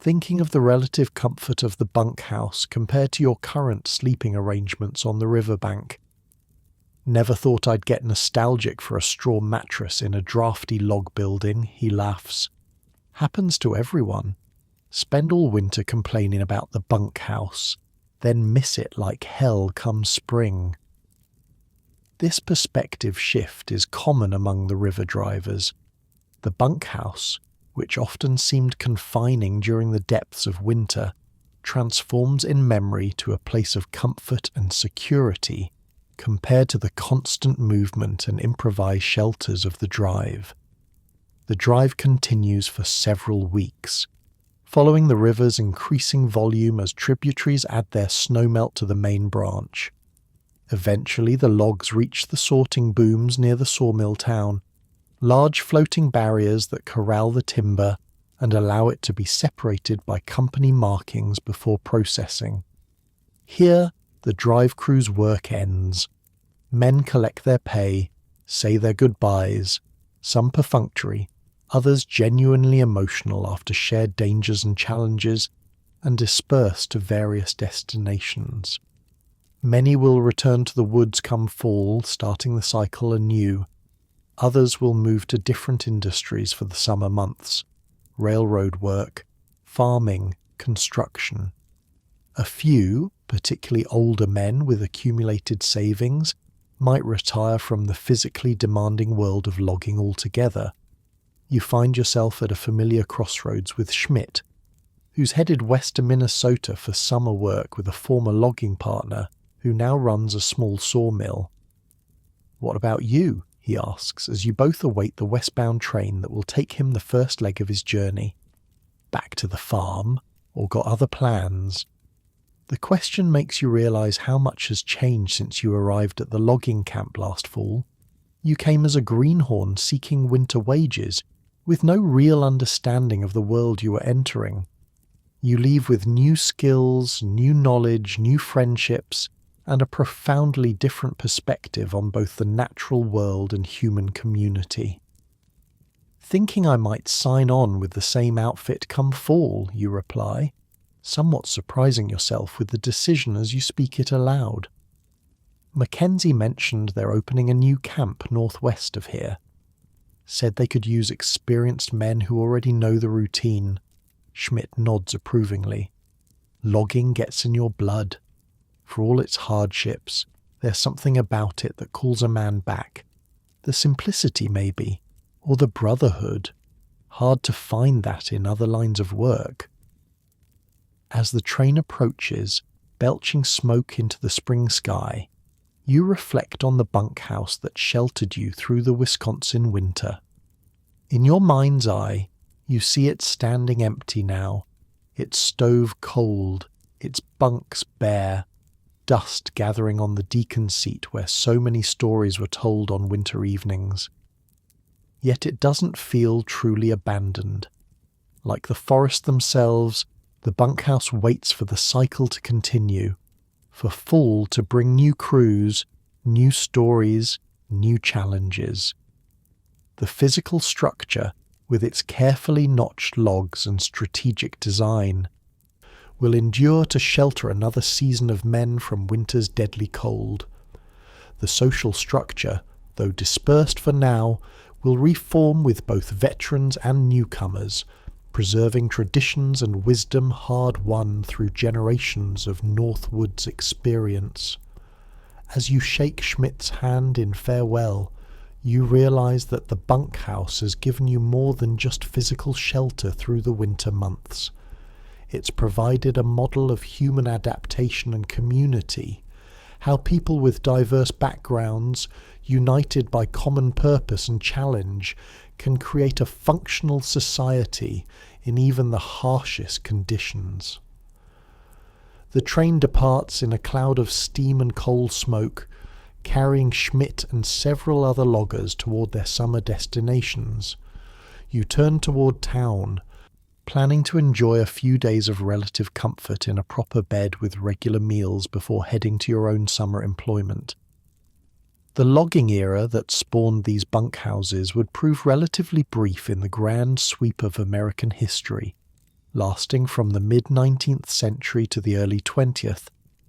thinking of the relative comfort of the bunkhouse compared to your current sleeping arrangements on the riverbank. "Never thought I'd get nostalgic for a straw mattress in a drafty log building," he laughs. "Happens to everyone. Spend all winter complaining about the bunkhouse, then miss it like hell come spring." This perspective shift is common among the river drivers. The bunkhouse, which often seemed confining during the depths of winter, transforms in memory to a place of comfort and security compared to the constant movement and improvised shelters of the drive. The drive continues for several weeks, following the river's increasing volume as tributaries add their snowmelt to the main branch. Eventually the logs reach the sorting booms near the sawmill town, large floating barriers that corral the timber and allow it to be separated by company markings before processing. Here, the drive crew's work ends. Men collect their pay, say their goodbyes, some perfunctory, others genuinely emotional after shared dangers and challenges, and disperse to various destinations. Many will return to the woods come fall, starting the cycle anew. Others will move to different industries for the summer months: railroad work, farming, construction. A few, particularly older men with accumulated savings, might retire from the physically demanding world of logging altogether. You find yourself at a familiar crossroads with Schmidt, who's headed west to Minnesota for summer work with a former logging partner who now runs a small sawmill. "What about you?" he asks as you both await the westbound train that will take him the first leg of his journey. "Back to the farm, or got other plans?" The question makes you realize how much has changed since you arrived at the logging camp last fall. You came as a greenhorn seeking winter wages, with no real understanding of the world you were entering. You leave with new skills, new knowledge, new friendships, and a profoundly different perspective on both the natural world and human community. "Thinking I might sign on with the same outfit come fall," you reply, somewhat surprising yourself with the decision as you speak it aloud. Mackenzie mentioned they're opening a new camp northwest of here. Said they could use experienced men who already know the routine. Schmidt nods approvingly. Logging gets in your blood. For all its hardships, there's something about it that calls a man back. The simplicity, maybe, or the brotherhood. Hard to find that in other lines of work. As the train approaches, belching smoke into the spring sky, you reflect on the bunkhouse that sheltered you through the Wisconsin winter. In your mind's eye, you see it standing empty now, its stove cold, its bunks bare, dust gathering on the deacon seat where so many stories were told on winter evenings. Yet it doesn't feel truly abandoned. Like the forest themselves, the bunkhouse waits for the cycle to continue, for fall to bring new crews, new stories, new challenges. The physical structure, with its carefully notched logs and strategic design, will endure to shelter another season of men from winter's deadly cold. The social structure, though dispersed for now, will reform with both veterans and newcomers, preserving traditions and wisdom hard-won through generations of Northwoods experience. As you shake Schmidt's hand in farewell, you realize that the bunkhouse has given you more than just physical shelter through the winter months. It's provided a model of human adaptation and community, how people with diverse backgrounds, united by common purpose and challenge, can create a functional society in even the harshest conditions. The train departs in a cloud of steam and coal smoke, carrying Schmidt and several other loggers toward their summer destinations. You turn toward town, planning to enjoy a few days of relative comfort in a proper bed with regular meals before heading to your own summer employment. The logging era that spawned these bunkhouses would prove relatively brief in the grand sweep of American history, lasting from the mid-19th century to the early 20th,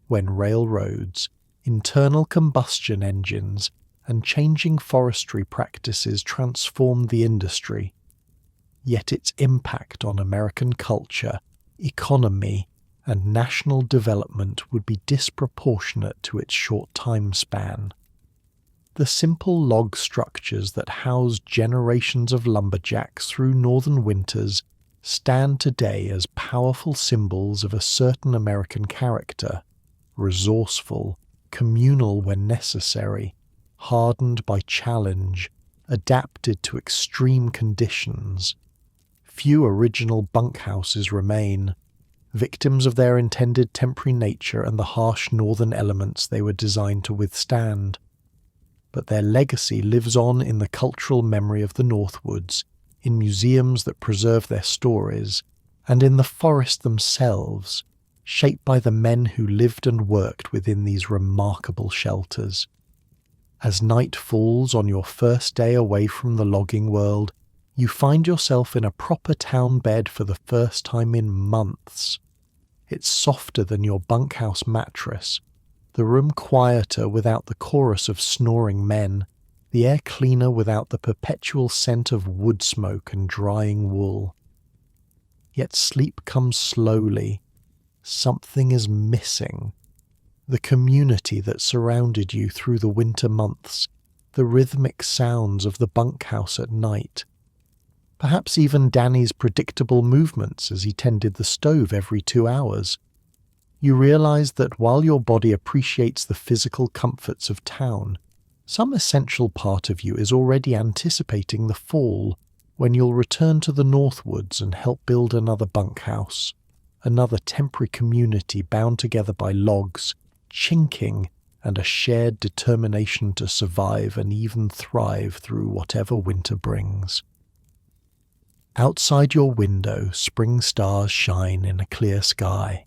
when railroads, internal combustion engines, and changing forestry practices transformed the industry. Yet its impact on American culture, economy, and national development would be disproportionate to its short time span. The simple log structures that housed generations of lumberjacks through northern winters stand today as powerful symbols of a certain American character, resourceful, communal when necessary, hardened by challenge, adapted to extreme conditions. Few original bunkhouses remain, victims of their intended temporary nature and the harsh northern elements they were designed to withstand. But their legacy lives on in the cultural memory of the Northwoods, in museums that preserve their stories, and in the forest themselves, shaped by the men who lived and worked within these remarkable shelters. As night falls on your first day away from the logging world, you find yourself in a proper town bed for the first time in months. It's softer than your bunkhouse mattress, the room quieter without the chorus of snoring men, the air cleaner without the perpetual scent of wood smoke and drying wool. Yet sleep comes slowly. Something is missing. The community that surrounded you through the winter months, the rhythmic sounds of the bunkhouse at night. Perhaps even Danny's predictable movements as he tended the stove every 2 hours. You realize that while your body appreciates the physical comforts of town, some essential part of you is already anticipating the fall, when you'll return to the Northwoods and help build another bunkhouse, another temporary community bound together by logs, chinking, and a shared determination to survive and even thrive through whatever winter brings. Outside your window, spring stars shine in a clear sky.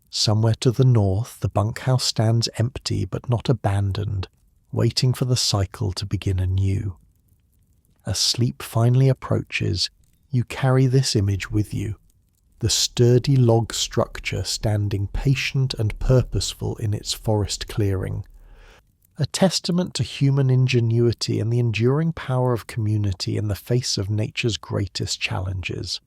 Somewhere to the north, the bunkhouse stands empty but not abandoned, waiting for the cycle to begin anew. As sleep finally approaches, you carry this image with you, the sturdy log structure standing patient and purposeful in its forest clearing, a testament to human ingenuity and the enduring power of community in the face of nature's greatest challenges.